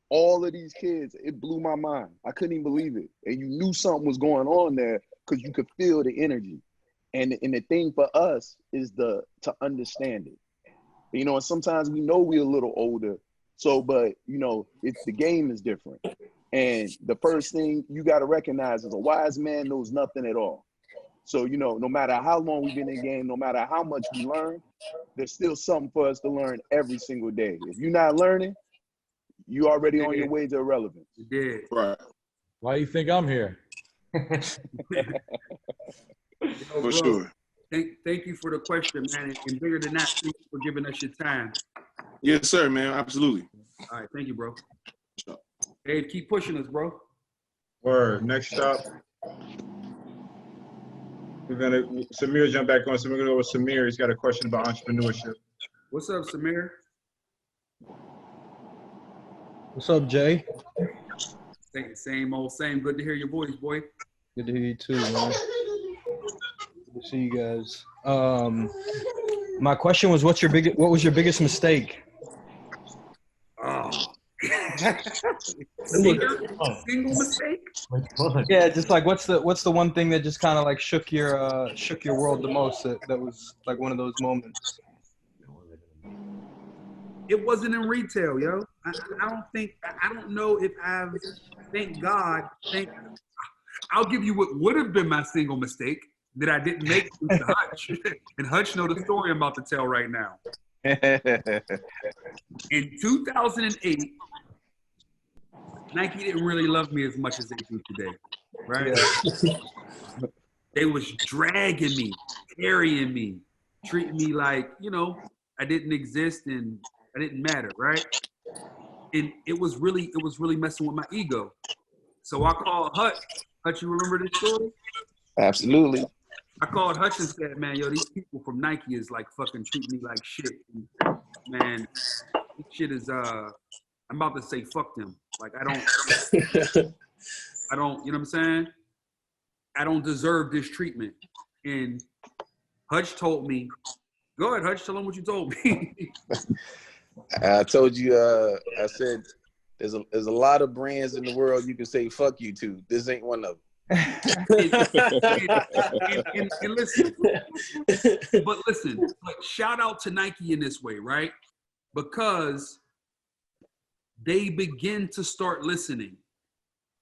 all of these kids, it blew my mind. I couldn't even believe it. And you knew something was going on there because you could feel the energy. And the thing for us is to understand it. You know, and sometimes we know we're a little older. So, but, you know, the game is different. And the first thing you got to recognize is a wise man knows nothing at all. So, you know, no matter how long we've been in the game, no matter how much we learn, there's still something for us to learn every single day. If you're not learning, you already on your way to irrelevance. You did. Right. Why do you think I'm here? For sure. Thank you for the question, man. And bigger than that, thank you for giving us your time. Yes, sir, man. Absolutely. All right, thank you, bro. Hey, keep pushing us, bro. Word. Next stop. Samir jump back on. So we're gonna go with Samir. He's got a question about entrepreneurship. What's up, Samir? What's up, Jay? Same old same. Good to hear your voice, boy. Good to hear you too, man. Good to see you guys. My question was, what was your biggest mistake? Oh. Single mistake? Yeah, just like what's the one thing that just kind of like shook your world the most? That was like one of those moments. It wasn't in retail, yo. I don't know if thank God, I'll give you what would have been my single mistake that I didn't make to Hutch. And Hutch know the story I'm about to tell right now. In 2008, Nike didn't really love me as much as they do today, right? Yeah. They was dragging me, carrying me, treating me like, you know, I didn't exist and I didn't matter, right? And it was really messing with my ego. So I called Hutch. Hutch, you remember this story? Absolutely. I called Hutch and said, man, yo, these people from Nike is like fucking treating me like shit. And, man, this shit is, I'm about to say fuck them. Like, I don't, you know what I'm saying? I don't deserve this treatment. And Hutch told me, go ahead, Hutch, tell him what you told me. I told you, I said, there's a lot of brands in the world you can say fuck you to. This ain't one of them. and listen, but shout out to Nike in this way, right? Because they begin to start listening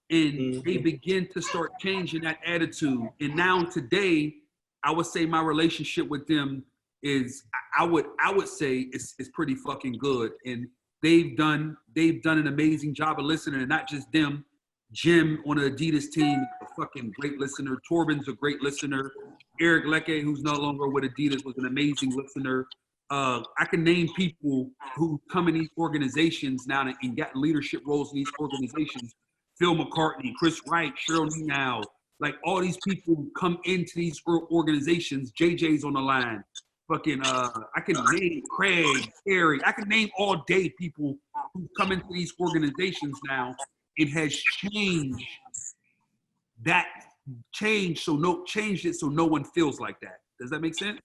and they begin to start changing that attitude. And now today, I would say my relationship with them is, I would say it's pretty fucking good. And they've done an amazing job of listening, and not just them. Jim on the Adidas team, a fucking great listener. Torben's a great listener. Eric Leckie, who's no longer with Adidas, was an amazing listener. I can name people who come in these organizations now and got leadership roles in these organizations. Phil McCartney, Chris Wright, Cheryl Neal, like all these people who come into these organizations. JJ's on the line. Fucking, I can name Craig, Terry. I can name all day people who come into these organizations now. It has changed so no one feels like that. Does that make sense?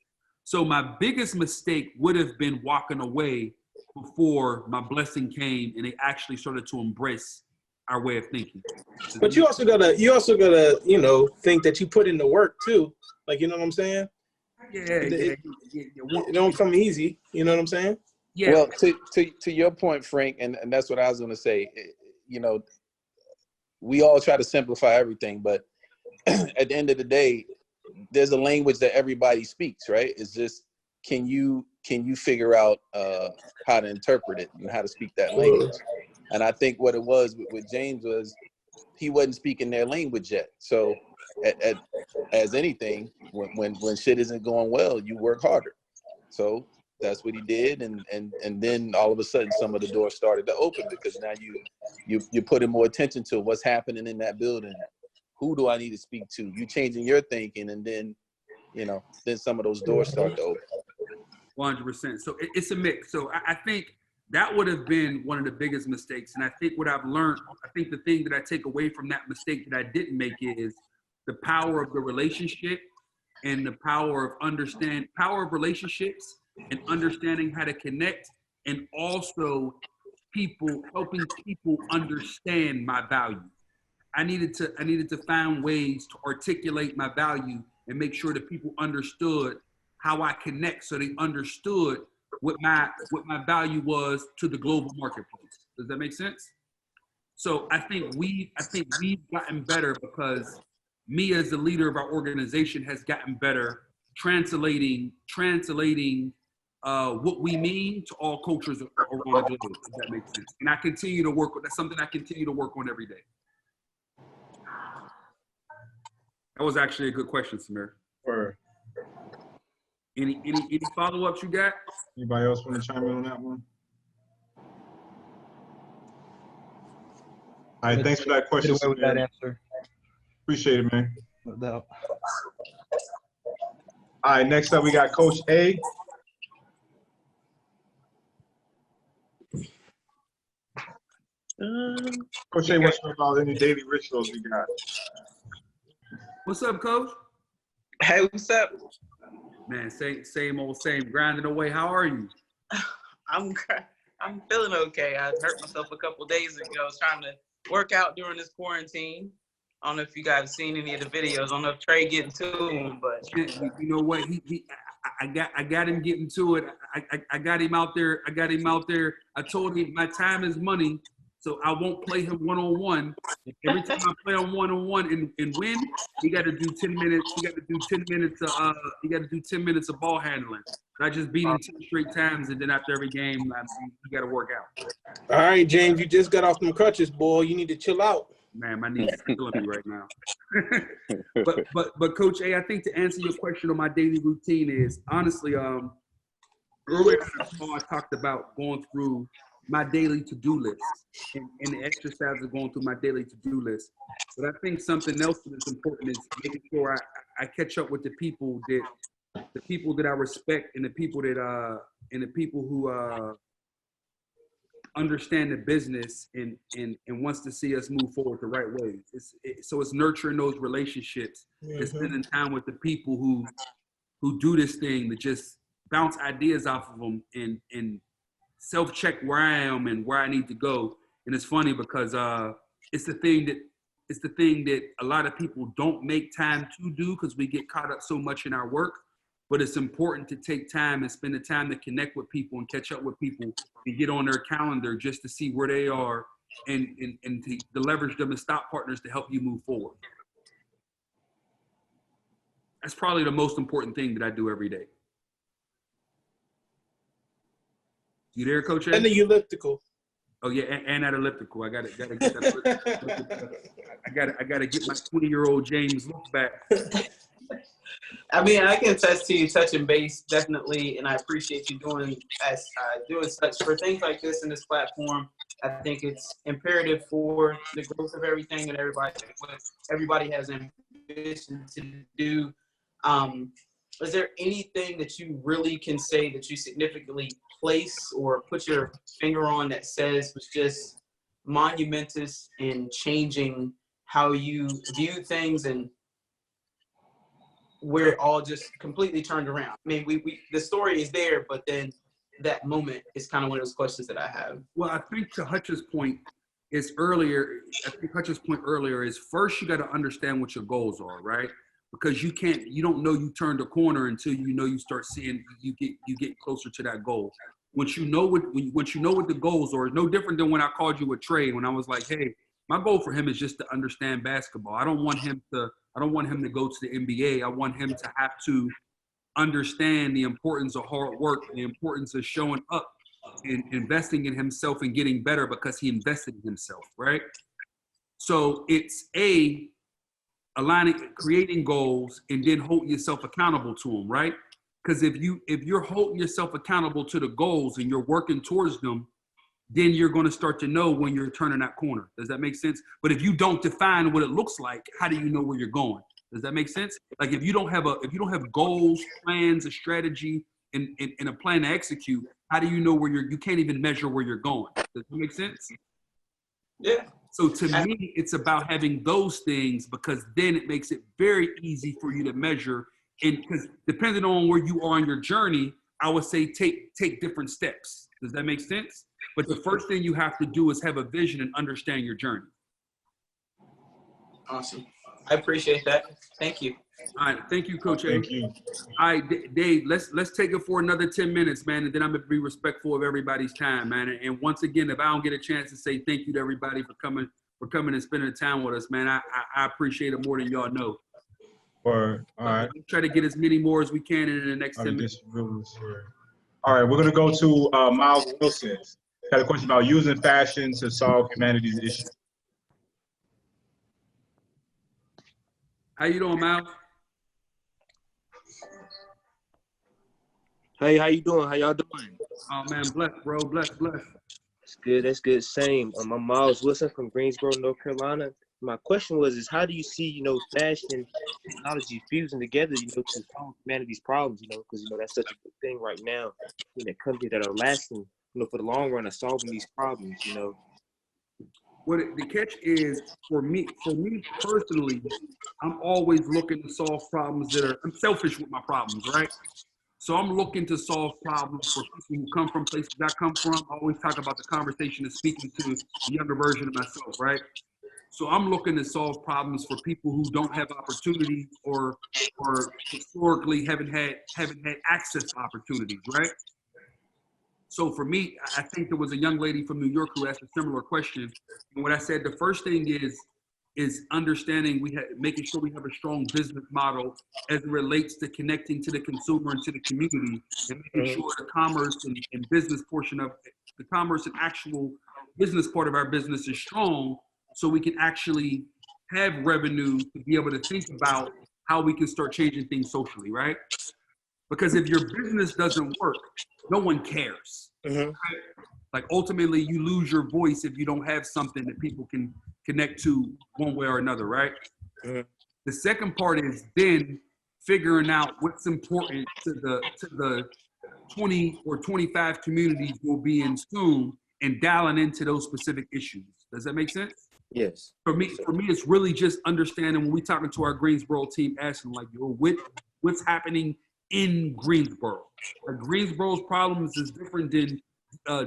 So my biggest mistake would have been walking away before my blessing came and they actually started to embrace our way of thinking. But you also gotta, you know, think that you put in the work too. Like, you know what I'm saying? Yeah. It don't come easy. You know what I'm saying? Yeah. Well, to your point, Frank, and that's what I was going to say. You know, we all try to simplify everything, but at the end of the day, there's a language that everybody speaks, right? It's just, can you figure out how to interpret it and how to speak that language? And I think what it was with James was he wasn't speaking their language yet. So as anything, when shit isn't going well, you work harder. So that's what he did, and then all of a sudden some of the doors started to open because now you're putting more attention to what's happening in that building. Who do I need to speak to? You changing your thinking, and then, you know, then some of those doors start to open. 100%. So it's a mix. So I think that would have been one of the biggest mistakes. And I think what I've learned, I think the thing that I take away from that mistake that I didn't make is the power of the relationship and the power of relationships and understanding how to connect, and also helping people understand my value. I needed to find ways to articulate my value and make sure that people understood how I connect, so they understood what my value was to the global marketplace. Does that make sense? So I think we've gotten better because me as the leader of our organization has gotten better translating what we mean to all cultures around the globe. If that makes sense. And I continue to work. That's something I continue to work on every day. That was actually a good question, Samir. Any follow-ups you got? Anybody else want to chime in on that one? All right, thanks for that question, Get away with that Samir. answer. Appreciate it, man. No doubt. All right, next up we got Coach A. Coach A, what's about any daily rituals we got? What's up, Coach? Hey, what's up? Man, same old same, grinding away. How are you? I'm feeling okay. I hurt myself a couple days ago. I was trying to work out during this quarantine. I don't know if you guys have seen any of the videos. I don't know if Trey getting to him, but You know what? I got him getting to it. I got him out there. I told him my time is money, so I won't play him one-on-one. Every time I play him one-on-one and win, he got to do 10 minutes. He got to do 10 minutes. He got to do 10 minutes of ball handling. I just beat him 10 straight times, and then after every game, you got to work out. All right, James, you just got off them crutches, boy. You need to chill out. Man, my knees are killing me right now. but Coach A, I think to answer your question on my daily routine is honestly, earlier in the call I talked about going through my daily to-do list and the exercise of going through my daily to-do list. But I think something else that is important is making sure I catch up with the people that I respect and the people who understand the business and wants to see us move forward the right way. So it's nurturing those relationships, and spending time with the people who do this thing, to just bounce ideas off of them and self-check where I am and where I need to go. And it's funny because it's the thing that a lot of people don't make time to do because we get caught up so much in our work. But it's important to take time and spend the time to connect with people and catch up with people and get on their calendar just to see where they are and to leverage them as stock partners to help you move forward. That's probably the most important thing that I do every day. You there, Coach A? And the elliptical. Oh yeah, and that elliptical. I gotta get that. I gotta get my 20-year-old James look back. I mean, I can attest to you touching base, definitely, and I appreciate you doing such for things like this in this platform. I think it's imperative for the growth of everything and everybody has ambition to do. Is there anything that you really can say that you significantly place or put your finger on that says was just monumentous in changing how you view things and where it all just completely turned around? I mean, the story is there, but then that moment is kind of one of those questions that I have. Well, I think to Hutch's point is earlier. I think Hutch's point earlier is first you got to understand what your goals are, right? Because you don't know you turned a corner until you know you start seeing you get closer to that goal. Once you know what the goals are, it's no different than when I called you a trade. When I was like, hey, my goal for him is just to understand basketball. I don't want him to go to the NBA. I want him to have to understand the importance of hard work, the importance of showing up and investing in himself and getting better because he invested in himself, right? So it's creating goals and then holding yourself accountable to them, right? Because if you're holding yourself accountable to the goals and you're working towards them, then you're going to start to know when you're turning that corner. Does that make sense? But if you don't define what it looks like, how do you know where you're going? Does that make sense? Like if you don't have goals, plans, a strategy, and a plan to execute, how do you know where you can't even measure where you're going? Does that make sense? Yeah. So to me, it's about having those things because then it makes it very easy for you to measure. And because depending on where you are on your journey, I would say take different steps. Does that make sense? But the first thing you have to do is have a vision and understand your journey. Awesome. I appreciate that. Thank you. All right. Thank you, Coach. Thank you. All right, Dave, let's take it for another 10 minutes, man, and then I'm going to be respectful of everybody's time, man. And once again, if I don't get a chance to say thank you to everybody for coming and spending time with us, man, I appreciate it more than y'all know. All right. We'll try to get as many more as we can in the next 10 minutes. All right, we're going to go to Miles Wilson. Got a question about using fashion to solve humanity's issues. How you doing, Miles? Hey, how you doing? How y'all doing? Oh man, bless, bro, bless. That's good. That's good. Same. I'm Miles Wilson from Greensboro, North Carolina. My question was, how do you see, fashion and technology fusing together, to solve humanity's problems, because, that's such a good thing right now. Companies that are lasting, for the long run are solving these problems, What the catch is for me personally, I'm always looking to solve problems I'm selfish with my problems, right? So I'm looking to solve problems for people who come from places I come from. I always talk about the conversation of speaking to the younger version of myself, right? So I'm looking to solve problems for people who don't have opportunities or historically haven't had access to opportunities, right? So for me, I think there was a young lady from New York who asked a similar question. And what I said, the first thing is understanding making sure we have a strong business model as it relates to connecting to the consumer and to the community and making sure the commerce and business portion of the commerce and actual business part of our business is strong so we can actually have revenue to be able to think about how we can start changing things socially, right? Because if your business doesn't work, no one cares. Right? Like ultimately you lose your voice if you don't have something that people can connect to one way or another, right? The second part is then figuring out what's important to the 20 or 25 communities we'll be in soon and dialing into those specific issues. Does that make sense? Yes. For me, it's really just understanding when we're talking to our Greensboro team, asking like, yo, what's happening in Greensboro? Like Greensboro's problems is different than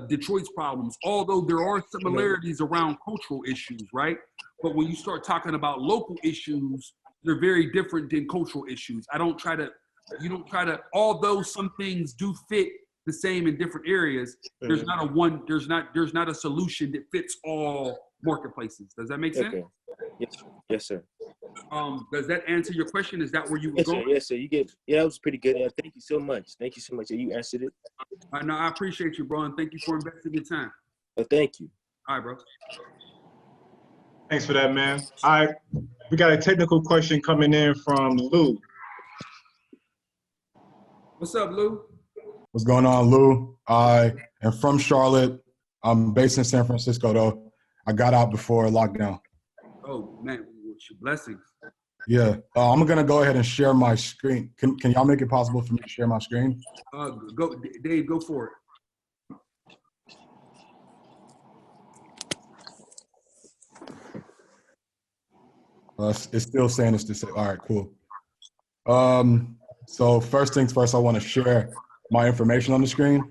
Detroit's problems, although there are similarities around cultural issues, right? But when you start talking about local issues, they're very different than cultural issues. Although some things do fit the same in different areas, there's not a solution that fits all marketplaces. Does that make sense? Okay. Yes, sir. Does that answer your question? Is that where you were going? Yes, sir. That was pretty good. Thank you so much. You answered it. No, I appreciate you, bro, and thank you for investing your time. Well, thank you. All right, bro. Thanks for that, man. All right, we got a technical question coming in from Lou. What's up, Lou? What's going on, Lou? I am from Charlotte. I'm based in San Francisco, though. I got out before lockdown. Oh, man, blessings. Yeah, I'm gonna go ahead and share my screen. Can y'all make it possible for me to share my screen? Go, Dave. Go for it. It's still saying it's this. All right, cool. So first things first, I want to share my information on the screen.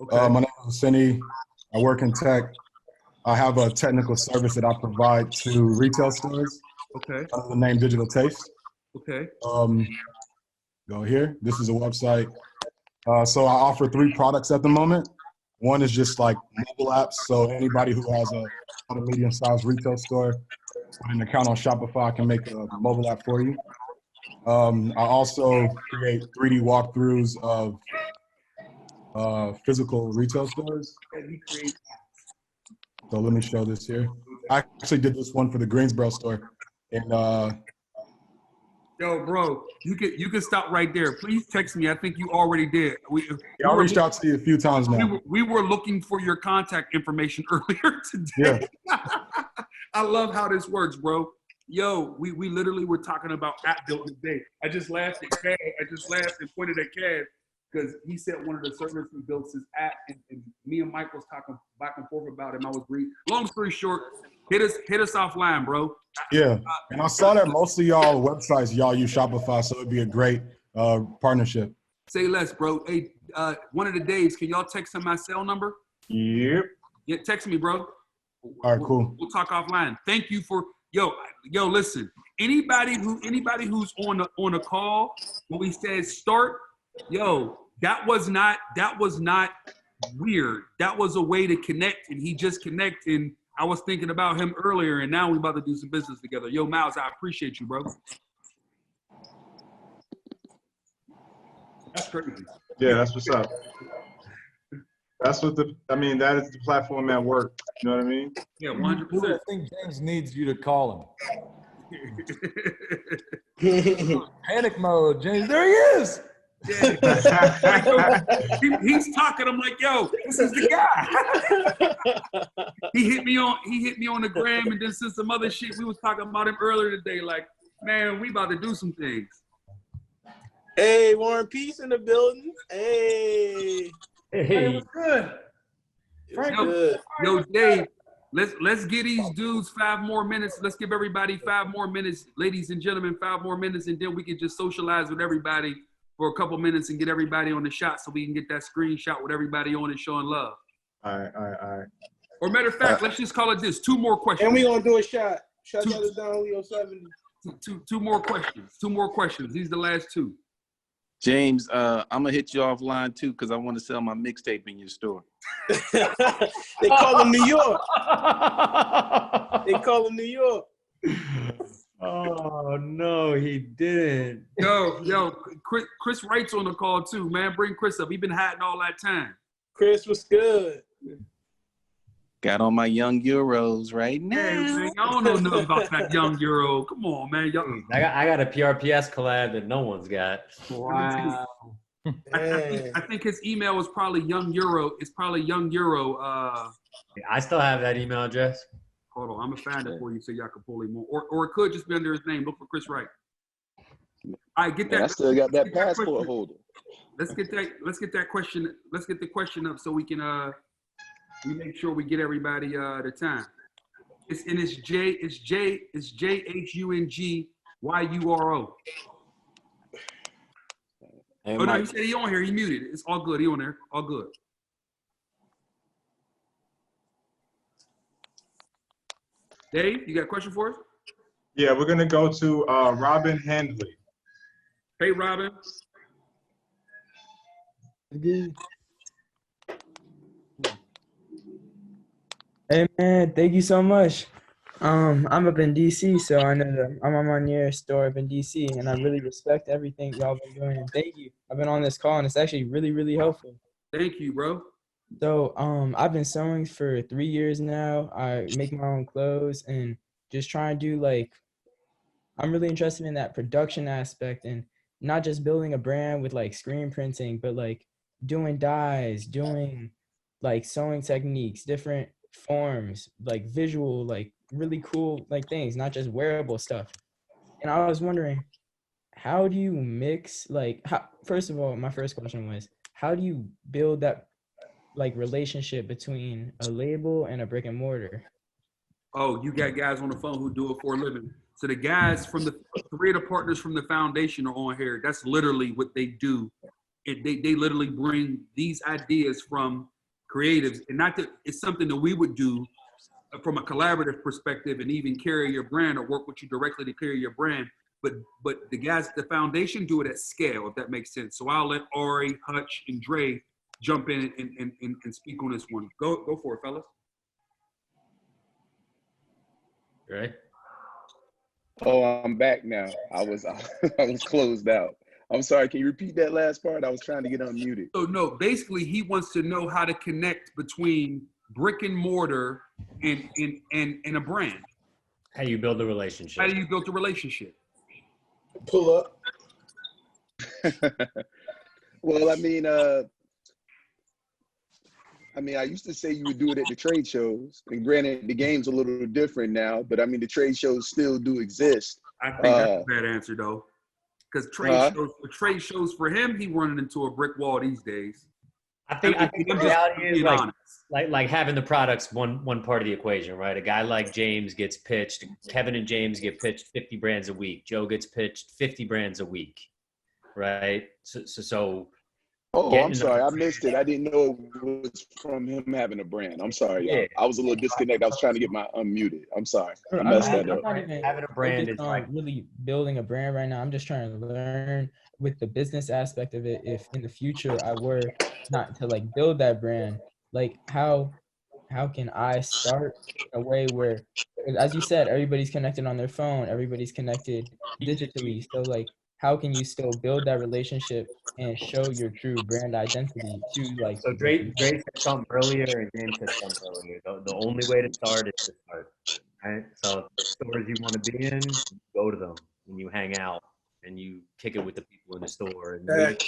Okay. My name is Cindy. I work in tech. I have a technical service that I provide to retail stores Okay. under the name Digital Taste. Okay. Go here. This is a website. So I offer 3 products at the moment. One is just like mobile apps. So anybody who has a medium-sized retail store with an account on Shopify can make a mobile app for you. I also create 3D walkthroughs of physical retail stores. So let me show this here. I actually did this one for the Greensboro store. And Yo, bro, you can stop right there. Please text me. I think you already did. I reached out to you a few times now. We were looking for your contact information earlier today. Yeah. I love how this works, bro. Yo, we literally were talking about app building today. I just laughed at Cad. I just laughed and pointed at Cad because he said one of the servers he built his app, and me and Mike was talking back and forth about him. I was reading. Long story short, hit us offline, bro. Yeah, and I saw that most of y'all websites, y'all use Shopify, so it'd be a great partnership. Say less, bro. Hey, one of the days, can y'all text him my cell number? Yep. Yeah, text me, bro. All right, cool. We'll talk offline. Thank you for yo. Listen, anybody who's on a call when we said start, yo, that was not weird. That was a way to connect, and he just connected. And I was thinking about him earlier, and now we're about to do some business together. Yo, Miles, I appreciate you, bro. That's crazy. Yeah, that's what's up. That's what that is the platform at work. You know what I mean? Yeah, 100%. I think James needs you to call him. Panic mode, James. There he is. Yeah. He's talking. I'm like, yo, this is the guy. He hit me on the gram and then said some other shit. We was talking about him earlier today. Like, man, we about to do some things. Hey, Warren Peace in the building. Hey. Hey, what's good? Yo, Dave, let's give these dudes 5 more minutes. Let's give everybody 5 more minutes, ladies and gentlemen, 5 more minutes, and then we can just socialize with everybody for a couple minutes and get everybody on the shot so we can get that screenshot with everybody on it showing love. All right. Or matter of fact, let's just call it this. 2 more questions. And we gonna do a shot. Shut that down, Leo 70. Two more questions. 2 more questions. These are the last 2. James, I'm gonna hit you offline too because I want to sell my mixtape in your store. They call him New York. They call him New York. Oh no, he didn't. Yo, Chris Wright's on the call too, man. Bring Chris up. He been hiding all that time. Chris was good. Got on my young Euros right now. Hey, man, y'all don't know nothing about that young Euro. Come on, man. Y'all. I got a PRPS collab that no one's got. Wow. I think his email was probably Young Euro. It's probably Young Euro. I still have that email address. Hold on, I'm gonna find it for you so y'all can pull him on. Or it could just be under his name. Look for Chris Wright. All right, get that. I still got that passport holder. Let's get that question. Let's get the question up so we can we make sure we get everybody the time. It's JHUNGYURO. Hey, oh no, Mike. he said he on here. He muted. It's all good. He on there. All good. Dave, you got a question for us? Yeah, we're gonna go to Robin Handley. Hey, Robin. Hey man, thank you so much. I'm up in DC, so I know that I'm on your store up in DC, and I really respect everything y'all been doing. And thank you. I've been on this call, and it's actually really, really helpful. Thank you, bro. So I've been sewing for 3 years now. I make my own clothes and just try and do I'm really interested in that production aspect and not just building a brand with screen printing, but doing dyes, doing sewing techniques, different forms, visual, really cool things, not just wearable stuff. And I was wondering, how do you mix first of all, my first question was, how do you build that relationship between a label and a brick and mortar? Oh, you got guys on the phone who do it for a living. So the guys from the 3 of the partners from the foundation are on here. That's literally what they do. They literally bring these ideas from creatives, and not that it's something that we would do from a collaborative perspective and even carry your brand or work with you directly to carry your brand. But the guys at the foundation do it at scale, if that makes sense. So I'll let Ari, Hutch, and Dre jump in and speak on this one. Go for it, fellas. Right. Oh, I'm back now. I was closed out. I'm sorry. Can you repeat that last part? I was trying to get unmuted. So no, basically he wants to know how to connect between brick and mortar and a brand. How you build a relationship. How do you build a relationship? Pull up. Well, I used to say you would do it at the trade shows, and granted, the game's a little different now, but I mean, the trade shows still do exist. I think that's a bad answer though, because trade shows for him, he running into a brick wall these days. I think the reality is like having the products one part of the equation, right? A guy like James gets pitched, Kevin and James get pitched 50 brands a week. Joe gets pitched 50 brands a week, right? So Oh, I'm sorry, I missed it. I didn't know it was from him having a brand. I'm sorry, y'all. I was a little disconnected. I was trying to get my unmuted. I'm sorry. I messed that up. I'm not even having a brand is like really building a brand right now. I'm just trying to learn with the business aspect of it. If in the future I were not to like build that brand, like how can I start a way where, as you said, everybody's connected on their phone, everybody's connected digitally. So like, how can you still build that relationship and show your true brand identity to like? So Dre said something earlier, and James said something earlier. The only way to start is to start. Right? So the stores you want to be in, you go to them and you hang out and you kick it with the people in the store. And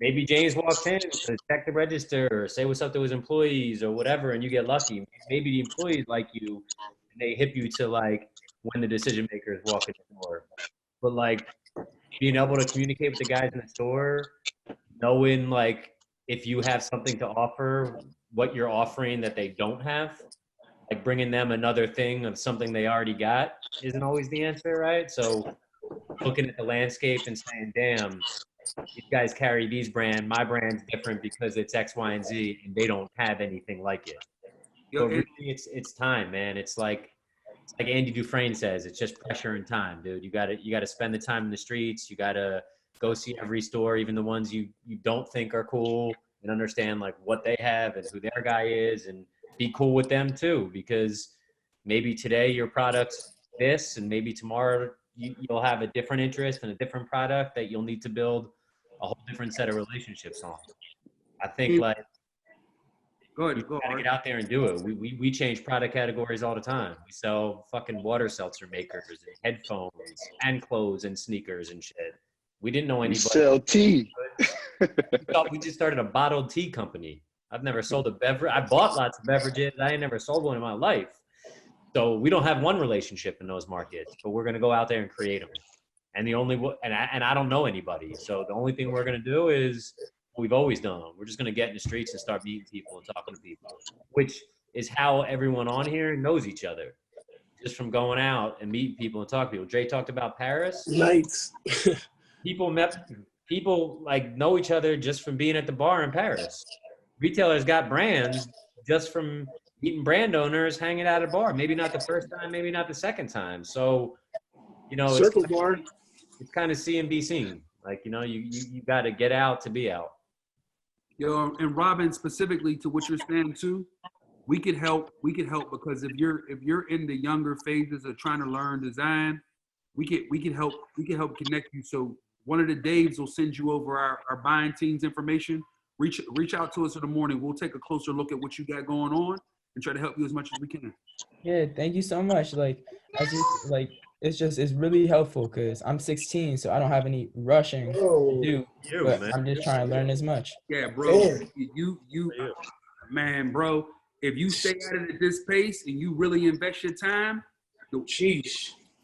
maybe James walks in to check the register or say what's up to his employees or whatever, and you get lucky. Maybe the employees like you, and they hip you to like when the decision makers walk in the door. But like being able to communicate with the guys in the store, knowing like if you have something to offer, what you're offering that they don't have, like bringing them another thing of something they already got isn't always the answer, right? So looking at the landscape and saying, damn, these guys carry these brand, my brand's different because it's X, Y, and Z, and they don't have anything like it. So really it's time, man. It's like Andy Dufresne says, it's just pressure and time, dude. You gotta spend the time in the streets. You gotta go see every store, even the ones you don't think are cool, and understand like what they have and who their guy is, and be cool with them too. Because maybe today your product's this, and maybe tomorrow you'll have a different interest and a different product that you'll need to build a whole different set of relationships on. I think like you gotta get out there and do it. We change product categories all the time. We sell fucking water seltzer makers and headphones and clothes and sneakers and shit. We didn't know anybody. We sell tea. We just started a bottled tea company. I've never sold a beverage. I bought lots of beverages. I ain't never sold one in my life. So we don't have one relationship in those markets, but we're gonna go out there and create them. And I don't know anybody. So the only thing we're gonna do is what we've always done. We're just gonna get in the streets and start meeting people and talking to people, which is how everyone on here knows each other, just from going out and meeting people and talking to people. Dre talked about Paris. Nights. People like know each other just from being at the bar in Paris. Retailers got brands just from meeting brand owners, hanging out at a bar. Maybe not the first time, maybe not the second time. So, it's kind of see and be seen. Like, you got to get out to be out. Yo, and Robin, specifically to what you're saying too, we could help because if you're in the younger phases of trying to learn design, we can help connect you. So one of the Daves will send you over our buying team's information. Reach out to us in the morning. We'll take a closer look at what you got going on and try to help you as much as we can. Yeah, thank you so much. Like, it's really helpful because I'm 16, so I don't have any rushing to do. But I'm just trying to learn as much. Yeah, bro. Man, bro. If you stay at it at this pace and you really invest your time,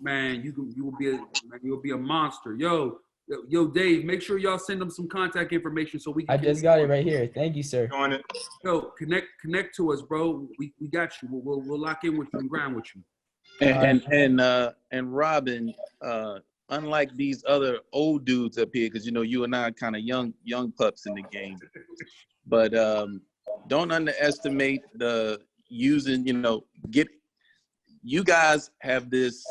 man, you'll be a monster. Yo, Dave, make sure y'all send them some contact information so we can. I just got it right here. Thank you, sir. On it. Yo, connect to us, bro. We got you. We'll lock in with you and grind with you. And Robin, unlike these other old dudes up here, because you and I are kind of young pups in the game, but don't underestimate the using, you guys have this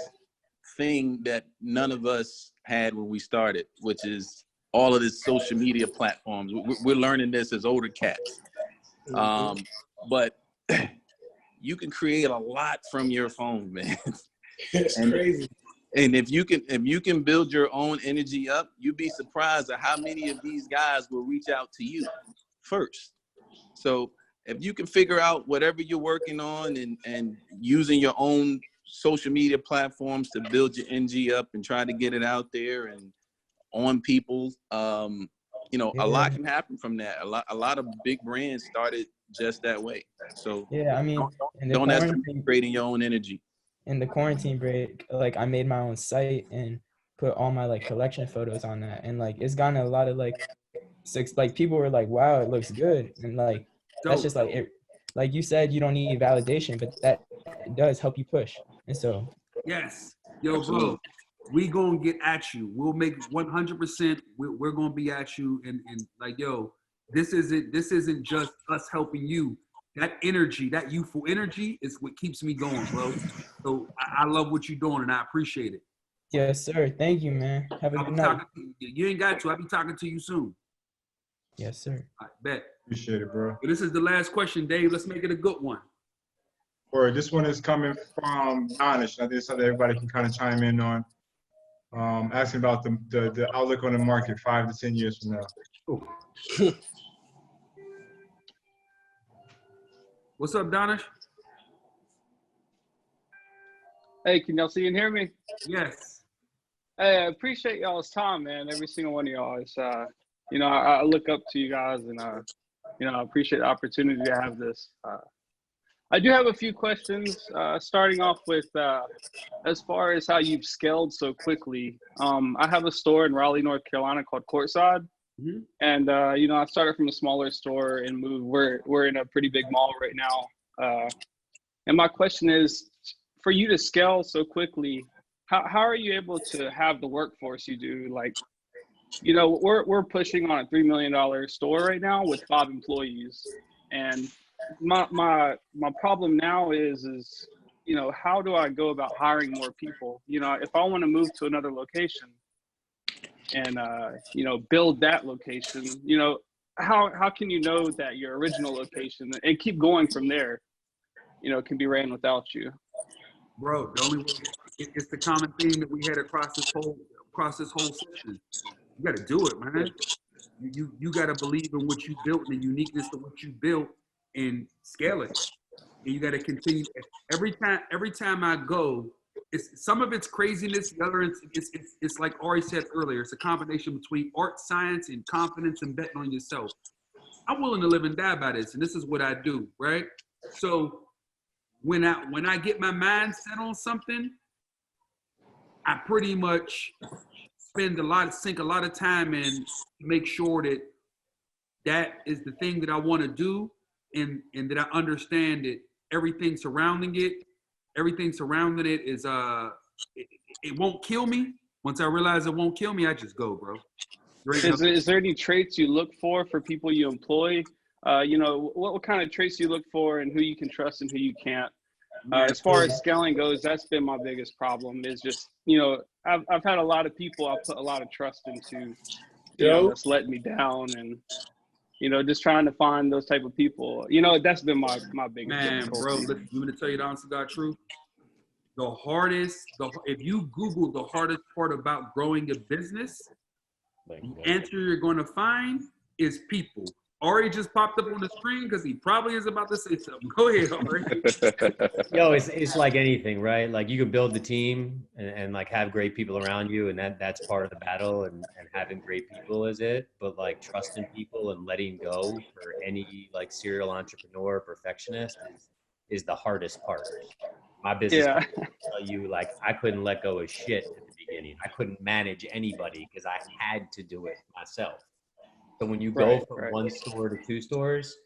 thing that none of us had when we started, which is all of this social media platforms. We're learning this as older cats. But you can create a lot from your phone, man. It's crazy. And if you can build your own energy up, you'd be surprised at how many of these guys will reach out to you first. So if you can figure out whatever you're working on and using your own social media platforms to build your energy up and try to get it out there and on people, a lot can happen from that. A lot of big brands started just that way. So Yeah, I mean, don't estimate creating your own energy. In the quarantine break, like I made my own site and put all my like collection photos on that, and like it's gotten a lot of like people were like, wow, it looks good, and like that's just like it. Like you said, you don't need validation, but that does help you push. And so yes, yo, bro, we gonna get at you. We'll make 100%. We're gonna be at you, and like, yo, this isn't just us helping you. That energy, that youthful energy, is what keeps me going, bro. So I love what you're doing, and I appreciate it. Yes, sir. Thank you, man. Have a good night. You ain't got to. I'll be talking to you soon. Yes, sir. I bet. Appreciate it, bro. But this is the last question, Dave. Let's make it a good one. All right, this one is coming from Donish. I think it's something everybody can kind of chime in on. Asking about the outlook on the market 5 to 10 years from now. What's up, Donish? Hey, can y'all see and hear me? Yes. Hey, I appreciate y'all's time, man. Every single one of y'all is, I look up to you guys, and I appreciate the opportunity to have this. I do have a few questions. Starting off with, as far as how you've scaled so quickly. I have a store in Raleigh, North Carolina called Courtside. Mm-hmm. And I started from a smaller store and moved. We're in a pretty big mall right now. And my question is, for you to scale so quickly, how are you able to have the workforce you do? Like, we're pushing on a $3 million store right now with 5 employees, and my problem now is how do I go about hiring more people? If I want to move to another location and build that location, how can you know that your original location and keep going from there can be ran without you? Bro, the only way, it's the common theme that we had across this whole session. You got to do it, man. You got to believe in what you built and the uniqueness of what you built and scale it. And you got to continue. Every time I go, some of it's craziness. The other, it's like Ari said earlier. It's a combination between art, science, and confidence and betting on yourself. I'm willing to live and die by this, and this is what I do, right? So when I get my mind set on something, I pretty much sink a lot of time in to make sure that is the thing that I want to do, and that I understand that everything surrounding it is it won't kill me. Once I realize it won't kill me, I just go, bro. Is there any traits you look for people you employ? What kind of traits you look for, and who you can trust and who you can't? As far as scaling goes, that's been my biggest problem. Is just I've had a lot of people I put a lot of trust into, that's letting me down, and just trying to find those type of people. That's been my biggest difficulty. Bro, listen, you want me to tell you the honest to God truth? If you Google the hardest part about growing a business, the answer you're going to find is people. Ari just popped up on the screen because he probably is about to say something. Go ahead, Ari. Yo, it's like anything, right? Like you can build the team and like have great people around you, and that's part of the battle, and having great people is it. But like trusting people and letting go for any like serial entrepreneur, perfectionist is the hardest part. My business tell you, like, I couldn't let go of shit at the beginning. I couldn't manage anybody because I had to do it myself. So when you go from one store to 2 stores,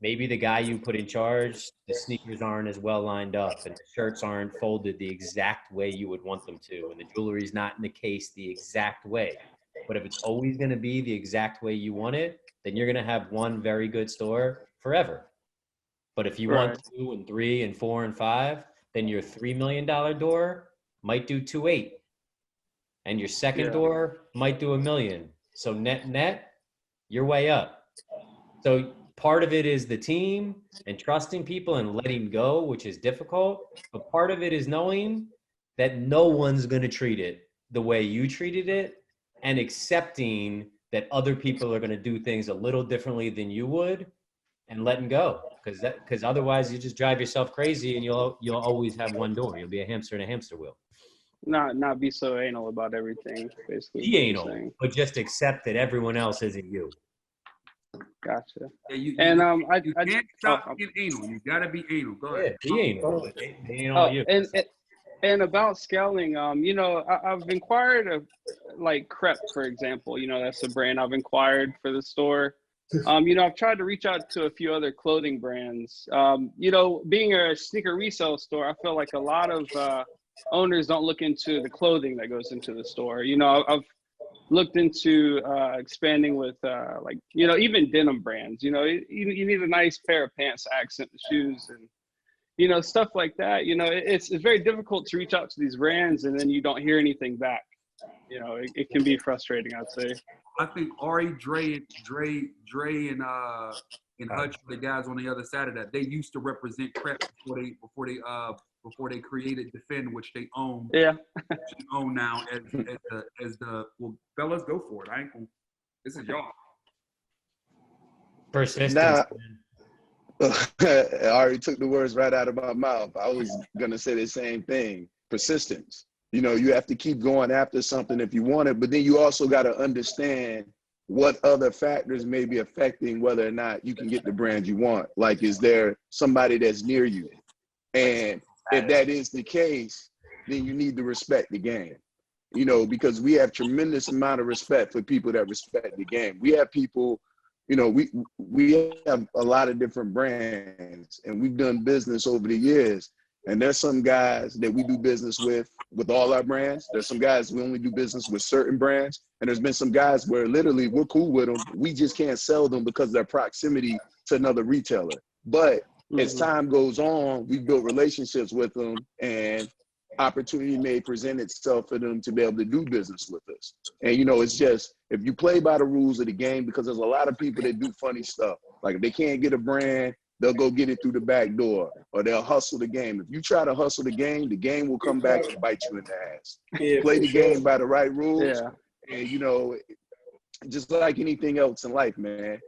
maybe the guy you put in charge, the sneakers aren't as well lined up and the shirts aren't folded the exact way you would want them to, and the jewelry's not in the case the exact way. But if it's always going to be the exact way you want it, then you're going to have one very good store forever. But if you Right. want 2 and 3 and 4 and 5, then your $3 million door might do 2.8, and your second Yeah. door might do $1 million. So net, you're way up. So part of it is the team and trusting people and letting go, which is difficult. But part of it is knowing that no one's going to treat it the way you treated it, and accepting that other people are going to do things a little differently than you would, and letting go. Because otherwise you just drive yourself crazy, and you'll always have one door. You'll be a hamster in a hamster wheel. Not be so anal about everything, basically. Be anal, but just accept that everyone else isn't you. Gotcha. Yeah, And you can't stop being anal. You gotta be anal. Go ahead. Yeah, be anal. But they ain't all you. And about scaling, you know, I've inquired of like Crep, for example. You know, that's a brand I've inquired for the store. You know, I've tried to reach out to a few other clothing brands. You know, being a sneaker resale store, I feel like a lot of owners don't look into the clothing that goes into the store. You know, I've looked into expanding with like, you know, even denim brands. You know, you need a nice pair of pants to accent the shoes, and you know, stuff like that. You know, it's very difficult to reach out to these brands and then you don't hear anything back. You know, it can be frustrating, I'd say. I think Ari, Dre, and Hutch, the guys on the other side of that, they used to represent Crep before they created Defend, which they own. Yeah. Which they own now as the well, fellas, go for it. I ain't gonna, this is y'all. Persistence. Nah, I already took the words right out of my mouth. I was gonna say the same thing. Persistence. You know, you have to keep going after something if you want it, but then you also got to understand what other factors may be affecting whether or not you can get the brand you want. Like, is there somebody that's near you? And if that is the case, then you need to respect the game. You know, because we have tremendous amount of respect for people that respect the game. We have people, you know, we have a lot of different brands, and we've done business over the years. And there's some guys that we do business with all our brands. There's some guys we only do business with certain brands. And there's been some guys where literally we're cool with them. We just can't sell them because of their proximity to another retailer. But as time goes on, we built relationships with them, and opportunity may present itself for them to be able to do business with us. And, you know, it's just, if you play by the rules of the game, because there's a lot of people that do funny stuff. Like, if they can't get a brand, they'll go get it through the back door, or they'll hustle the game. If you try to hustle the game will come back and bite you in the ass. Yeah, play the game by the right rules. Yeah. And, you know, just like anything else in life, man,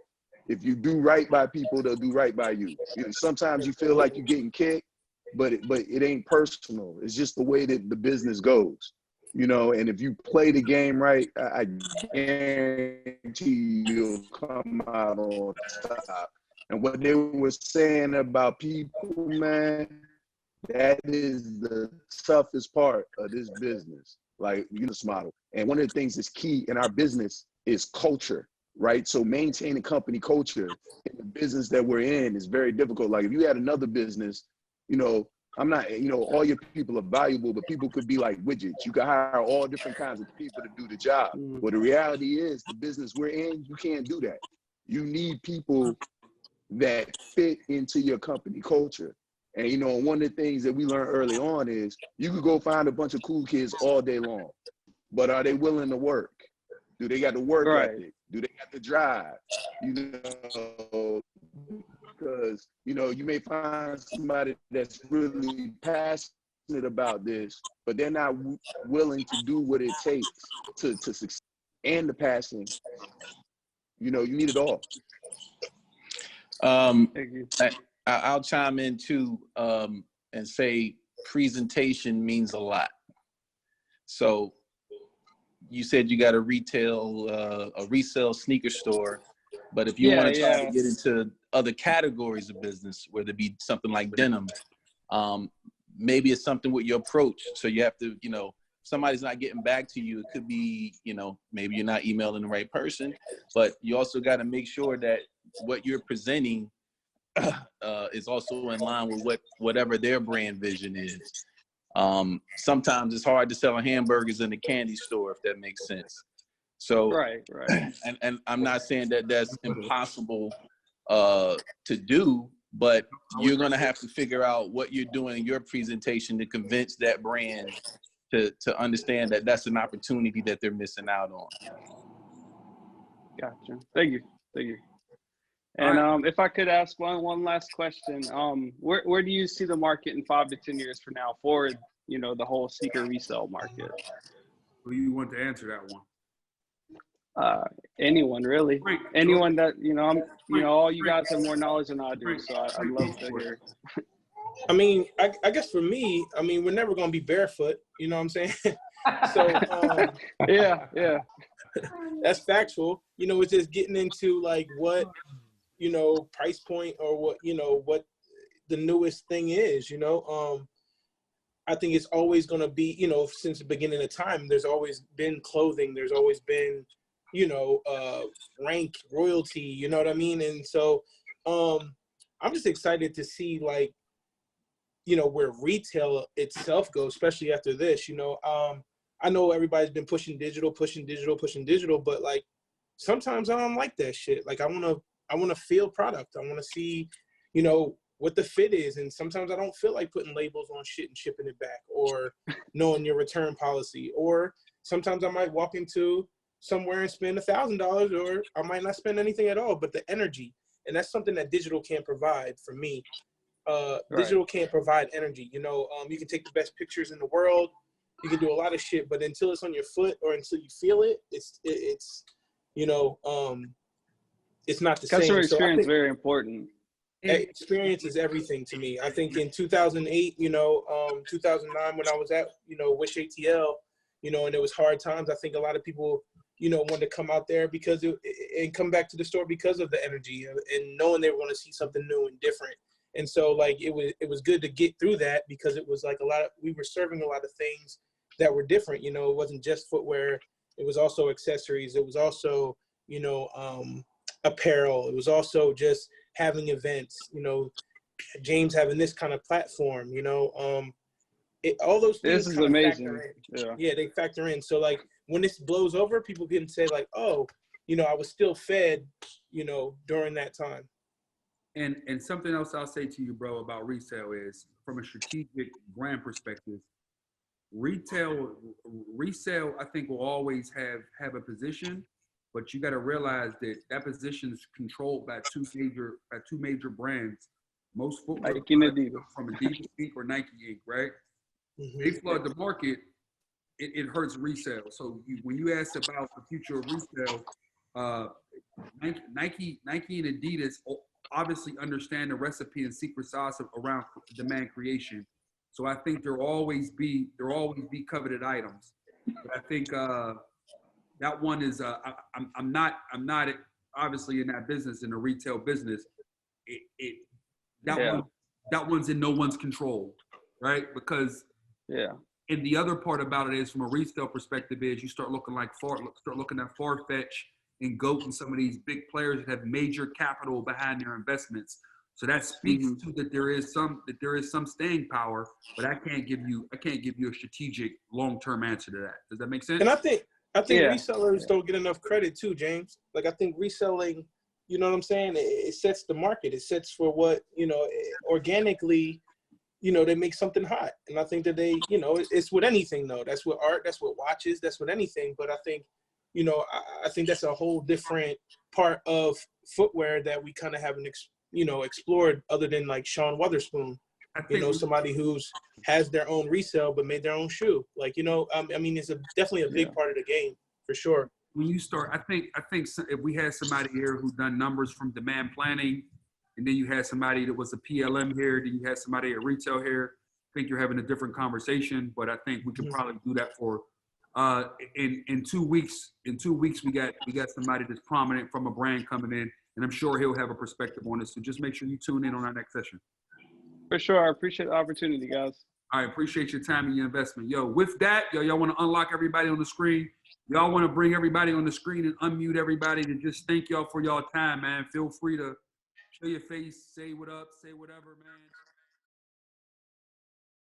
if you do right by people, they'll do right by you. You know, sometimes you feel like you're getting kicked, but it ain't personal. It's just the way that the business goes, you know. And if you play the game right, I guarantee you'll come out on top. And what they were saying about people, man, that is the toughest part of this business, like business model. And one of the things that's key in our business is culture, right? So maintaining company culture in the business that we're in is very difficult. Like, if you had another business, you know, I'm not, you know, all your people are valuable, but people could be like widgets. You can hire all different kinds of people to do the job. Well, the reality is, the business we're in, you can't do that. You need people that fit into your company culture. And, you know, one of the things that we learned early on is you could go find a bunch of cool kids all day long, but are they willing to work? Do they got the work ethic? Do they got the drive? You know, because, you know, you may find somebody that's really passionate about this, but they're not willing to do what it takes to succeed. And the passion, you know, you need it all. I'll chime in too and say presentation means a lot. So you said you got a resale sneaker store, but if you want to try to get into other categories of business, whether it be something like denim, maybe it's something with your approach. So you have to, you know, if somebody's not getting back to you, it could be, you know, maybe you're not emailing the right person, but you also got to make sure that what you're presenting is also in line with whatever their brand vision is. Sometimes it's hard to sell hamburgers in a candy store, if that makes sense. So, right. And I'm not saying that that's impossible to do, but you're gonna have to figure out what you're doing in your presentation to convince that brand to understand that that's an opportunity that they're missing out on. Gotcha. Thank you. Thank you. And if I could ask one last question, where do you see the market in 5 to 10 years from now for, you know, the whole sneaker resale market? Who you want to answer that one? Anyone really? Anyone that, you know, all you guys have more knowledge than I do, so I'd love to hear. I mean, I guess for me, I mean, we're never gonna be barefoot. You know what I'm saying? So yeah, that's factual. You know, it's just getting into like what, you know, price point or what, you know, what the newest thing is. You know, I think it's always gonna be, you know, since the beginning of time, there's always been clothing. There's always been, you know, rank, royalty. You know what I mean? And so, I'm just excited to see like, you know, where retail itself goes, especially after this. You know, I know everybody's been pushing digital, but like sometimes I don't like that shit. Like I wanna feel product. I wanna see, you know, what the fit is, and sometimes I don't feel like putting labels on shit and shipping it back, or knowing your return policy. Or sometimes I might walk into somewhere and spend $1,000, or I might not spend anything at all. But the energy, and that's something that digital can't provide for me. Digital can't provide energy. You know, you can take the best pictures in the world, you can do a lot of shit, but until it's on your foot or until you feel it, it's you know, it's not the customer same. So I experience think very important. experience is everything to me. I think in 2008, you know, 2009, when I was at, you know, Wish ATL, you know, and it was hard times, I think a lot of people, you know, wanted to come out there because and come back to the store because of the energy and knowing they were going to see something new and different. And so like it was good to get through that, because it was like we were serving a lot of things that were different. You know, it wasn't just footwear, it was also accessories, it was also, you know, apparel, it was also just having events, you know, James having this kind of platform, you know, all those things This is kind of amazing. factor in. Yeah, They factor in. So like when this blows over, people can say like, oh, you know, I was still fed, you know, during that time. And something else I'll say to you, bro, about resale is, from a strategic brand perspective, resale, I think, will always have a position, but you got to realize that position is controlled by two major brands. Most footwear Nike and Adidas. from Adidas Inc. or Nike Inc. Right? Mm-hmm. They flood the market. It hurts resale. So when you ask about the future of resale, Nike and Adidas obviously understand the recipe and secret sauce around demand creation. So I think there'll always be coveted items. But I think that one is I'm not obviously in that business, in the retail business. That one's in no one's control, right? Because and the other part about it is, from a resale perspective, is you start looking at Farfetch and GOAT and some of these big players that have major capital behind their investments. So that speaks to that there is some staying power, but I can't give you a strategic long-term answer to that. Does that make sense? And I think resellers don't get enough credit too, James. Like I think reselling, you know what I'm saying? It sets the market. It sets for what, you know, organically, you know, they make something hot. And I think that they, you know, it's with anything though. That's with art, that's with watches, that's with anything. But I think, you know, I think that's a whole different part of footwear that we kind of haven't, you know, explored, other than like Sean Wotherspoon, you know, somebody who's has their own resale but made their own shoe. Like, you know, I mean, it's definitely a big part of the game for sure. When you start, I think if we had somebody here who done numbers from demand planning, and then you had somebody that was a PLM here, then you had somebody at retail here, I think you're having a different conversation. But I think we could probably do that for in 2 weeks. In 2 weeks, we got somebody that's prominent from a brand coming in, and I'm sure he'll have a perspective on this. So just make sure you tune in on our next session. For sure. I appreciate the opportunity, guys. I appreciate your time and your investment. Yo, with that, y'all want to unlock everybody on the screen? Y'all want to bring everybody on the screen and unmute everybody to just thank y'all for y'all time, man. Feel free to show your face, say what up, say whatever, man.